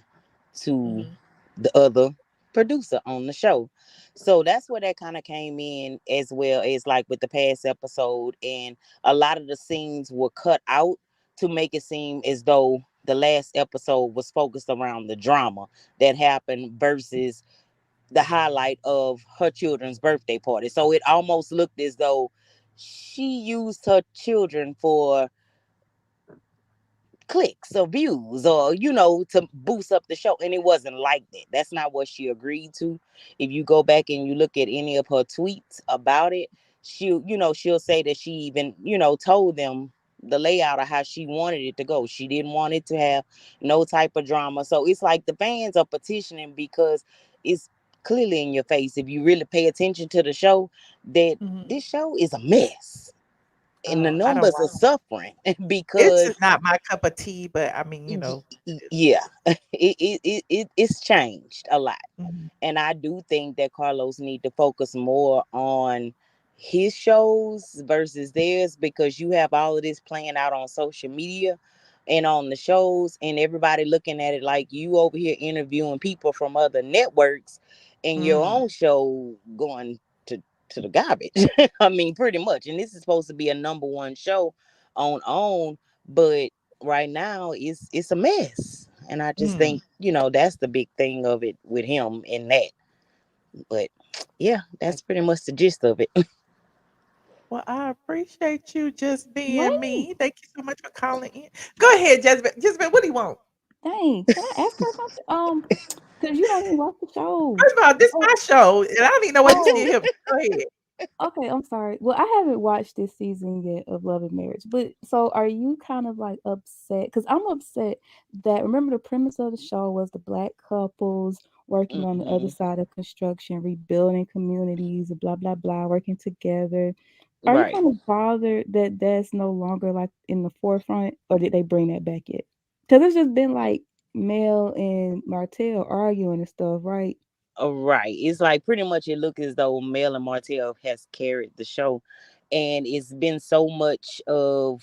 [SPEAKER 10] to
[SPEAKER 1] Mm-hmm.
[SPEAKER 10] the other producer on the show. So that's where that kind of came in, as well as like with the past episode. And a lot of the scenes were cut out to make it seem as though the last episode was focused around the drama that happened versus the highlight of her children's birthday party. So it almost looked as though she used her children for clicks or views, or to boost up the show, and it wasn't like that. That's not what she agreed to. If you go back and you look at any of her tweets about it, she'll say that she even, told them the layout of how she wanted it to go. She didn't want it to have no type of drama. So it's like the fans are petitioning because it's clearly in your face if you really pay attention to the show that this show is a mess. And the
[SPEAKER 1] I don't
[SPEAKER 10] numbers are
[SPEAKER 1] watch.
[SPEAKER 10] suffering
[SPEAKER 1] It's
[SPEAKER 10] because
[SPEAKER 1] just not my cup of tea, but I mean,
[SPEAKER 10] yeah, it's changed a lot.
[SPEAKER 1] Mhm.
[SPEAKER 10] And I do think that Carlos need to focus more on his shows versus theirs, because you have all of this playing out on social media and on the shows, and everybody looking at it like you over here interviewing people from other networks and your own show going to the garbage. I mean, pretty much. And this is supposed to be a #1 show on OWN, but right now it's a mess. And I just think, that's the big thing of it with him in that. But yeah, that's pretty much the gist of it.
[SPEAKER 1] Well, I appreciate you just being
[SPEAKER 6] Wait,
[SPEAKER 1] me. Thank you so much for calling in. Go ahead, Jezebel. Jezebel, what do you want?
[SPEAKER 6] dang, can I ask her something? Because you don't even watch the show.
[SPEAKER 1] First of all, this is
[SPEAKER 6] Oh,
[SPEAKER 1] my show, and I don't even know what you
[SPEAKER 6] oh,
[SPEAKER 1] did here. Go ahead.
[SPEAKER 6] okay, I'm sorry. Well, I haven't watched this season yet of Love and Marriage, but so are you kind of like upset? Because I'm upset that, remember, the premise of the show was the black couples working on the other
[SPEAKER 10] Hmm.
[SPEAKER 6] side of construction, rebuilding communities, blah blah blah, working together. Are you
[SPEAKER 10] Right.
[SPEAKER 6] kind of bothered that that's no longer like in the forefront, or did they bring that back yet? Because it's just been like Mel and Martell arguing and stuff, right?
[SPEAKER 10] Right. It's like pretty much it look as though Mel and Martell has carried the show. And it's been so much of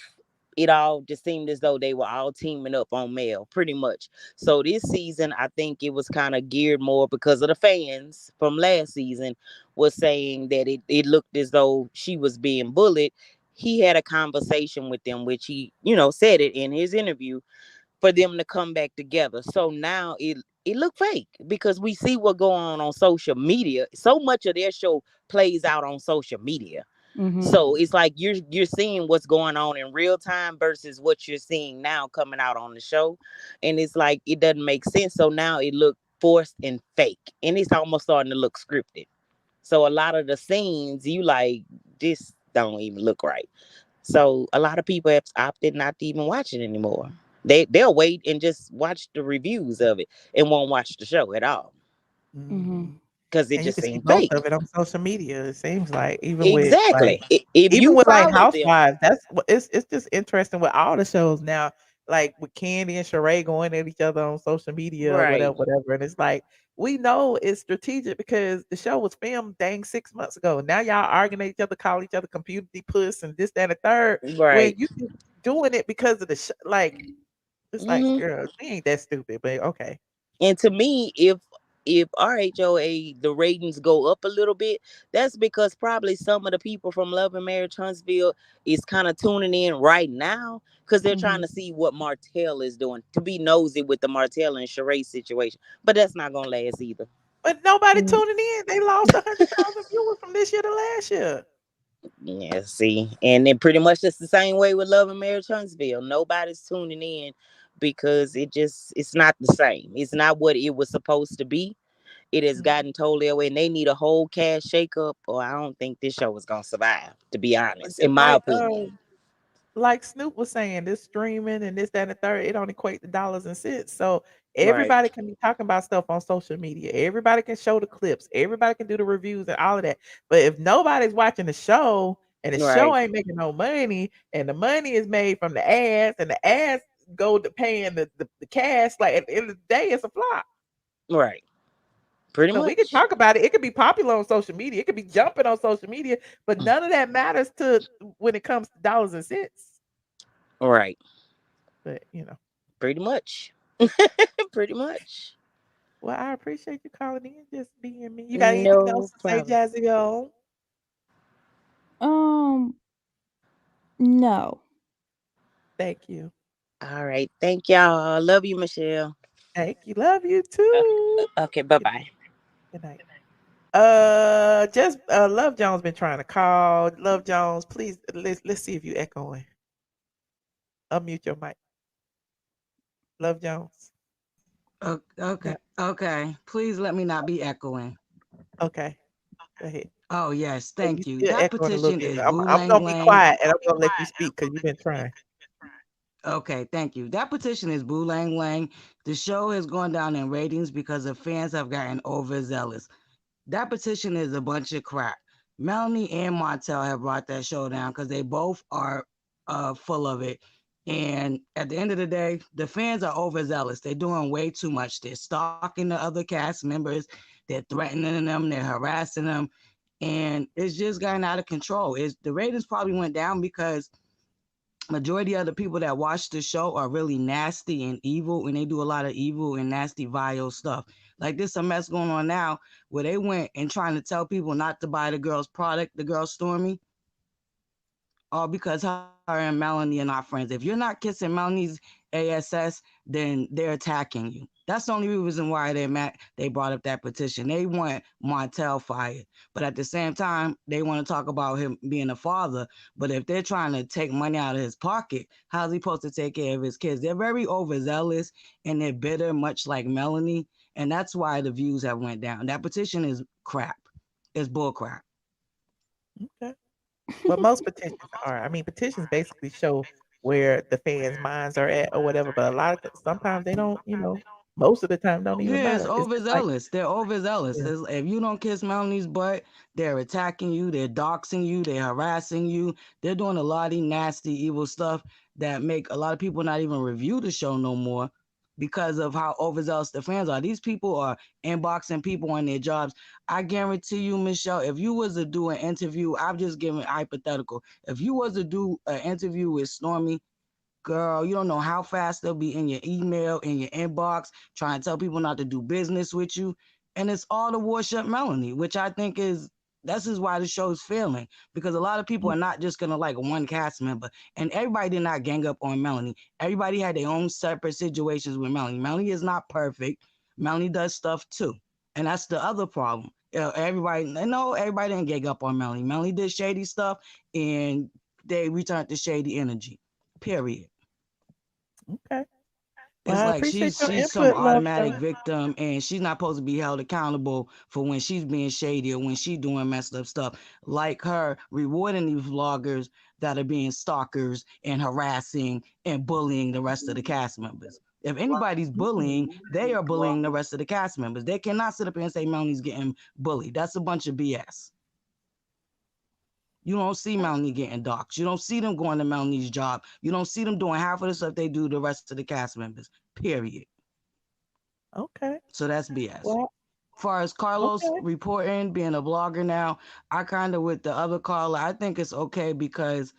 [SPEAKER 10] it, all just seemed as though they were all teaming up on Mel, pretty much. So this season, I think it was kind of geared more because of the fans from last season was saying that it looked as though she was being bullied. He had a conversation with them, which he, said it in his interview, for them to come back together. So now it look fake because we see what going on social media. So much of their show plays out on social media.
[SPEAKER 6] Mm-hmm.
[SPEAKER 10] So it's like you're seeing what's going on in real time versus what you're seeing now coming out on the show. And it's like it doesn't make sense. So now it look forced and fake. And it's almost starting to look scripted. So a lot of the scenes you like, this don't even look right. So a lot of people have opted not to even watch it anymore. They'll wait and just watch the reviews of it and won't watch the show at all
[SPEAKER 6] Mm-hmm.
[SPEAKER 1] Mhm.
[SPEAKER 10] because it
[SPEAKER 1] And you
[SPEAKER 10] just
[SPEAKER 1] can see
[SPEAKER 10] seems
[SPEAKER 1] most
[SPEAKER 10] fake.
[SPEAKER 1] of it on social media, it seems like,
[SPEAKER 10] Exactly. If
[SPEAKER 1] even
[SPEAKER 10] you
[SPEAKER 1] with, like,
[SPEAKER 10] follow them,
[SPEAKER 1] Housewives, that's what it's just interesting with all the shows now, like, with Candy and Sheree going at each other on social media or
[SPEAKER 10] right,
[SPEAKER 1] whatever, and it's like, we know it's strategic because the show was filmed dang 6 months ago. Now y'all arguing at each other, call each other computer puss and this, that, and the third, when
[SPEAKER 10] right.
[SPEAKER 1] you just doing it because of the like, it's like,
[SPEAKER 10] Hmm.
[SPEAKER 1] girl, we ain't that stupid, but okay.
[SPEAKER 10] And to me, if RHOA the ratings go up a little bit, that's because probably some of the people from Love and Marriage Huntsville is kind of tuning in right now because they're trying
[SPEAKER 6] Mm-hmm.
[SPEAKER 10] to see what Martell is doing, to be nosy with the Martell and Sheree situation. But that's not gonna last either.
[SPEAKER 1] But nobody
[SPEAKER 6] Mm-hmm.
[SPEAKER 1] tuning in. They lost 100,000 viewers from this year to last year.
[SPEAKER 10] Yeah, see, and then pretty much it's the same way with Love and Marriage Huntsville. Nobody's tuning in because it's not the same. It's not what it was supposed to be. It has
[SPEAKER 1] Mhm.
[SPEAKER 10] gotten totally away, and they need a whole cast shakeup, or I don't think this show is gonna survive. To be
[SPEAKER 1] But
[SPEAKER 10] honest, in
[SPEAKER 1] just
[SPEAKER 10] my opinion.
[SPEAKER 1] like Snoop was saying, this streaming and this, that, and the third, it don't equate to dollars and cents. So
[SPEAKER 10] Right,
[SPEAKER 1] everybody can be talking about stuff on social media. Everybody can show the clips. Everybody can do the reviews and all of that. But if nobody's watching the show and the show
[SPEAKER 10] right,
[SPEAKER 1] ain't making no money, and the money is made from the ads, and the ads go to paying the cast, like at the end of the day, it's a flop.
[SPEAKER 10] right. Pretty
[SPEAKER 1] So we can
[SPEAKER 10] much.
[SPEAKER 1] talk about it. It could be popular on social media. It could be jumping on social media, but none of that matters to when it comes to dollars and cents.
[SPEAKER 10] Right.
[SPEAKER 1] But
[SPEAKER 10] Pretty much. Pretty much.
[SPEAKER 1] well, I appreciate you calling in, just being me. You got anything else
[SPEAKER 10] No
[SPEAKER 1] to say,
[SPEAKER 10] problem.
[SPEAKER 1] Jazzy? Girl?
[SPEAKER 6] Um, no.
[SPEAKER 1] Thank you.
[SPEAKER 10] All right. Thank y'all. Love you, Michelle.
[SPEAKER 1] Thank you. Love you
[SPEAKER 10] Uh,
[SPEAKER 1] too.
[SPEAKER 10] Okay. Bye
[SPEAKER 1] Good
[SPEAKER 10] bye.
[SPEAKER 1] good night. Just Love Jones been trying to call. Love Jones, please let's see if you echoing. Unmute your mic. Love Jones.
[SPEAKER 8] Okay.
[SPEAKER 1] Yeah.
[SPEAKER 8] Okay. Please let me not be echoing.
[SPEAKER 1] Okay. Go ahead.
[SPEAKER 8] Oh yes,
[SPEAKER 1] And you
[SPEAKER 8] thank you.
[SPEAKER 1] still
[SPEAKER 8] That
[SPEAKER 1] echoing a little
[SPEAKER 8] petition
[SPEAKER 1] bit.
[SPEAKER 8] is
[SPEAKER 1] I'm
[SPEAKER 8] Boolang
[SPEAKER 1] gonna be
[SPEAKER 8] Lang.
[SPEAKER 1] quiet and I'm gonna let you speak because you've been trying.
[SPEAKER 8] Okay, thank you. That petition is Boolang Lang. The show has gone down in ratings because the fans have gotten overzealous. That petition is a bunch of crap. Melanie and Montel have brought that show down because they both are full of it. And at the end of the day, the fans are overzealous. They're doing way too much. They're stalking the other cast members. They're threatening them. They're harassing them. And it's just gotten out of control. The ratings probably went down because majority of the people that watch the show are really nasty and evil, and they do a lot of evil and nasty vile stuff. Like there's a mess going on now where they went and trying to tell people not to buy the girl's product, the girl Stormy, all because her and Melanie are not friends. If you're not kissing Melanie's ASS, then they're attacking you. That's the only reason why they brought up that petition. They want Montel fired. But at the same time, they want to talk about him being a father. But if they're trying to take money out of his pocket, how's he supposed to take care of his kids? They're very overzealous and they're bitter, much like Melanie. And that's why the views have went down. That petition is crap. It's bull crap.
[SPEAKER 1] Okay. But most petitions are. I mean, petitions basically show where the fans' minds are at or whatever. But a lot of sometimes they don't. Most of the time don't even
[SPEAKER 8] Yeah, it's
[SPEAKER 1] matter. It's just like,
[SPEAKER 8] overzealous. They're overzealous.
[SPEAKER 1] yeah.
[SPEAKER 8] If you don't kiss Melanie's butt, they're attacking you, they're doxing you, they're harassing you. They're doing a lot of nasty, evil stuff that make a lot of people not even review the show no more because of how overzealous the fans are. These people are inboxing people on their jobs. I guarantee you, Michelle, if you was to do an interview, I'm just giving hypothetical. If you was to do an interview with Stormy, girl, you don't know how fast they'll be in your email, in your inbox, trying to tell people not to do business with you. And it's all to worship Melanie, which I think this is why the show's failing. Because a lot of people are not just gonna like one cast member. And everybody did not gang up on Melanie. Everybody had their own separate situations with Melanie. Melanie is not perfect. Melanie does stuff too. And that's the other problem. Everybody didn't gang up on Melanie. Melanie did shady stuff and they returned the shady energy. Period.
[SPEAKER 1] Okay. Well,
[SPEAKER 8] It's
[SPEAKER 1] I
[SPEAKER 8] like
[SPEAKER 1] appreciate your
[SPEAKER 8] she's some
[SPEAKER 1] input, love.
[SPEAKER 8] automatic victim and she's not supposed to be held accountable for when she's being shady or when she's doing messed up stuff. Like her rewarding these vloggers that are being stalkers and harassing and bullying the rest of the cast members. If anybody's bullying, they are bullying the rest of the cast members. They cannot sit up here and say Melanie's getting bullied. That's a bunch of BS. You don't see Melanie getting doxxed. You don't see them going to Melanie's job. You don't see them doing half of the stuff they do to the rest of the cast members. Period.
[SPEAKER 1] Okay.
[SPEAKER 8] So that's BS.
[SPEAKER 1] Well,
[SPEAKER 8] As far as Carlos
[SPEAKER 1] okay.
[SPEAKER 8] reporting, being a blogger now, I kind of with the other Carla, I think it's okay because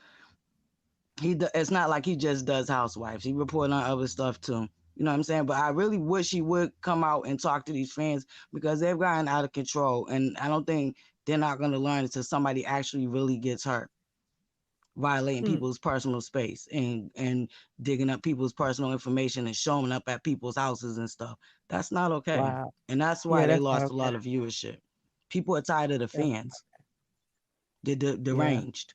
[SPEAKER 8] it's not like he just does Housewives. He reporting on other stuff too. You know what I'm saying? But I really wish he would come out and talk to these fans because they've gotten out of control. And I don't think they're not going to learn until somebody actually really gets hurt. Violating people's personal space and digging up people's personal information and showing up at people's houses and stuff. That's not okay.
[SPEAKER 1] Wow.
[SPEAKER 8] And that's why
[SPEAKER 1] Yeah,
[SPEAKER 8] they
[SPEAKER 1] that's not
[SPEAKER 8] lost a
[SPEAKER 1] okay.
[SPEAKER 8] lot of viewership. People are tired of the
[SPEAKER 1] That's
[SPEAKER 8] fans. They're
[SPEAKER 1] yeah.
[SPEAKER 8] deranged.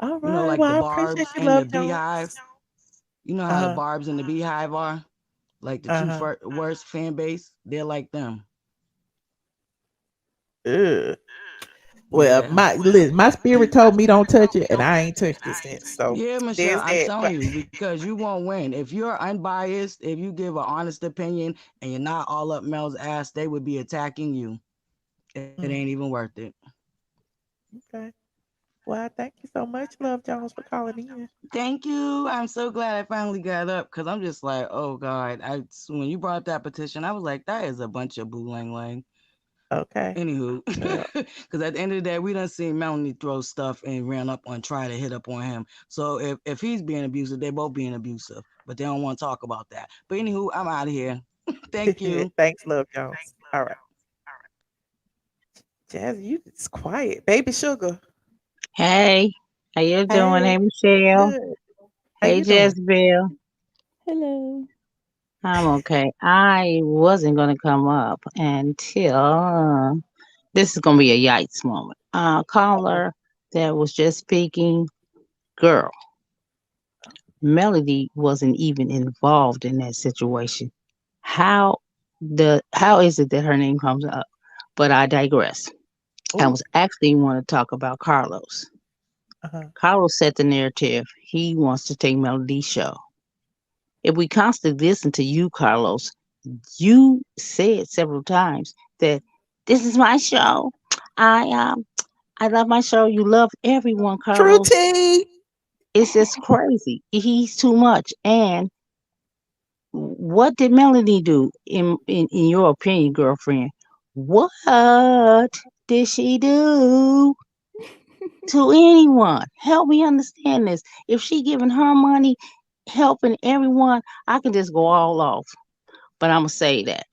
[SPEAKER 1] All
[SPEAKER 8] You know,
[SPEAKER 1] right.
[SPEAKER 8] like
[SPEAKER 1] Well,
[SPEAKER 8] the
[SPEAKER 1] I appreciate
[SPEAKER 8] Barbs
[SPEAKER 1] you,
[SPEAKER 8] and the
[SPEAKER 1] love Jones.
[SPEAKER 8] Beehive. You know how the
[SPEAKER 1] Uh-huh.
[SPEAKER 8] Barbs and the Beehive are? Like the
[SPEAKER 1] Uh-huh.
[SPEAKER 8] worst fan base? They're like them.
[SPEAKER 1] Ugh. Well,
[SPEAKER 8] Yeah.
[SPEAKER 1] my spirit told me don't touch it, and I ain't touched it since. So
[SPEAKER 8] Yeah, Michelle,
[SPEAKER 1] there's
[SPEAKER 8] I'm
[SPEAKER 1] that.
[SPEAKER 8] telling you, because you won't win. If you're unbiased, if you give an honest opinion and you're not all up Mel's ass, they would be attacking you. It ain't even worth it.
[SPEAKER 1] Okay. Well, thank you so much, Love Jones, for calling in.
[SPEAKER 8] Thank you. I'm so glad I finally got up because I'm just like, oh God. When you brought up that petition, I was like, that is a bunch of boo lang lang.
[SPEAKER 1] Okay.
[SPEAKER 8] Anywho,
[SPEAKER 1] Well,
[SPEAKER 8] because at the end of the day, we done seen Melanie throw stuff and ran up on try to hit up on him. So if he's being abusive, they're both being abusive, but they don't want to talk about that. But anywho, I'm out of here. Thank you.
[SPEAKER 1] thanks, Love Jones. All right. Jazz, you it's quiet. Baby Sugar.
[SPEAKER 11] Hey, how you doing?
[SPEAKER 1] Hey,
[SPEAKER 11] Hey, Michelle.
[SPEAKER 1] good. How
[SPEAKER 11] Hey,
[SPEAKER 1] you doing?
[SPEAKER 11] Jezebel.
[SPEAKER 6] Hello.
[SPEAKER 11] I'm okay. I wasn't gonna come up until this is gonna be a yikes moment.
[SPEAKER 1] Uh-oh.
[SPEAKER 11] Caller that was just speaking, girl, Melody wasn't even involved in that situation. How how is it that her name comes up? But I digress. I
[SPEAKER 1] Oh.
[SPEAKER 11] was actually want to talk about Carlos.
[SPEAKER 1] Uh-huh.
[SPEAKER 11] Carlos set the narrative. He wants to take Melody's show. If we constantly listen to you, Carlos, you said several times that this is my show. I I love my show. You love everyone,
[SPEAKER 1] True
[SPEAKER 11] Carlos.
[SPEAKER 1] tea.
[SPEAKER 11] It's just crazy. He's too much. And what did Melody do in your opinion, girlfriend? What did she do to anyone? Help me understand this. If she giving her money, helping everyone, I can just go all off. But I'm gonna say that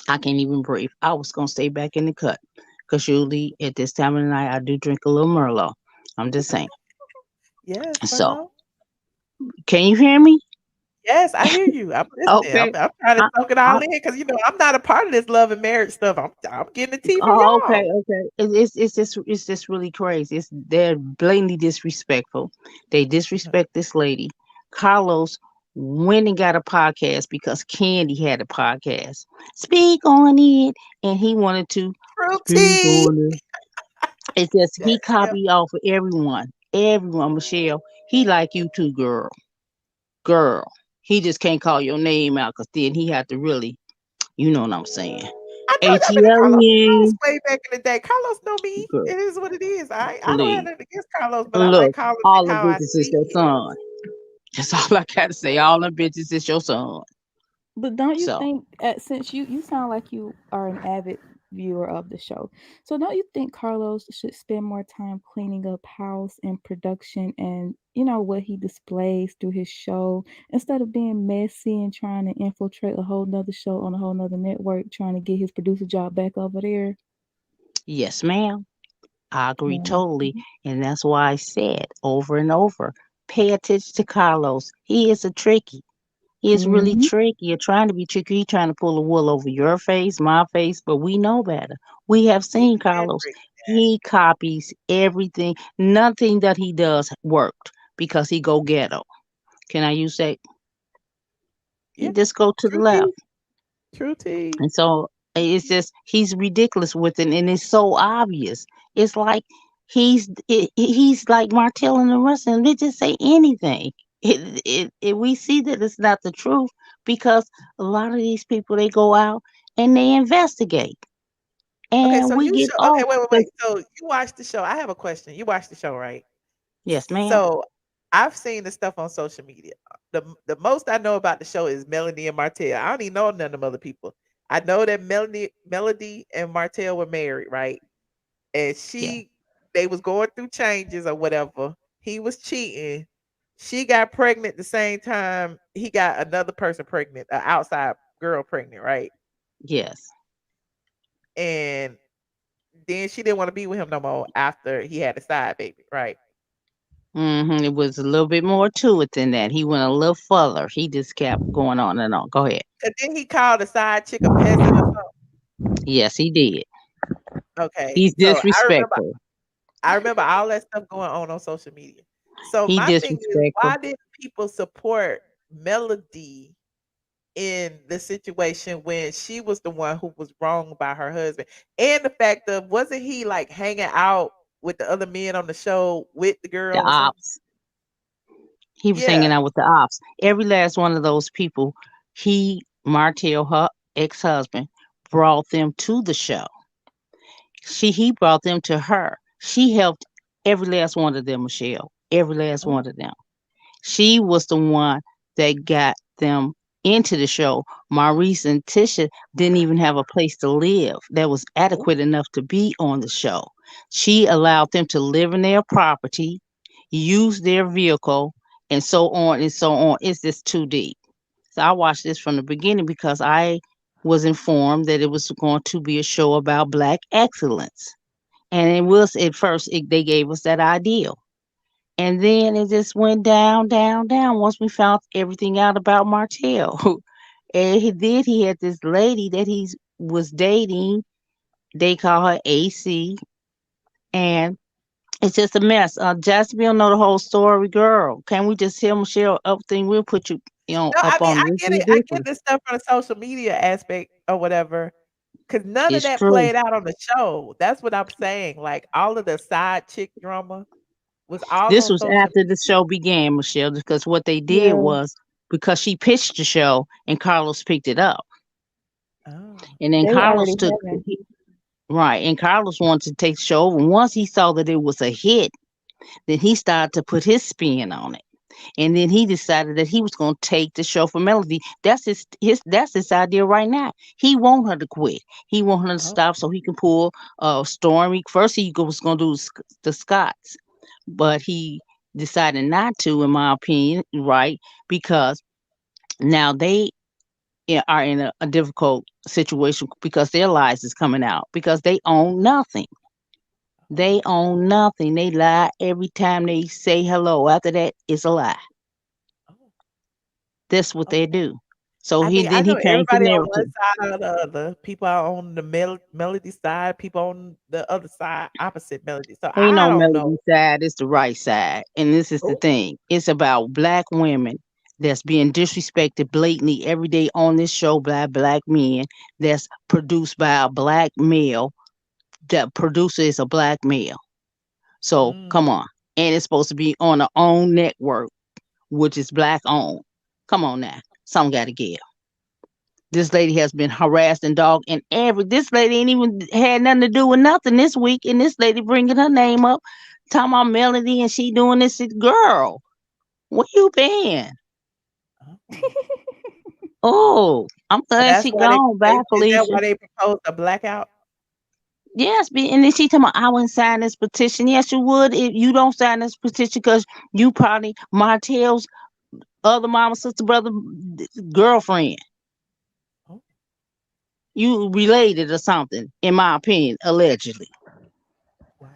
[SPEAKER 11] I can't even breathe. I was gonna stay back in the cut because usually at this time of the night I do drink a little Merlot. I'm just saying.
[SPEAKER 1] Yes,
[SPEAKER 11] So,
[SPEAKER 1] Merlot.
[SPEAKER 11] can you hear me?
[SPEAKER 1] Yes, I hear you. I'm listening. I'm,
[SPEAKER 11] Okay.
[SPEAKER 1] I'm trying to
[SPEAKER 11] I,
[SPEAKER 1] soak it all
[SPEAKER 11] I,
[SPEAKER 1] in because I'm not a part of this love and marriage stuff. I'm getting the tea from
[SPEAKER 11] oh, okay,
[SPEAKER 1] y'all.
[SPEAKER 11] okay. It's just really crazy. They're blatantly disrespectful. They
[SPEAKER 1] Mhm.
[SPEAKER 11] disrespect this lady. Carlos went and got a podcast because Candy had a podcast. Speak on it, and he wanted to
[SPEAKER 1] True
[SPEAKER 11] speak
[SPEAKER 1] tea.
[SPEAKER 11] on it. It's just
[SPEAKER 1] Yes,
[SPEAKER 11] he
[SPEAKER 1] yeah.
[SPEAKER 11] copied off of everyone. Everyone, Michelle. He like you too, girl. He just can't call your name out because then he had to really, you know what I'm saying.
[SPEAKER 1] I know. I've been to Carlos house
[SPEAKER 11] ATLien,
[SPEAKER 1] way back in the day. Carlos know me.
[SPEAKER 11] girl,
[SPEAKER 1] It is what it is. I don't have
[SPEAKER 11] please.
[SPEAKER 1] nothing against Carlos, but I like
[SPEAKER 11] Look,
[SPEAKER 1] calling it
[SPEAKER 11] all the
[SPEAKER 1] how I
[SPEAKER 11] bitches is
[SPEAKER 1] see
[SPEAKER 11] your
[SPEAKER 1] it.
[SPEAKER 11] son. That's all I gotta say. All the bitches is your son.
[SPEAKER 6] But don't you
[SPEAKER 11] So
[SPEAKER 6] think, since you sound like you are an avid viewer of the show, so don't you think Carlos should spend more time cleaning up house and production and what he displays through his show instead of being messy and trying to infiltrate a whole nother show on a whole nother network trying to get his producer job back over there?
[SPEAKER 11] yes, ma'am. I agree
[SPEAKER 6] Yeah.
[SPEAKER 11] totally. And that's why I said over and over, pay attention to Carlos. He is a tricky. He is really
[SPEAKER 6] Mm-hmm.
[SPEAKER 11] tricky. You're trying to be tricky. He's trying to pull the wool over your face, my face, but we know better. We have
[SPEAKER 1] He
[SPEAKER 11] seen
[SPEAKER 1] can
[SPEAKER 11] Carlos.
[SPEAKER 1] trick.
[SPEAKER 11] He copies everything. Nothing that he does worked because he go ghetto. Can I use that? He
[SPEAKER 1] Yeah.
[SPEAKER 11] just go to the
[SPEAKER 1] True
[SPEAKER 11] left.
[SPEAKER 1] tea. True tea.
[SPEAKER 11] And so it's just he's ridiculous with it, and it's so obvious. It's like he's like Martell and the rest of them. They just say anything. We see that it's not the truth because a lot of these people they go out and they investigate,
[SPEAKER 1] Okay,
[SPEAKER 11] and
[SPEAKER 1] so
[SPEAKER 11] we
[SPEAKER 1] you
[SPEAKER 11] get
[SPEAKER 1] show. Okay,
[SPEAKER 11] off.
[SPEAKER 1] wait. So you watched the show. I have a question. You watched the show, right?
[SPEAKER 11] Yes, ma'am.
[SPEAKER 1] So I've seen the stuff on social media. The most I know about the show is Melanie and Martell. I don't even know none of them other people. I know that Melody and Martell were married, right? And
[SPEAKER 11] Yeah.
[SPEAKER 1] they was going through changes or whatever. He was cheating. She got pregnant the same time he got another person pregnant, an outside girl pregnant, right?
[SPEAKER 11] Yes.
[SPEAKER 1] And then she didn't want to be with him no more after he had a side baby, right?
[SPEAKER 11] It was a little bit more to it than that. He went a little further. He just kept going on and on. Go ahead.
[SPEAKER 1] And then he called the side chick a peasant or
[SPEAKER 11] Yes, he did.
[SPEAKER 1] something. Okay,
[SPEAKER 11] He's
[SPEAKER 1] so I remember
[SPEAKER 11] disrespectful.
[SPEAKER 1] I remember all that stuff going on social media. So
[SPEAKER 11] He
[SPEAKER 1] my thing is,
[SPEAKER 11] disrespectful.
[SPEAKER 1] why did people support Melody in the situation when she was the one who was wronged by her husband? And the fact of wasn't he like hanging out with the other men on the show with the
[SPEAKER 11] The
[SPEAKER 1] girl or something?
[SPEAKER 11] ops. He was hanging
[SPEAKER 1] Yeah.
[SPEAKER 11] out with the ops. Every last one of those people, Martell, her ex-husband, brought them to the show. He brought them to her. She helped every last one of them, Michelle. Every last
[SPEAKER 1] Oh,
[SPEAKER 11] one of them. She was the one that got them into the show. Maurice and Tisha didn't even have a place to live that was
[SPEAKER 1] oh,
[SPEAKER 11] adequate enough to be on the show. She allowed them to live in their property, use their vehicle, and so on and so on. It's just too deep. So I watched this from the beginning because I was informed that it was going to be a show about Black excellence. And it was at first, they gave us that ideal. And then it just went down, down, down once we found everything out about Martell. And he had this lady that he was dating. They call her AC. And it's just a mess. Jasmine don't know the whole story, girl. Can we just tell Michelle everything? We'll put you,
[SPEAKER 1] no, I
[SPEAKER 11] up
[SPEAKER 1] mean
[SPEAKER 11] on
[SPEAKER 1] I
[SPEAKER 11] this,
[SPEAKER 1] get
[SPEAKER 11] this,
[SPEAKER 1] it. I
[SPEAKER 11] this.
[SPEAKER 1] get this stuff from the social media aspect or whatever. Because none of
[SPEAKER 11] It's
[SPEAKER 1] that
[SPEAKER 11] true.
[SPEAKER 1] played out on the show. That's what I'm saying. Like all of the side chick drama was all
[SPEAKER 11] This
[SPEAKER 1] on
[SPEAKER 11] was
[SPEAKER 1] social
[SPEAKER 11] after the show began, Michelle, because what they did
[SPEAKER 6] Yeah.
[SPEAKER 11] was because she pitched the show and Carlos picked it up.
[SPEAKER 1] Oh.
[SPEAKER 11] And then
[SPEAKER 6] They were
[SPEAKER 11] Carlos
[SPEAKER 6] already
[SPEAKER 11] took
[SPEAKER 6] having.
[SPEAKER 11] right, and Carlos wanted to take the show over. Once he saw that it was a hit, then he started to put his spin on it. And then he decided that he was going to take the show for Melody. That's his idea right now. He want her to quit. He want her to
[SPEAKER 1] Oh.
[SPEAKER 11] stop so he can pull Stormy. First he was going to do the Scots, but he decided not to, in my opinion, right? Because now they are in a difficult situation because their lies is coming out because they own nothing. They own nothing. They lie every time they say hello. After that, it's a lie.
[SPEAKER 1] Oh.
[SPEAKER 11] That's what they
[SPEAKER 1] Okay.
[SPEAKER 11] do. So
[SPEAKER 1] I
[SPEAKER 11] he
[SPEAKER 1] mean, I
[SPEAKER 11] then
[SPEAKER 1] know
[SPEAKER 11] he changed the
[SPEAKER 1] everybody on one
[SPEAKER 11] narrative.
[SPEAKER 1] side or the other. People are on the melody side, people on the other side, opposite melody. So
[SPEAKER 11] Ain't
[SPEAKER 1] I
[SPEAKER 11] no
[SPEAKER 1] don't
[SPEAKER 11] melody
[SPEAKER 1] know.
[SPEAKER 11] side, it's the right side. And this is the
[SPEAKER 1] Oh.
[SPEAKER 11] thing. It's about black women that's being disrespected blatantly every day on this show by black men that's produced by a black male. That producer is a black male. So
[SPEAKER 1] Mm.
[SPEAKER 11] come on. And it's supposed to be on a own network, which is black owned. Come on now. Some gotta give. This lady has been harassed and dogged, and this lady ain't even had nothing to do with nothing this week, and this lady bringing her name up, talking about Melody, and she doing this. Girl, where you been?
[SPEAKER 1] Oh.
[SPEAKER 11] Oh, I'm
[SPEAKER 1] So
[SPEAKER 11] glad
[SPEAKER 1] that's
[SPEAKER 11] she
[SPEAKER 1] why
[SPEAKER 11] gone.
[SPEAKER 1] they
[SPEAKER 11] Bye,
[SPEAKER 1] is that
[SPEAKER 11] Felicia.
[SPEAKER 1] why they proposed a blackout?
[SPEAKER 11] Yes, and then she talking about I wouldn't sign this petition. Yes, you would if you don't sign this petition because you probably Martell's other mama, sister, brother, girlfriend.
[SPEAKER 1] Oh.
[SPEAKER 11] You related or something, in my opinion, allegedly.
[SPEAKER 1] Wow.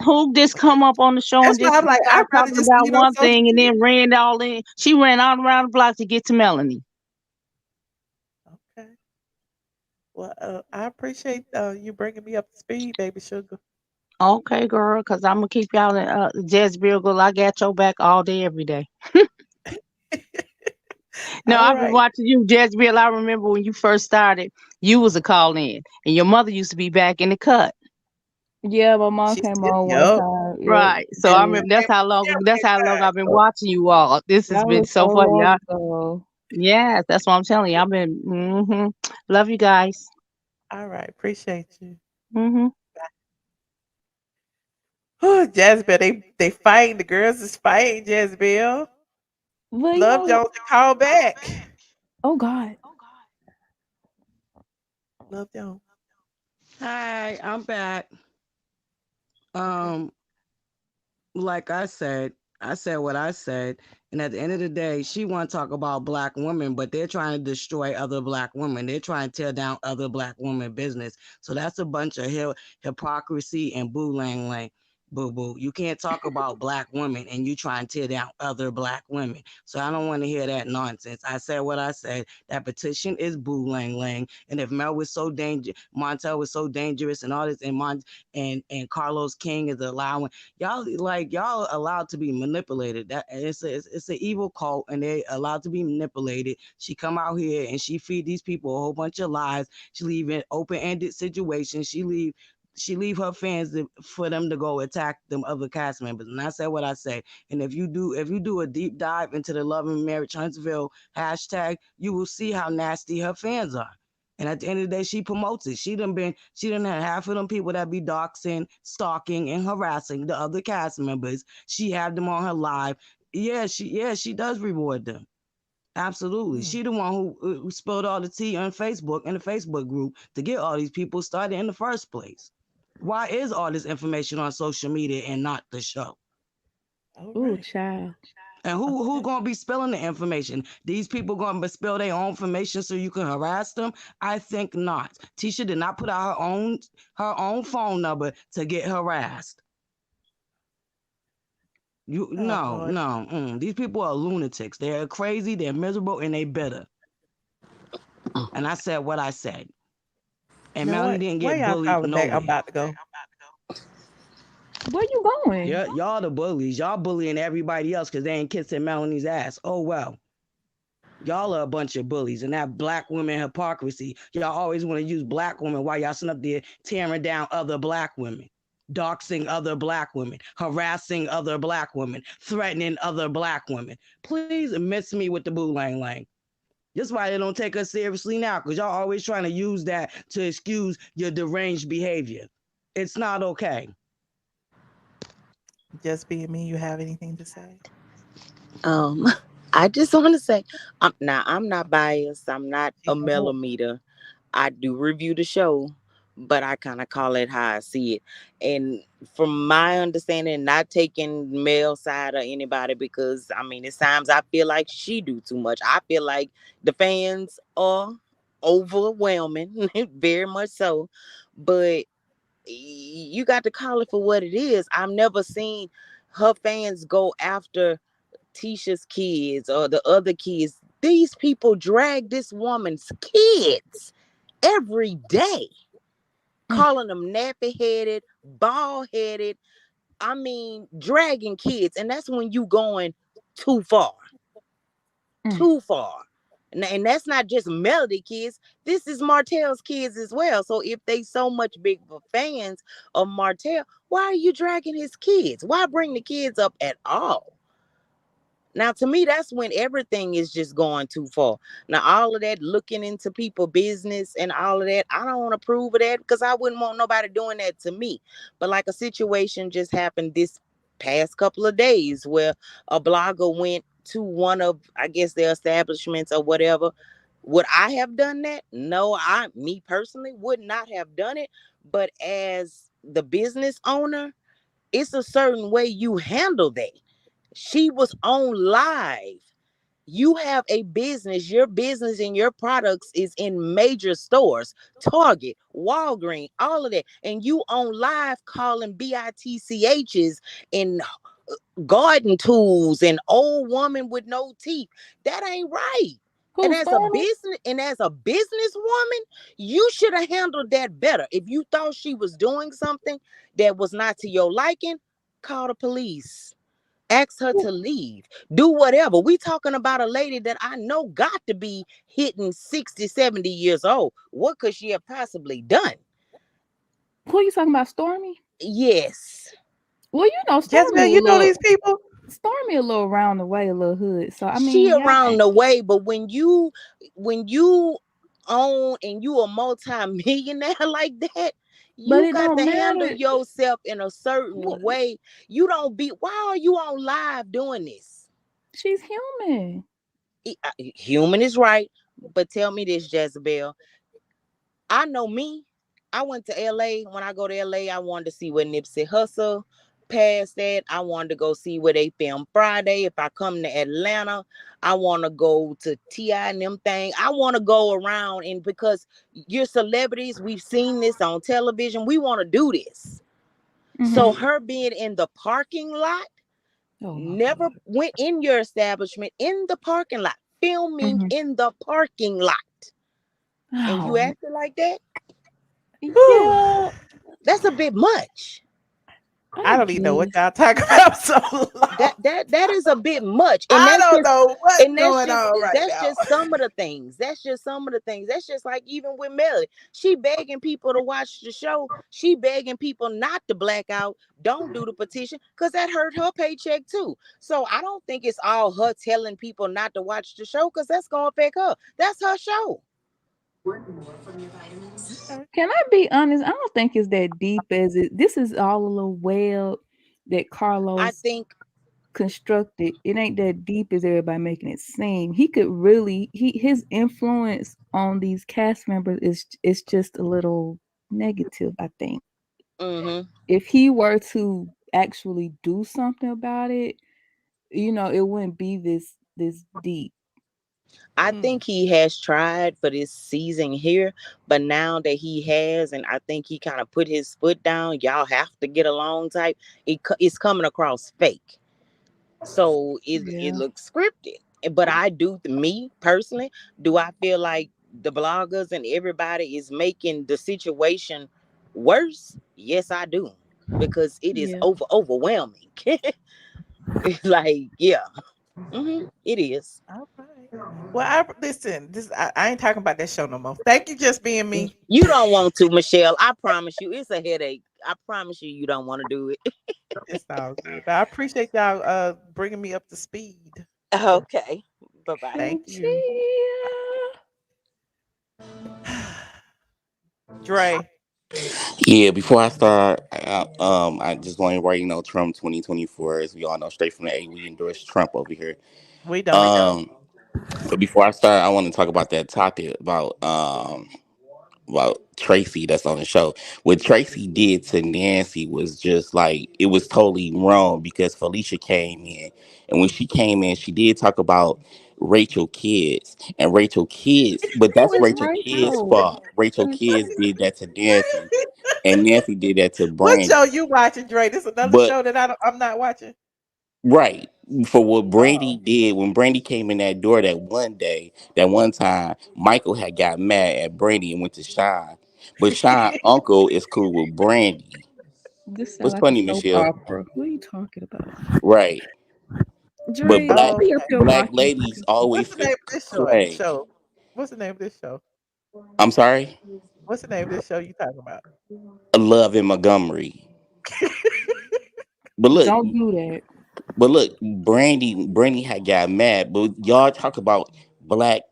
[SPEAKER 11] Who just
[SPEAKER 1] Well,
[SPEAKER 11] come up on the show
[SPEAKER 1] that's
[SPEAKER 11] and
[SPEAKER 1] why
[SPEAKER 11] just
[SPEAKER 1] I'm like, I'd
[SPEAKER 11] start
[SPEAKER 1] rather
[SPEAKER 11] talking
[SPEAKER 1] just see
[SPEAKER 11] about
[SPEAKER 1] it on
[SPEAKER 11] one
[SPEAKER 1] social
[SPEAKER 11] thing and
[SPEAKER 1] media.
[SPEAKER 11] then ran all in? She ran all around the block to get to Melanie.
[SPEAKER 1] Okay. Well, I appreciate you bringing me up to speed, baby sugar.
[SPEAKER 11] Okay, girl, because I'm gonna keep y'all in Jezebel girl. I got your back all day, every day. No,
[SPEAKER 1] All
[SPEAKER 11] I've been
[SPEAKER 1] right.
[SPEAKER 11] watching you, Jezebel. I remember when you first started, you was a call in, and your mother used to be back in the cut.
[SPEAKER 6] Yeah, my mom
[SPEAKER 1] She
[SPEAKER 6] came
[SPEAKER 1] still,
[SPEAKER 6] on one
[SPEAKER 1] yup.
[SPEAKER 6] time. Yep.
[SPEAKER 11] Right. So
[SPEAKER 1] And
[SPEAKER 11] I
[SPEAKER 6] Yeah.
[SPEAKER 11] remember
[SPEAKER 1] came yeah, when
[SPEAKER 11] that's
[SPEAKER 1] they
[SPEAKER 11] how long
[SPEAKER 1] died.
[SPEAKER 11] I've been watching you all. This has
[SPEAKER 6] That
[SPEAKER 11] been
[SPEAKER 6] was
[SPEAKER 11] so
[SPEAKER 6] so
[SPEAKER 11] funny.
[SPEAKER 6] long ago.
[SPEAKER 11] Yes, that's what I'm telling you. I've been love you guys.
[SPEAKER 1] All right, appreciate you.
[SPEAKER 11] Hmm.
[SPEAKER 1] Oh, Jezebel, they fighting. The girls is fighting, Jezebel.
[SPEAKER 6] Well, you
[SPEAKER 1] Love
[SPEAKER 6] know,
[SPEAKER 1] Jones to call back.
[SPEAKER 6] oh God.
[SPEAKER 1] Love Jones.
[SPEAKER 8] Hi, I'm back.
[SPEAKER 1] Okay.
[SPEAKER 8] Um, like I said what I said, and at the end of the day, she want to talk about black women, but they're trying to destroy other black women. They're trying to tear down other black women business. So that's a bunch of hypocrisy and boo lang lang. Boo boo. You can't talk about black women and you try and tear down other black women. So I don't want to hear that nonsense. I said what I said. That petition is boo lang lang. And if Mel was so dangerous, Montel was so dangerous, and all this, and Carlos King is allowing y'all allowed to be manipulated. That it's an evil cult, and they allowed to be manipulated. She come out here and she feed these people a whole bunch of lies. She leave in open-ended situations. She leave her fans for them to go attack them other cast members. And I said what I say. And if you do a deep dive into the Love and Marriage Huntsville hashtag, you will see how nasty her fans are. And at the end of the day, she promotes it. She done had half of them people that be doxing, stalking, and harassing the other cast members. She had them on her live. She does reward them. Absolutely.
[SPEAKER 1] Mm.
[SPEAKER 8] She the one who spilled all the tea on Facebook in the Facebook group to get all these people started in the first place. Why is all this information on social media and not the show?
[SPEAKER 1] All
[SPEAKER 6] Ooh,
[SPEAKER 1] right.
[SPEAKER 6] child.
[SPEAKER 8] And who
[SPEAKER 1] Okay.
[SPEAKER 8] gonna be spilling the information? These people gonna spill their own information so you can harass them? I think not. Tisha did not put out her own phone number to get harassed. You
[SPEAKER 1] Oh
[SPEAKER 8] no
[SPEAKER 1] Lord.
[SPEAKER 8] no. These people are lunatics. They're crazy. They're miserable and they bitter. And I said what I said.
[SPEAKER 1] You
[SPEAKER 8] And
[SPEAKER 1] know
[SPEAKER 8] Melanie
[SPEAKER 1] what?
[SPEAKER 8] didn't
[SPEAKER 1] Why
[SPEAKER 8] get
[SPEAKER 1] y'all
[SPEAKER 8] bullied
[SPEAKER 1] calling back? I'm
[SPEAKER 8] nowhere.
[SPEAKER 1] about to go.
[SPEAKER 6] Where you going?
[SPEAKER 8] Yeah, y'all the bullies. Y'all bullying everybody else because they ain't kissing Melanie's ass. Oh well. Y'all are a bunch of bullies, and that black women hypocrisy. Y'all always want to use black women while y'all sitting up there tearing down other black women, doxing other black women, harassing other black women, threatening other black women. Please miss me with the boo lang lang. That's why they don't take us seriously now, because y'all always trying to use that to excuse your deranged behavior. It's not okay.
[SPEAKER 1] Just being me, you have anything to say?
[SPEAKER 10] I just want to say, I'm not biased. I'm not a millimeter. I do review the show, but I kind of call it how I see it. And from my understanding, not taking male side or anybody, because I mean, at times I feel like she do too much. I feel like the fans are overwhelming, very much so. But you got to call it for what it is. I've never seen her fans go after Tisha's kids or the other kids. These people drag this woman's kids every day, calling them nappy headed, bald headed. I mean, dragging kids. And that's when you going too far. Too far. And that's not just Melody kids. This is Martell's kids as well. So if they so much big fans of Martell, why are you dragging his kids? Why bring the kids up at all? Now, to me, that's when everything is just going too far. Now, all of that looking into people's business and all of that, I don't want to approve of that, because I wouldn't want nobody doing that to me. But like a situation just happened this past couple of days where a blogger went to one of, I guess, their establishments or whatever. Would I have done that? No, me personally would not have done it. But as the business owner, it's a certain way you handle that. She was on live. You have a business. Your business and your products is in major stores, Target, Walgreens, all of that. And you on live calling BITCHs and garden tools and old woman with no teeth. That ain't right. And as a businesswoman, you should have handled that better. If you thought she was doing something that was not to your liking, call the police. Ask her to leave. Do whatever. We talking about a lady that I know got to be hitting 60, 70 years old. What could she have possibly done?
[SPEAKER 6] Who are you talking about, Stormy?
[SPEAKER 10] Yes.
[SPEAKER 6] Well, you know,
[SPEAKER 1] Jezebel, you know these people?
[SPEAKER 6] Stormy a little around the way, a little hood. So I
[SPEAKER 10] She
[SPEAKER 6] mean,
[SPEAKER 10] around the way, but when you own and you a multi-millionaire like that,
[SPEAKER 6] But
[SPEAKER 10] you
[SPEAKER 6] it
[SPEAKER 10] got
[SPEAKER 6] don't
[SPEAKER 10] to handle
[SPEAKER 6] matter.
[SPEAKER 10] yourself in a certain way. You don't be. Why are you on live doing this?
[SPEAKER 6] She's human.
[SPEAKER 10] Human is right, but tell me this, Jezebel. I know me. I went to LA. When I go to LA, I wanted to see where Nipsey Hussle. Past that, I wanted to go see where they film Friday. If I come to Atlanta, I want to go to T.I. and them thing. I want to go around, and because you're celebrities, we've seen this on television. We want to do this. So her being in the parking lot, never went in your establishment, in the parking lot, filming in the parking lot. And you acted like that?
[SPEAKER 6] Yeah.
[SPEAKER 10] That's a bit much.
[SPEAKER 1] I don't even know what y'all talking about. So
[SPEAKER 10] that is a bit much. And
[SPEAKER 1] I
[SPEAKER 10] that's
[SPEAKER 1] don't
[SPEAKER 10] just,
[SPEAKER 1] know what's
[SPEAKER 10] and
[SPEAKER 1] going on right
[SPEAKER 10] that's
[SPEAKER 1] now.
[SPEAKER 10] just some of the things. That's just some of the things. That's just like even with Melly. She begging people to watch the show. She begging people not to black out. Don't do the petition, because that hurt her paycheck too. So I don't think it's all her telling people not to watch the show, because that's gonna affect her. That's her show.
[SPEAKER 6] Can I be honest? I don't think it's that deep as it. This is all a little web that Carlos,
[SPEAKER 10] I think,
[SPEAKER 6] constructed. It ain't that deep as everybody making it seem. He could really his influence on these cast members is just a little negative, I think. If he were to actually do something about it, it wouldn't be this deep.
[SPEAKER 10] I think he has tried for this season here, but now that he has, and I think he kind of put his foot down, y'all have to get along type, it's coming across fake. So it looks scripted. But me personally, do I feel like the bloggers and everybody is making the situation worse? Yes, I do. Because it is overwhelming. Like, yeah. It is.
[SPEAKER 1] All right. Well, I listen. I ain't talking about that show no more. Thank you, just being me.
[SPEAKER 10] You don't want to, Michelle. I promise you, it's a headache. I promise you, you don't want to do it.
[SPEAKER 1] It's all good. But I appreciate y'all bringing me up to speed.
[SPEAKER 10] Okay. Bye bye.
[SPEAKER 1] Thank you, Dre.
[SPEAKER 12] Yeah, before I start, I just want to write, Trump 2024. As we all know, straight from the A, we endorse Trump over here.
[SPEAKER 1] We don't.
[SPEAKER 12] Um, but before I start, I want to talk about that topic about Tracy that's on the show. What Tracy did to Nancy was just like it was totally wrong because Felicia came in, and when she came in, she did talk about Rachel kids and Rachel kids, but
[SPEAKER 6] Who
[SPEAKER 12] that's
[SPEAKER 6] is
[SPEAKER 12] Rachel kids'
[SPEAKER 6] Rachel?
[SPEAKER 12] fault. Rachel kids did that to Nancy, and Nancy did that to
[SPEAKER 1] What
[SPEAKER 12] Brandy.
[SPEAKER 1] show you watching, Dre? This another
[SPEAKER 12] But
[SPEAKER 1] show that I'm not watching.
[SPEAKER 12] right. For what Brandy
[SPEAKER 1] Oh,
[SPEAKER 12] did when Brandy came in that door that one day, that one time, Michael had got mad at Brandy and went to Sean. But Sean uncle is cool with Brandy.
[SPEAKER 6] This sound
[SPEAKER 12] What's
[SPEAKER 6] like a
[SPEAKER 12] funny,
[SPEAKER 6] soap
[SPEAKER 12] Michelle?
[SPEAKER 6] opera. What are you talking about?
[SPEAKER 12] Right. But
[SPEAKER 6] Dre, don't
[SPEAKER 12] black
[SPEAKER 6] be up
[SPEAKER 1] okay.
[SPEAKER 6] here
[SPEAKER 12] black
[SPEAKER 6] watching
[SPEAKER 12] ladies
[SPEAKER 6] fucking
[SPEAKER 1] What's
[SPEAKER 12] always
[SPEAKER 1] the
[SPEAKER 12] say
[SPEAKER 1] name of this
[SPEAKER 12] Craig.
[SPEAKER 1] show? What's the name of this show?
[SPEAKER 12] I'm sorry.
[SPEAKER 1] What's the name of this show you talking about?
[SPEAKER 12] Love in Montgomery. But look,
[SPEAKER 6] Don't do that.
[SPEAKER 12] Brandy had got mad. But y'all talk about black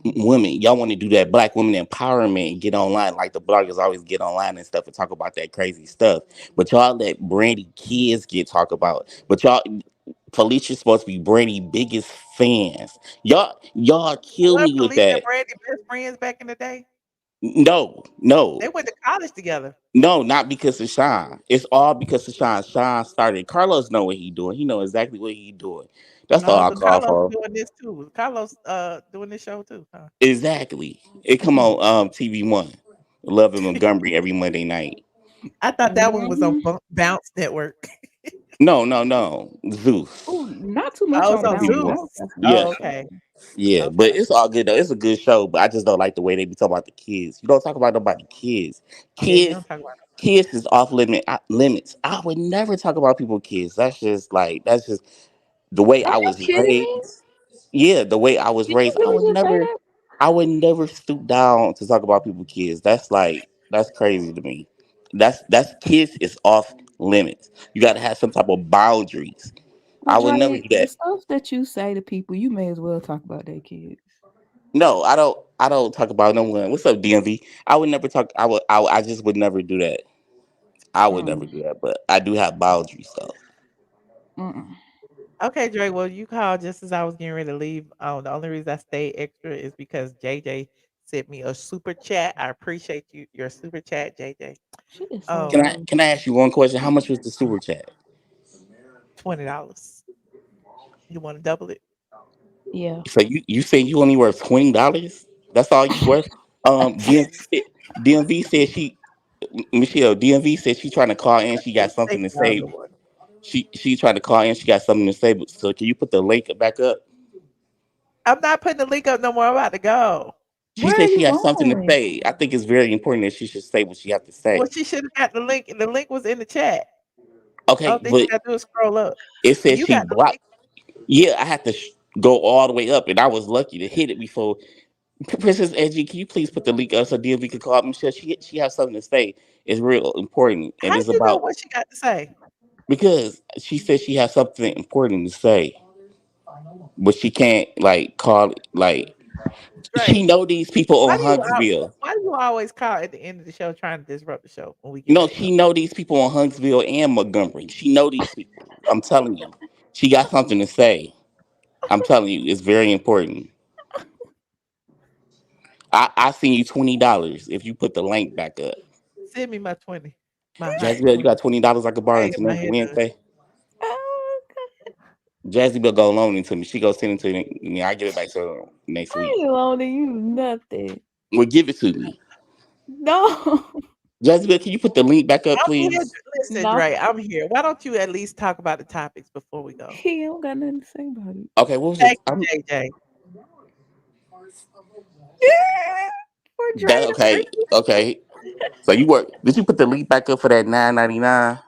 [SPEAKER 12] women. Y'all want to do that black women empowerment and get online like the bloggers always get online and stuff and talk about that crazy stuff. But y'all let Brandy kids get talk about. But y'all Felicia's supposed to be Brandy biggest fans. Y'all kill
[SPEAKER 1] What
[SPEAKER 12] me with
[SPEAKER 1] Felicia and
[SPEAKER 12] that.
[SPEAKER 1] Brandy best friends back in the day?
[SPEAKER 12] No,
[SPEAKER 1] They
[SPEAKER 12] no.
[SPEAKER 1] went to college together.
[SPEAKER 12] No, not because of Sean. It's all because of Sean. Sean started. Carlos know what he doing. He know exactly what he doing. That's all
[SPEAKER 1] No,
[SPEAKER 12] I
[SPEAKER 1] so
[SPEAKER 12] call
[SPEAKER 1] Carlos
[SPEAKER 12] for.
[SPEAKER 1] doing this too. Carlos doing this show too, huh?
[SPEAKER 12] Exactly. It come on TV1. Love in Montgomery every Monday night.
[SPEAKER 1] I thought that one was on
[SPEAKER 6] Hmm.
[SPEAKER 1] Bounce Network.
[SPEAKER 12] No, no, no. Zeus.
[SPEAKER 6] Oh, not too much
[SPEAKER 1] Oh, it's
[SPEAKER 6] on
[SPEAKER 1] on
[SPEAKER 6] Bounce.
[SPEAKER 12] TV1.
[SPEAKER 1] Zeus.
[SPEAKER 6] Bounce got some
[SPEAKER 12] Yeah.
[SPEAKER 6] good
[SPEAKER 1] Oh,
[SPEAKER 6] shows.
[SPEAKER 1] okay.
[SPEAKER 12] Yeah. But
[SPEAKER 1] Okay.
[SPEAKER 12] it's all good though. It's a good show. But I just don't like the way they be talking about the kids. You don't talk about nobody kids.
[SPEAKER 1] Yeah, you
[SPEAKER 12] Kids
[SPEAKER 1] don't talk about
[SPEAKER 12] kids is off limits. I would never talk about people kids. That's just the way
[SPEAKER 6] Are
[SPEAKER 12] I
[SPEAKER 6] you
[SPEAKER 12] was
[SPEAKER 6] kidding me?
[SPEAKER 12] raised. Yeah, the way I was
[SPEAKER 6] Did you
[SPEAKER 12] raised,
[SPEAKER 6] really just say that?
[SPEAKER 12] I would never stoop down to talk about people's kids. That's crazy to me. That's kids is off limits. You got to have some type of boundaries.
[SPEAKER 6] Well,
[SPEAKER 12] I would never
[SPEAKER 6] Dre,
[SPEAKER 12] do
[SPEAKER 6] the
[SPEAKER 12] that.
[SPEAKER 6] stuff that you say to people, you may as well talk about their kids.
[SPEAKER 12] No, I don't. I don't talk about no one. What's up, DMV? I would never talk. I just would never do that. I would never
[SPEAKER 6] Mm,
[SPEAKER 12] do that. But I do have boundaries though.
[SPEAKER 6] mm-mm.
[SPEAKER 1] Okay, Dre. Well, you called just as I was getting ready to leave. The only reason I stayed extra is because JJ sent me a super chat. I appreciate your super chat, JJ.
[SPEAKER 6] She is so
[SPEAKER 12] Can
[SPEAKER 1] Um,
[SPEAKER 12] I
[SPEAKER 6] rude.
[SPEAKER 12] can I ask you one question? How much was the super chat?
[SPEAKER 1] $20. You want to double it?
[SPEAKER 6] Yeah.
[SPEAKER 12] So you say you only worth $20? That's all you worth? DMV said she Michelle DMV said she trying to call in. She got
[SPEAKER 1] Take
[SPEAKER 12] something to
[SPEAKER 1] the other
[SPEAKER 12] say.
[SPEAKER 1] one.
[SPEAKER 12] She tried to call in. She got something to say. But so can you put the link back up?
[SPEAKER 1] I'm not putting the link up no more. I'm about to go.
[SPEAKER 12] She
[SPEAKER 6] Where are
[SPEAKER 12] said she
[SPEAKER 6] you
[SPEAKER 12] has something to
[SPEAKER 6] going?
[SPEAKER 12] say. I think it's very important that she should say what she have to
[SPEAKER 1] Well,
[SPEAKER 12] say.
[SPEAKER 1] she should have got the link. The link was in the chat. All
[SPEAKER 12] Okay,
[SPEAKER 1] thing
[SPEAKER 12] but
[SPEAKER 1] you gotta do is scroll up.
[SPEAKER 12] it says
[SPEAKER 1] You
[SPEAKER 12] she
[SPEAKER 1] got the link.
[SPEAKER 12] blocked. Yeah, I had to go all the way up, and I was lucky to hit it before. Princess Edgy, can you please put the link up so DMV can call Michelle? She has something to say. It's real important, and
[SPEAKER 1] How
[SPEAKER 12] it's
[SPEAKER 1] you know
[SPEAKER 12] about
[SPEAKER 1] what she got to say?
[SPEAKER 12] because she said she has something important to say, but she can't like call it like she
[SPEAKER 1] Dre,
[SPEAKER 12] know these people on Huntsville.
[SPEAKER 1] why do you always call at the end of the show trying to disrupt the show when we get
[SPEAKER 12] No,
[SPEAKER 1] ready to
[SPEAKER 12] she
[SPEAKER 1] go?
[SPEAKER 12] know these people on Huntsville and Montgomery. She know these people. I'm telling you, she got something to say. I'm telling you, it's very important. I send you $20 if you put the link back up.
[SPEAKER 1] Send me my 20. My hot
[SPEAKER 12] Jazzy Bell, you
[SPEAKER 1] 20.
[SPEAKER 12] got $20 I could borrow
[SPEAKER 1] I ain't get my
[SPEAKER 12] tonight for
[SPEAKER 1] hair done.
[SPEAKER 12] Wednesday.
[SPEAKER 6] Oh,
[SPEAKER 12] Jazzy Bell go loan it to me. She go send it to me. I give it back to her next
[SPEAKER 6] I
[SPEAKER 12] week.
[SPEAKER 6] ain't loaning you nothing.
[SPEAKER 12] Well, give it to me.
[SPEAKER 6] No.
[SPEAKER 12] Jazzy Bell, can you put the link back up,
[SPEAKER 1] I'm here.
[SPEAKER 12] please?
[SPEAKER 1] Listen,
[SPEAKER 6] No.
[SPEAKER 1] Dre, I'm here. Why don't you at least talk about the topics before we go?
[SPEAKER 6] He don't got nothing to say about it.
[SPEAKER 12] Okay, what was
[SPEAKER 1] Thank
[SPEAKER 12] it?
[SPEAKER 1] you, JJ.
[SPEAKER 6] For Dre
[SPEAKER 12] That
[SPEAKER 6] to
[SPEAKER 12] okay?
[SPEAKER 6] freaking
[SPEAKER 12] Okay. So you work? Did you put the link back up for that 9.99?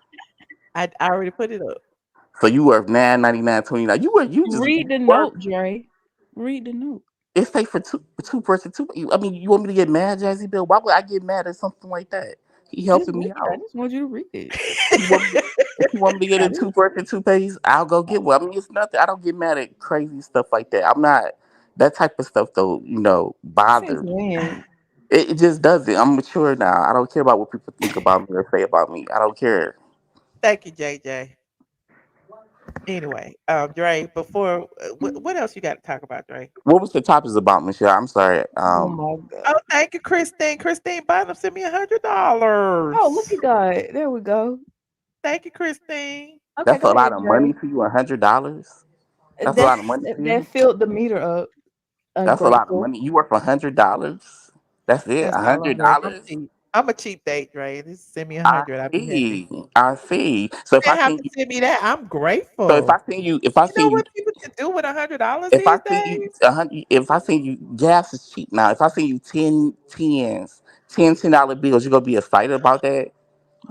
[SPEAKER 1] I already put it up.
[SPEAKER 12] So you worth 9.99 $29. You worth? You just
[SPEAKER 6] read the
[SPEAKER 12] worth?
[SPEAKER 6] note, Dre. Read the note.
[SPEAKER 12] It say for two person two. I mean, you want me to get mad, Jazzy Bill? Why would I get mad at something like that? He
[SPEAKER 6] Just
[SPEAKER 12] helping
[SPEAKER 6] read
[SPEAKER 12] me
[SPEAKER 6] it. I
[SPEAKER 12] out.
[SPEAKER 6] just want you to read it.
[SPEAKER 12] If you want me, if you want me to get
[SPEAKER 6] I
[SPEAKER 12] a
[SPEAKER 6] didn't.
[SPEAKER 12] 2 person 2 pages, I'll go get one. I mean, it's nothing. I don't get mad at crazy stuff like that. I'm not that type of stuff though.
[SPEAKER 6] Since
[SPEAKER 12] Bother me.
[SPEAKER 6] when?
[SPEAKER 12] It just doesn't. I'm mature now. I don't care about what people think about me or say about me. I don't care.
[SPEAKER 1] Thank you, JJ. Anyway, Dre, before what else you got to talk about, Dre?
[SPEAKER 12] What was the topics about, Michelle? I'm sorry.
[SPEAKER 6] Oh my god.
[SPEAKER 1] Oh, thank you, Christine. Christine Bynum sent me
[SPEAKER 6] Oh, look
[SPEAKER 1] $100.
[SPEAKER 6] at God. There we go.
[SPEAKER 1] Thank you, Christine.
[SPEAKER 6] Okay,
[SPEAKER 12] That's
[SPEAKER 6] go
[SPEAKER 12] a lot
[SPEAKER 6] ahead,
[SPEAKER 12] of money
[SPEAKER 6] Dre.
[SPEAKER 12] to you. $100. That's a lot of
[SPEAKER 6] That's
[SPEAKER 12] money to
[SPEAKER 6] that
[SPEAKER 12] you.
[SPEAKER 6] filled the meter up.
[SPEAKER 12] That's a lot of
[SPEAKER 6] Ungrateful.
[SPEAKER 12] money. You work for $100. That's it.
[SPEAKER 1] That's
[SPEAKER 12] a
[SPEAKER 1] all I'm
[SPEAKER 12] hundred
[SPEAKER 1] worth. I'm
[SPEAKER 12] dollars.
[SPEAKER 1] cheap. I'm a cheap date, Dre. Just send me a
[SPEAKER 12] I
[SPEAKER 1] hundred. I'll be happy.
[SPEAKER 12] see. I see. So if
[SPEAKER 1] You
[SPEAKER 12] I
[SPEAKER 1] didn't have
[SPEAKER 12] send
[SPEAKER 1] to
[SPEAKER 12] you,
[SPEAKER 1] send me that. I'm
[SPEAKER 12] so if I
[SPEAKER 1] grateful.
[SPEAKER 12] send you, if I
[SPEAKER 1] You know
[SPEAKER 12] send you,
[SPEAKER 1] what people can do with $100
[SPEAKER 12] if I
[SPEAKER 1] these
[SPEAKER 12] send you
[SPEAKER 1] days?
[SPEAKER 12] 100, if I send you, gas is cheap now. If I send you 10 $10 bills, you gonna be excited about that?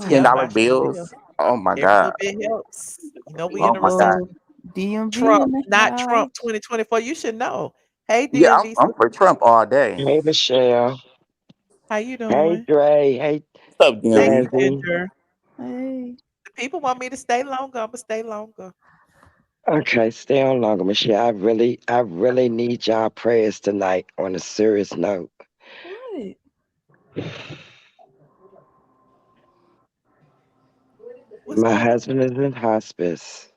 [SPEAKER 12] ten
[SPEAKER 6] Oh,
[SPEAKER 1] Yep,
[SPEAKER 12] dollar
[SPEAKER 1] I sure will.
[SPEAKER 12] bills. Oh my
[SPEAKER 1] Every
[SPEAKER 12] god.
[SPEAKER 1] little bit helps. You know, we
[SPEAKER 12] Oh
[SPEAKER 1] in a
[SPEAKER 12] my god.
[SPEAKER 6] beautiful.
[SPEAKER 1] recession.
[SPEAKER 6] DMV
[SPEAKER 1] Trump,
[SPEAKER 6] in the
[SPEAKER 1] not Trump
[SPEAKER 6] house.
[SPEAKER 1] 2024. You should know. Hey
[SPEAKER 12] Yeah, I'm,
[SPEAKER 1] DMV,
[SPEAKER 12] I'm for Trump all day.
[SPEAKER 9] Hey, Michelle.
[SPEAKER 1] how you
[SPEAKER 9] Hey,
[SPEAKER 1] doing?
[SPEAKER 9] Dre. Hey,
[SPEAKER 12] What's up,
[SPEAKER 1] Thank you,
[SPEAKER 12] DMV?
[SPEAKER 9] Jazzy.
[SPEAKER 1] Ginger.
[SPEAKER 6] Hey.
[SPEAKER 1] The people want me to stay longer. I'm gonna stay longer.
[SPEAKER 9] Okay, stay on longer, Michelle. I really need y'all prayers tonight on a serious note.
[SPEAKER 6] What?
[SPEAKER 1] What's
[SPEAKER 9] My
[SPEAKER 1] going on?
[SPEAKER 9] husband is in hospice.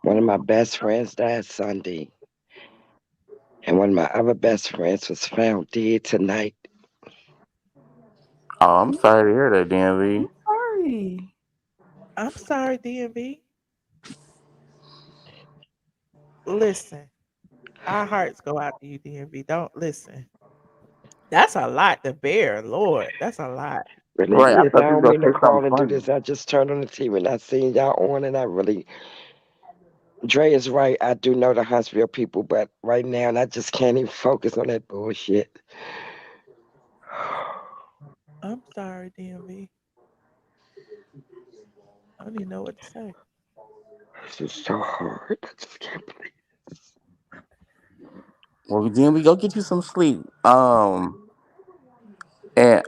[SPEAKER 9] One of my
[SPEAKER 6] Oh,
[SPEAKER 9] best friends died Sunday, and one of my other best friends was found dead tonight.
[SPEAKER 12] Oh, I'm sorry to hear that, DMV.
[SPEAKER 6] I'm sorry.
[SPEAKER 1] I'm sorry, DMV. Listen, our hearts go out to you, DMV. Don't listen. That's a lot to bear, Lord. That's a lot.
[SPEAKER 9] Really
[SPEAKER 12] Right, I
[SPEAKER 9] is. I
[SPEAKER 12] thought you
[SPEAKER 9] don't
[SPEAKER 12] was
[SPEAKER 9] mean to
[SPEAKER 12] gonna say something
[SPEAKER 9] call and do
[SPEAKER 12] funny.
[SPEAKER 9] this. I just turned on the TV and I seen y'all on, and I really. Dre is right. I do know the Huntsville people, but right now, and I just can't even focus on that bullshit.
[SPEAKER 1] I'm sorry, DMV. I don't even know what to say.
[SPEAKER 9] This is so hard. I just can't believe.
[SPEAKER 12] Well, DMV, go get you some sleep. And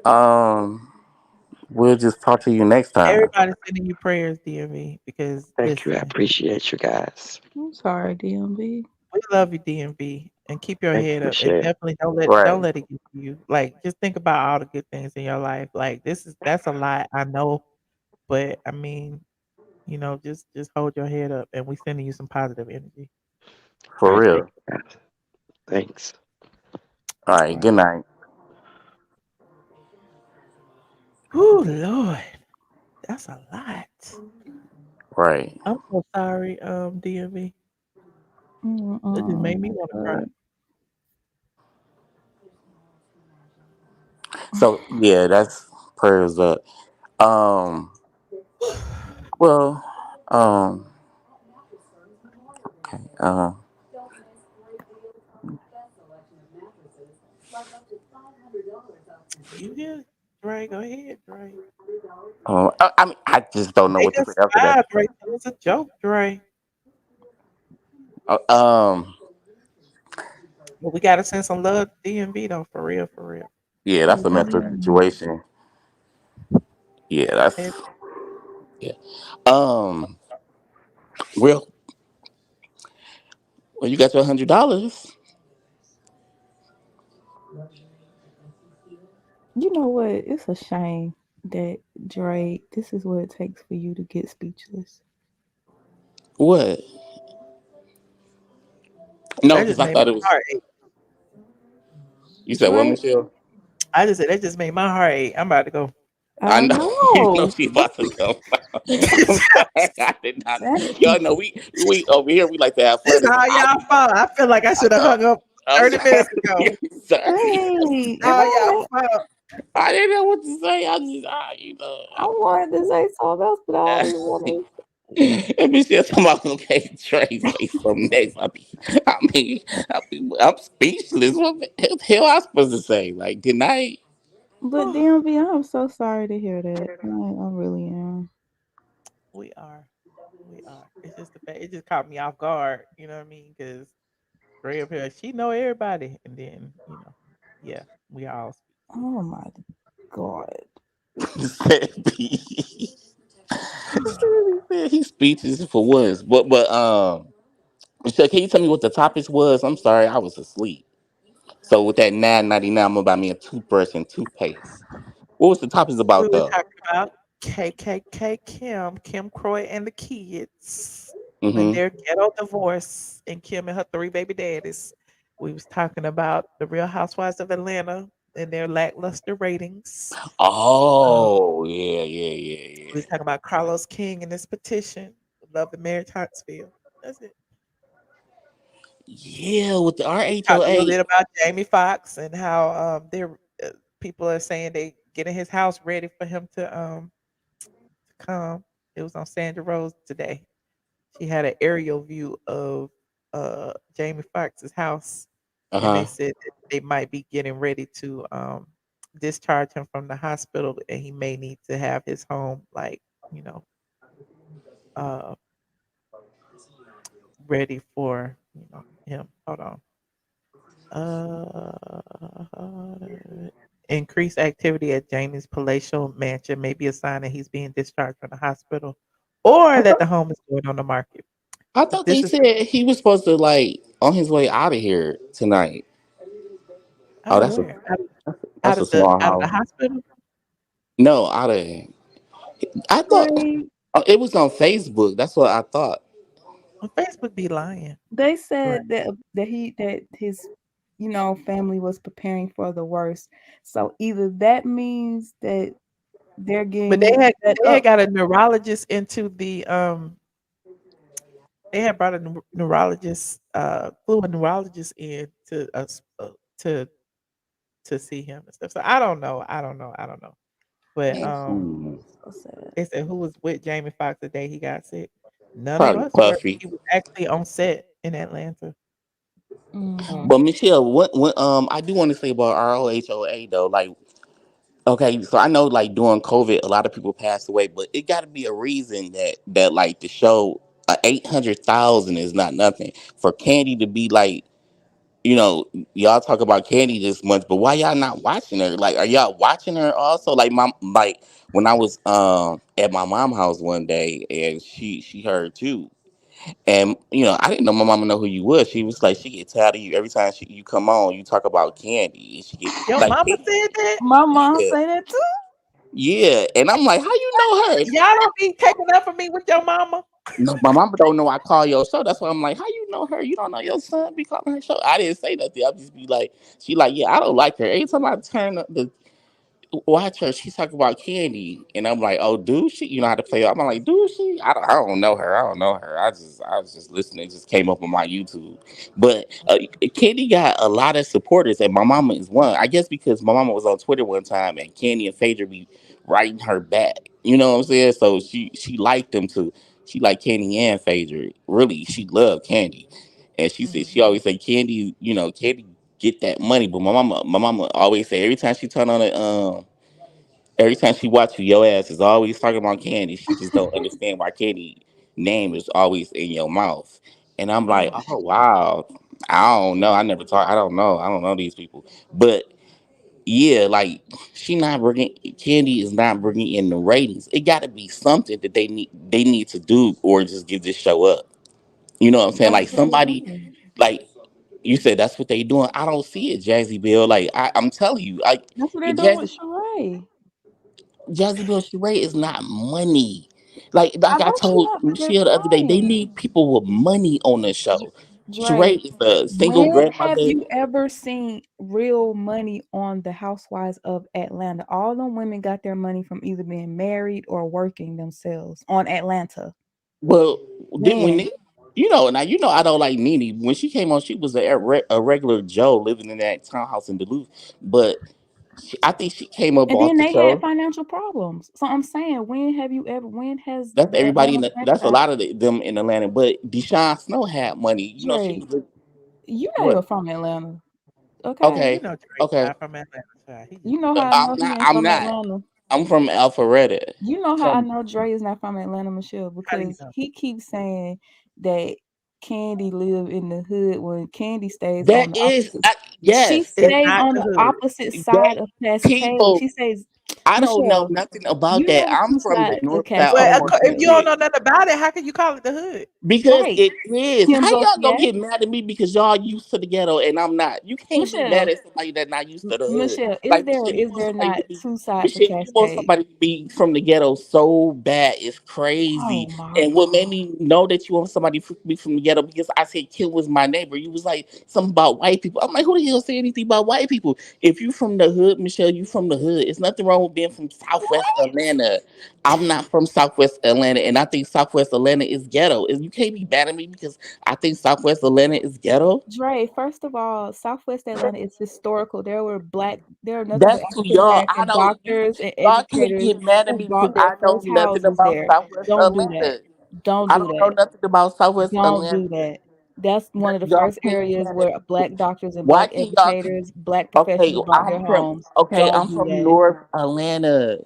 [SPEAKER 12] we'll just talk to you next time.
[SPEAKER 1] Everybody's sending you prayers, DMV, because
[SPEAKER 9] Thank you. I
[SPEAKER 1] listen,
[SPEAKER 9] appreciate you guys.
[SPEAKER 6] I'm sorry, DMV.
[SPEAKER 1] we love you, DMV, and keep your
[SPEAKER 9] Thank
[SPEAKER 1] head
[SPEAKER 9] you,
[SPEAKER 1] up. And
[SPEAKER 9] Michelle.
[SPEAKER 1] definitely
[SPEAKER 12] Right,
[SPEAKER 1] don't let it get to you. Like just think about all the good things in your life. Like that's a lot, I know, but I mean, just hold your head up, and we sending you some positive energy.
[SPEAKER 9] All
[SPEAKER 12] for
[SPEAKER 9] right. Thank
[SPEAKER 12] real.
[SPEAKER 9] you, guys. Thanks.
[SPEAKER 12] All
[SPEAKER 1] All
[SPEAKER 12] right,
[SPEAKER 1] right.
[SPEAKER 12] good night.
[SPEAKER 1] Whew, Lord, that's a lot.
[SPEAKER 12] Right.
[SPEAKER 1] I'm so sorry, DMV. That just made me want to cry.
[SPEAKER 12] So yeah, that's prayers up. Um. Well. Um. Okay.
[SPEAKER 1] You good? Dre, go ahead, Dre.
[SPEAKER 12] I mean, I just don't know
[SPEAKER 1] Take
[SPEAKER 12] what to say
[SPEAKER 1] us
[SPEAKER 12] after that.
[SPEAKER 1] 5, Dre. That was a joke, Dre.
[SPEAKER 12] Uh, um.
[SPEAKER 1] But we gotta send some love to DMV though, for real, for real.
[SPEAKER 12] Yeah, that's a mental situation. Yeah, that's
[SPEAKER 1] Heavy.
[SPEAKER 12] yeah. Um. Well, you got your $100.
[SPEAKER 6] You know what? It's a shame that Dre, this is what it takes for you to get speechless.
[SPEAKER 12] What? No,
[SPEAKER 1] That
[SPEAKER 12] because
[SPEAKER 1] just
[SPEAKER 12] I
[SPEAKER 1] made my
[SPEAKER 12] thought it was.
[SPEAKER 1] heart ache.
[SPEAKER 12] You said what,
[SPEAKER 6] What?
[SPEAKER 12] Michelle?
[SPEAKER 1] I just said that just made my heart ache. I'm about to go.
[SPEAKER 12] I
[SPEAKER 6] I
[SPEAKER 12] know. You know
[SPEAKER 6] know.
[SPEAKER 12] she about to come. I'm sorry. I did not.
[SPEAKER 6] Dang.
[SPEAKER 12] Y'all know we over here. We like to have fun.
[SPEAKER 1] This
[SPEAKER 12] And
[SPEAKER 1] all
[SPEAKER 12] I
[SPEAKER 1] y'all fault. I feel like I
[SPEAKER 12] I
[SPEAKER 1] should have
[SPEAKER 12] know.
[SPEAKER 1] hung up
[SPEAKER 12] I'm
[SPEAKER 1] 30
[SPEAKER 12] sorry.
[SPEAKER 1] minutes ago.
[SPEAKER 12] I'm sorry.
[SPEAKER 6] Dang. And
[SPEAKER 1] All y'all fault.
[SPEAKER 12] I didn't know what to say. I just,
[SPEAKER 6] I wanted to say something else, but I didn't want
[SPEAKER 12] Let me see if I'm okay. Trey say something next. I'm speechless. What the hell I supposed to say? Like good night.
[SPEAKER 6] to. But DMV, I'm so sorry to hear that. I really am.
[SPEAKER 1] We are. We are. It's just the fact. It just caught me off guard. You know what I mean? Because Kroy up here, she know everybody, and then yeah, we all.
[SPEAKER 6] Oh my God.
[SPEAKER 12] He's speeches for once. But so can you tell me what the topics was? I'm sorry, I was asleep. So with that $9.99, I'm gonna buy me a toothbrush and toothpaste. What was the topics
[SPEAKER 1] We
[SPEAKER 12] about
[SPEAKER 1] were
[SPEAKER 12] though?
[SPEAKER 1] talking about KKK Kim Kroy and the kids and
[SPEAKER 12] Mm-hmm.
[SPEAKER 1] their ghetto divorce, and Kim and her 3 baby daddies. We was talking about the Real Housewives of Atlanta and their lackluster ratings. Um,
[SPEAKER 12] Oh yeah, yeah, yeah,
[SPEAKER 1] we
[SPEAKER 12] yeah.
[SPEAKER 1] was talking about Carlos King and his petition, Love and Marriage Huntsville. That's it.
[SPEAKER 12] Yeah, with the
[SPEAKER 1] We talked a little
[SPEAKER 12] RHOA.
[SPEAKER 1] bit about Jamie Foxx and how people are saying they getting his house ready for him to come. It was on Sandra Rose today. She had an aerial view of Jamie Foxx's house, and they
[SPEAKER 12] Uh-huh.
[SPEAKER 1] said that they might be getting ready to discharge him from the hospital, and he may need to have his home like you know uh, ready for him. Hold on. Increased activity at Jamie's palatial mansion may be a sign that he's being discharged from the hospital, or
[SPEAKER 12] I
[SPEAKER 1] that the
[SPEAKER 12] thought
[SPEAKER 1] home is going on the market.
[SPEAKER 12] I thought they
[SPEAKER 1] This is
[SPEAKER 12] said he was supposed to like on his way out of here tonight.
[SPEAKER 1] out
[SPEAKER 12] Oh,
[SPEAKER 1] of where?
[SPEAKER 12] that's a small
[SPEAKER 1] Out of the
[SPEAKER 12] house.
[SPEAKER 1] hospital?
[SPEAKER 12] No, out of I thought
[SPEAKER 6] Right.
[SPEAKER 12] it was on Facebook. That's what I thought.
[SPEAKER 1] Well, Facebook be lying.
[SPEAKER 6] They
[SPEAKER 1] Right.
[SPEAKER 6] said that his family was preparing for the worst. So either that means that they're
[SPEAKER 1] But
[SPEAKER 6] getting set
[SPEAKER 1] they had
[SPEAKER 6] up.
[SPEAKER 1] got a neurologist into the they had brought a neurologist flew a neurologist in to us to see him and stuff. So I don't know. I don't know. But
[SPEAKER 12] Mm,
[SPEAKER 6] So sad.
[SPEAKER 1] they said who was with Jamie Foxx the day he got sick. None of
[SPEAKER 12] probably
[SPEAKER 1] us were.
[SPEAKER 12] Puffy.
[SPEAKER 1] He was actually on set in Atlanta.
[SPEAKER 6] Hmm.
[SPEAKER 12] But Michelle, what I do want to say about ROHOA though, like okay, so I know like during COVID, a lot of people passed away, but it got to be a reason that like the show 800,000 is not nothing for Candy to be like, you know, y'all talk about Candy this much, but why y'all not watching her? Like, are y'all watching her also? Like, mom, like when I was at my mom's house one day and she heard too. And you know, I didn't know my mama know who you was. She was like, she get tired of you every time you come on. You talk about Candy, and she get
[SPEAKER 1] Your
[SPEAKER 12] like,
[SPEAKER 1] mama said that?
[SPEAKER 6] My mom
[SPEAKER 12] yeah,
[SPEAKER 6] say that too.
[SPEAKER 12] yeah. And I'm like, how you know her?
[SPEAKER 1] Y'all don't be taking up for me with your mama.
[SPEAKER 12] No, my mama don't know I call your show. That's why I'm like, how you know her? You don't know your son be calling her show. I didn't say nothing. I just be like, she like, yeah, I don't like her. Every time I turn up the watch her, she's talking about Candy, and I'm like, oh, do she? You know how to play? I'm like, do she? I don't know her. I don't know her. I was just listening. It just came up on my YouTube. But Candy got a lot of supporters, and my mama is one. I guess because my mama was on Twitter one time, and Candy and Phaedra be writing her back. You know what I'm saying? So she liked them too. She liked Candy and Phaedra. Really, she loved Candy, and she said she always say Candy. You know, Candy get that money. But my mama always say every time she turn on it, every time she watch you, your ass is always talking about Candy. She just don't understand why Candy name is always in your mouth. And I'm like,
[SPEAKER 1] Mm.
[SPEAKER 12] oh wow, I don't know. I never talk. I don't know. I don't know these people. But yeah, like she not bringing Candy is not bringing in the ratings. It got to be something that they need to do or just give this show up. You know what I'm saying?
[SPEAKER 6] That's
[SPEAKER 12] Like
[SPEAKER 6] what they're
[SPEAKER 12] somebody
[SPEAKER 6] doing.
[SPEAKER 12] like you said that's what they doing. I don't see it, Jazzy Bill. Like I'm telling you, like
[SPEAKER 6] That's what they're doing with
[SPEAKER 12] Jazzy
[SPEAKER 6] Sheree.
[SPEAKER 12] Jazzy Bill Sheree is not money.
[SPEAKER 6] I
[SPEAKER 12] Like I
[SPEAKER 6] know she's
[SPEAKER 12] told
[SPEAKER 6] not, but they're
[SPEAKER 12] Michelle the other day, they
[SPEAKER 6] trying.
[SPEAKER 12] need people with money on the show.
[SPEAKER 6] Dre,
[SPEAKER 12] Sheree is a single
[SPEAKER 6] when have
[SPEAKER 12] grandmother.
[SPEAKER 6] you ever seen real money on the Housewives of Atlanta? All them women got their money from either being married or working themselves on Atlanta.
[SPEAKER 12] Well, when
[SPEAKER 6] When?
[SPEAKER 12] they, you know now you know I don't like Nene. When she came on, she was a regular Joe living in that townhouse in Duluth. But I think she came up
[SPEAKER 6] And
[SPEAKER 12] off
[SPEAKER 6] then
[SPEAKER 12] the
[SPEAKER 6] they had
[SPEAKER 12] show.
[SPEAKER 6] financial problems. So I'm saying, when has
[SPEAKER 12] That's
[SPEAKER 6] the
[SPEAKER 12] everybody.
[SPEAKER 6] Atlanta
[SPEAKER 12] That's a
[SPEAKER 6] franchise?
[SPEAKER 12] lot of them in Atlanta. But Deshaun Snow had money. You know she
[SPEAKER 6] Dre,
[SPEAKER 12] was
[SPEAKER 6] you're not even
[SPEAKER 12] what?
[SPEAKER 6] from Atlanta,
[SPEAKER 1] Man,
[SPEAKER 6] okay?
[SPEAKER 1] you
[SPEAKER 12] Okay,
[SPEAKER 1] know Dre's
[SPEAKER 12] okay.
[SPEAKER 1] not from Atlanta, child. He
[SPEAKER 6] You
[SPEAKER 1] just
[SPEAKER 6] know
[SPEAKER 1] be
[SPEAKER 6] how I
[SPEAKER 12] I'm
[SPEAKER 6] know he
[SPEAKER 12] not.
[SPEAKER 6] ain't
[SPEAKER 12] I'm
[SPEAKER 6] from
[SPEAKER 12] not.
[SPEAKER 6] Atlanta.
[SPEAKER 12] I'm from Alpharetta.
[SPEAKER 6] You know how I
[SPEAKER 12] From
[SPEAKER 6] know Dre is not from Atlanta, Michelle,
[SPEAKER 1] how do you
[SPEAKER 6] because
[SPEAKER 1] know?
[SPEAKER 6] he keeps saying that Candy live in the hood when Candy stays on
[SPEAKER 12] That
[SPEAKER 6] the
[SPEAKER 12] is,
[SPEAKER 6] opposite. She
[SPEAKER 12] yes,
[SPEAKER 1] It's
[SPEAKER 6] stays
[SPEAKER 1] not
[SPEAKER 6] on
[SPEAKER 1] the
[SPEAKER 6] the
[SPEAKER 1] hood.
[SPEAKER 6] opposite
[SPEAKER 12] that
[SPEAKER 6] side of Cascade.
[SPEAKER 12] people.
[SPEAKER 6] She says,
[SPEAKER 12] I don't know
[SPEAKER 6] Michelle,
[SPEAKER 12] nothing about
[SPEAKER 6] you
[SPEAKER 12] that.
[SPEAKER 6] know
[SPEAKER 12] I'm
[SPEAKER 6] two
[SPEAKER 12] from the
[SPEAKER 6] sides of
[SPEAKER 12] north side,
[SPEAKER 1] Well,
[SPEAKER 6] Cascade,
[SPEAKER 12] almost
[SPEAKER 1] if you don't
[SPEAKER 6] Michelle.
[SPEAKER 1] know
[SPEAKER 12] hood.
[SPEAKER 1] nothing about it, how can you call it the hood?
[SPEAKER 12] Because
[SPEAKER 6] Right.
[SPEAKER 12] it is.
[SPEAKER 6] Kim
[SPEAKER 12] How y'all gonna
[SPEAKER 6] Zolciak,
[SPEAKER 12] get mad at me because y'all used to the ghetto and I'm not? You can't be mad
[SPEAKER 6] Michelle,
[SPEAKER 12] at somebody that not used to the hood.
[SPEAKER 6] Michelle, is
[SPEAKER 12] Like
[SPEAKER 6] there or
[SPEAKER 12] Michelle, you
[SPEAKER 6] is
[SPEAKER 12] want
[SPEAKER 6] there
[SPEAKER 12] somebody
[SPEAKER 6] not
[SPEAKER 12] to be
[SPEAKER 6] two sides of
[SPEAKER 12] Michelle, you want
[SPEAKER 6] Cascade?
[SPEAKER 12] somebody to be from the ghetto so bad. It's
[SPEAKER 6] Oh
[SPEAKER 12] crazy.
[SPEAKER 6] my
[SPEAKER 12] And what made
[SPEAKER 6] God.
[SPEAKER 12] me know that you want somebody to be from the ghetto because I said Kim was my neighbor. You was like something about white people. I'm like, who the hell say anything about white people? If you from the hood, Michelle, you from the hood. It's nothing wrong with being from Southwest Atlanta. I'm not from Southwest Atlanta, and I think Southwest Atlanta is ghetto. And you can't be mad at me because I think Southwest Atlanta is ghetto.
[SPEAKER 6] Dre, first of all, Southwest Atlanta is historical. There are nothing but
[SPEAKER 12] That's to
[SPEAKER 6] African
[SPEAKER 12] y'all. I
[SPEAKER 6] American
[SPEAKER 12] don't you
[SPEAKER 6] doctors and
[SPEAKER 12] y'all can't
[SPEAKER 6] educators
[SPEAKER 12] get mad at
[SPEAKER 6] who
[SPEAKER 12] me because
[SPEAKER 6] bought their
[SPEAKER 12] I know
[SPEAKER 6] first
[SPEAKER 12] nothing
[SPEAKER 6] houses
[SPEAKER 12] about
[SPEAKER 6] there.
[SPEAKER 12] Southwest
[SPEAKER 6] Don't do that.
[SPEAKER 12] Atlanta.
[SPEAKER 6] Don't
[SPEAKER 12] I
[SPEAKER 6] do
[SPEAKER 12] don't know
[SPEAKER 6] that.
[SPEAKER 12] nothing about Southwest
[SPEAKER 6] Don't
[SPEAKER 12] Atlanta.
[SPEAKER 6] do that. That's one of the
[SPEAKER 12] Y'all
[SPEAKER 6] first
[SPEAKER 12] can't get
[SPEAKER 6] areas
[SPEAKER 12] mad at
[SPEAKER 6] where
[SPEAKER 12] me.
[SPEAKER 6] black doctors and
[SPEAKER 12] Why
[SPEAKER 6] black
[SPEAKER 12] can't y'all?
[SPEAKER 6] educators, black
[SPEAKER 12] Okay,
[SPEAKER 6] professionals bought their homes. Don't
[SPEAKER 12] I'm
[SPEAKER 6] do
[SPEAKER 12] from
[SPEAKER 6] that.
[SPEAKER 12] North Atlanta,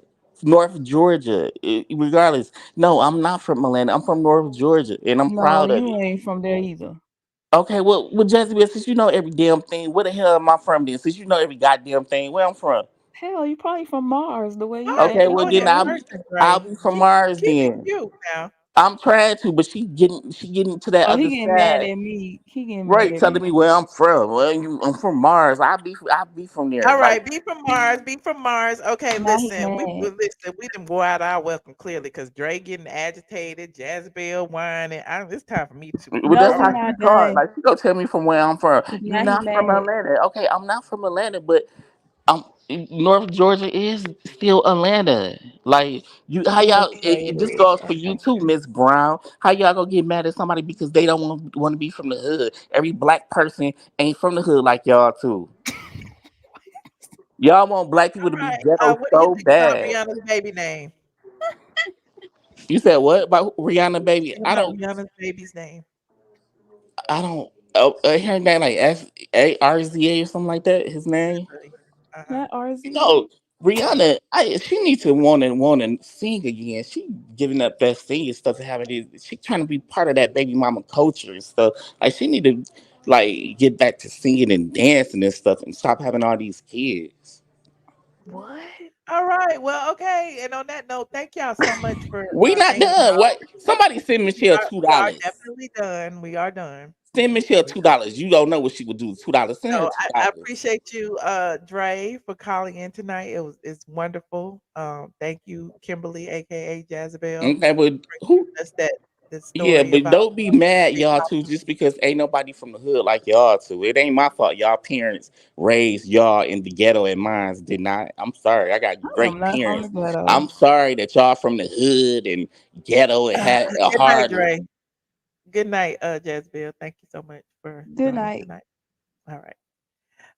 [SPEAKER 12] North Georgia. Regardless, no, I'm not from Atlanta. I'm from North Georgia, and I'm
[SPEAKER 6] No,
[SPEAKER 12] proud of
[SPEAKER 6] you
[SPEAKER 12] it.
[SPEAKER 6] ain't from there either.
[SPEAKER 12] Okay, well, Jessica, since you know every damn thing, where the hell am I from then? Since you know every goddamn thing, where I'm from?
[SPEAKER 6] Hell, you probably from Mars the way you
[SPEAKER 1] Lord
[SPEAKER 12] Okay,
[SPEAKER 6] acting.
[SPEAKER 12] well
[SPEAKER 1] Lord
[SPEAKER 12] then
[SPEAKER 1] have mercy,
[SPEAKER 12] I'll
[SPEAKER 1] Dre.
[SPEAKER 12] be from Mars
[SPEAKER 1] Keep it
[SPEAKER 12] then.
[SPEAKER 1] cute now.
[SPEAKER 12] I'm trying to, but she getting to that
[SPEAKER 6] Oh, he
[SPEAKER 12] other
[SPEAKER 6] getting mad
[SPEAKER 12] side,
[SPEAKER 6] at me. He getting mad
[SPEAKER 12] right?
[SPEAKER 6] at
[SPEAKER 12] Telling
[SPEAKER 6] me.
[SPEAKER 12] me where I'm from. Well, I'm from Mars. I'll be from there.
[SPEAKER 1] All
[SPEAKER 12] Like
[SPEAKER 1] right, be from Mars, be from Mars. Okay,
[SPEAKER 6] Now he
[SPEAKER 1] listen,
[SPEAKER 6] mad.
[SPEAKER 1] we didn't go out our welcome clearly because Dre getting agitated, Jezebel whining. It's time for me to
[SPEAKER 12] well,
[SPEAKER 6] No,
[SPEAKER 12] that's
[SPEAKER 1] all
[SPEAKER 6] we
[SPEAKER 12] how
[SPEAKER 1] right.
[SPEAKER 12] she
[SPEAKER 6] not
[SPEAKER 12] talk.
[SPEAKER 6] done.
[SPEAKER 12] Like she gonna tell me from where I'm from. You
[SPEAKER 6] Now he
[SPEAKER 12] not from
[SPEAKER 6] mad.
[SPEAKER 12] Atlanta? Okay, I'm not from Atlanta, but North Georgia is still Atlanta. Like you, how
[SPEAKER 6] Yes,
[SPEAKER 12] y'all?
[SPEAKER 6] Dre,
[SPEAKER 12] This
[SPEAKER 6] it is.
[SPEAKER 12] goes for you
[SPEAKER 6] Okay.
[SPEAKER 12] too, Miss Brown. How y'all gonna get mad at somebody because they don't want to be from the hood? Every black person ain't from the hood like y'all too. Y'all want black people
[SPEAKER 1] All
[SPEAKER 12] to be
[SPEAKER 1] right.
[SPEAKER 12] ghetto
[SPEAKER 1] What do you
[SPEAKER 12] so
[SPEAKER 1] think about
[SPEAKER 12] bad.
[SPEAKER 1] Rihanna's baby name?
[SPEAKER 12] You said what about Rihanna,
[SPEAKER 1] What you
[SPEAKER 12] baby?
[SPEAKER 1] think about Rihanna's baby's name?
[SPEAKER 12] I don't. Oh, her name like SARZA or something like that. His name.
[SPEAKER 1] Uh-huh.
[SPEAKER 6] Not RZ.
[SPEAKER 12] No, Rihanna, she needs to want to sing again. She giving up that singing stuff and having it. She trying to be part of that baby mama culture and stuff. Like she need to like get back to singing and dancing and stuff and stop having all these kids.
[SPEAKER 6] What?
[SPEAKER 1] All right. Well, okay. And on that note, thank y'all so much for
[SPEAKER 12] We not
[SPEAKER 1] hanging
[SPEAKER 12] done.
[SPEAKER 1] out.
[SPEAKER 12] What? Somebody send Michelle two
[SPEAKER 1] We are
[SPEAKER 12] dollars.
[SPEAKER 1] definitely done. We are done.
[SPEAKER 12] Send Michelle $2. You don't know what she would do with $2. Send her
[SPEAKER 1] So
[SPEAKER 12] two
[SPEAKER 1] I
[SPEAKER 12] dollars.
[SPEAKER 1] appreciate you, Dre, for calling in tonight. It's wonderful. Thank you, Kimberly, aka Jezebel,
[SPEAKER 12] Okay, but
[SPEAKER 1] for
[SPEAKER 12] who?
[SPEAKER 1] giving us that
[SPEAKER 12] Yeah,
[SPEAKER 1] story
[SPEAKER 12] but
[SPEAKER 1] about
[SPEAKER 12] don't be mad,
[SPEAKER 1] Real
[SPEAKER 12] y'all, too,
[SPEAKER 1] Housewives.
[SPEAKER 12] just because ain't nobody from the hood like y'all too. It ain't my fault. Y'all parents raised y'all in the ghetto and mines did not. I'm sorry. I got
[SPEAKER 6] I am
[SPEAKER 12] great
[SPEAKER 6] not from the
[SPEAKER 12] parents.
[SPEAKER 6] ghetto.
[SPEAKER 12] I'm sorry that y'all from the hood and ghetto and had a
[SPEAKER 1] Good night,
[SPEAKER 12] hard.
[SPEAKER 1] Dre. Good night, Jezebel. Thank you so much for
[SPEAKER 6] Good
[SPEAKER 1] joining
[SPEAKER 6] night.
[SPEAKER 1] tonight. All right.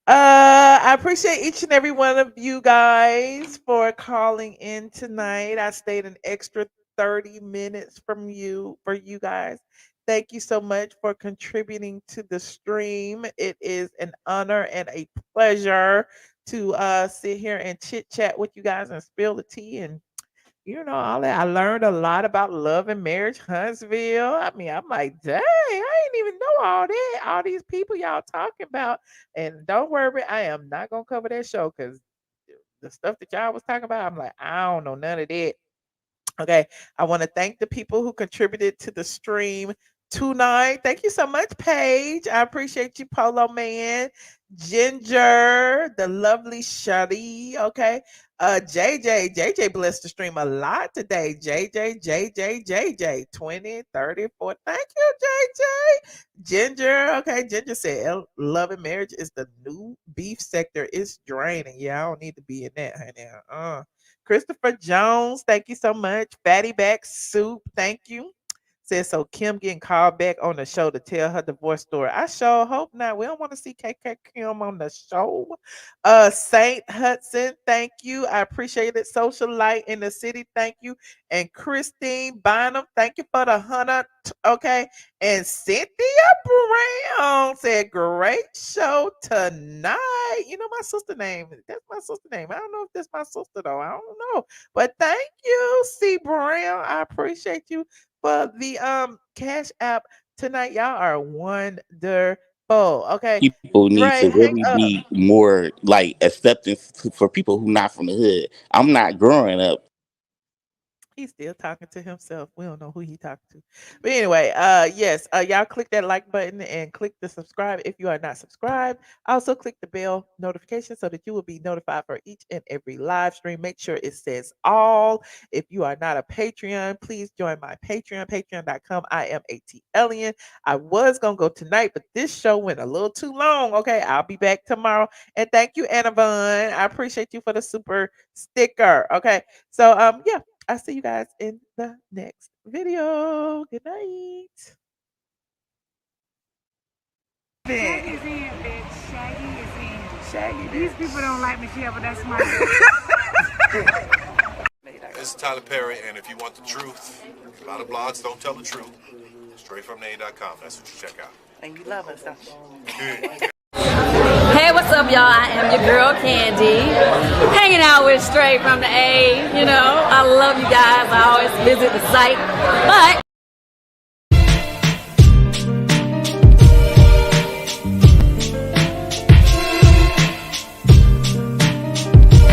[SPEAKER 1] I appreciate each and every one of you guys for calling in tonight. I stayed an extra 30 minutes from you for you guys. Thank you so much for contributing to the stream. It is an honor and a pleasure to sit here and chit chat with you guys and spill the tea and all that. I learned a lot about love and marriage, Huntsville. I mean, I'm like, dang, I didn't even know all that. All these people y'all talking about. And don't worry, I am not gonna cover that show because the stuff that y'all was talking about, I'm like, I don't know none of that. Okay. I want to thank the people who contributed to the stream tonight. Thank you so much, Paige. I appreciate you, Polo Man, Ginger, the lovely Shadi. Okay. JJ blessed the stream a lot today. JJ 20, 30, 40. Thank you, JJ. Ginger. Okay. Ginger said love and marriage is the new beef sector. It's draining. Yeah, I don't need to be in that, honey. Christopher Jones, thank you so much. Fatty Back Soup, thank you. Says so Kim getting called back on the show to tell her divorce story. I sure hope not. We don't want to see KK Kim on the show. Saint Hudson, thank you. I appreciate it. Social Light in the City, thank you. And Christine Bynum, thank you for the 100. Okay. And Cynthia Brown said, great show tonight. You know my sister name. That's my sister name. I don't know if that's my sister though. I don't know. But thank you, C Brown. I appreciate you for the Cash App tonight. Y'all are wonderful. Okay.
[SPEAKER 12] People need
[SPEAKER 1] Dre,
[SPEAKER 12] to
[SPEAKER 1] hang
[SPEAKER 12] really
[SPEAKER 1] up.
[SPEAKER 12] be more like acceptance for people who not from the hood. I'm not growing up.
[SPEAKER 1] He's still talking to himself. We don't know who he talking to. But anyway, yes, y'all click that like button and click the subscribe if you are not subscribed. Also click the bell notification so that you will be notified for each and every live stream. Make sure it says all. If you are not a Patreon, please join my Patreon, patreon.com. iamATLien. I was going to go tonight, but this show went a little too long. Okay, I'll be back tomorrow. And thank you, Annavon. I appreciate you for the super sticker. Okay, so yeah. I'll see you guys in the next video. Good night.
[SPEAKER 13] Shaggy's in, bitch. Shaggy is in. Shaggy. These people don't like Michelle, but that's my.
[SPEAKER 14] This is Tyler Perry, and if you want the truth, a lot of blogs don't tell the truth. Straight from Nene.com. That's what you check out.
[SPEAKER 2] And you love us, don't you?
[SPEAKER 15] Hey, what's up, y'all? I am your girl, Candy. Hanging out with Straight from the A. You know, I love you guys. I always visit the site. But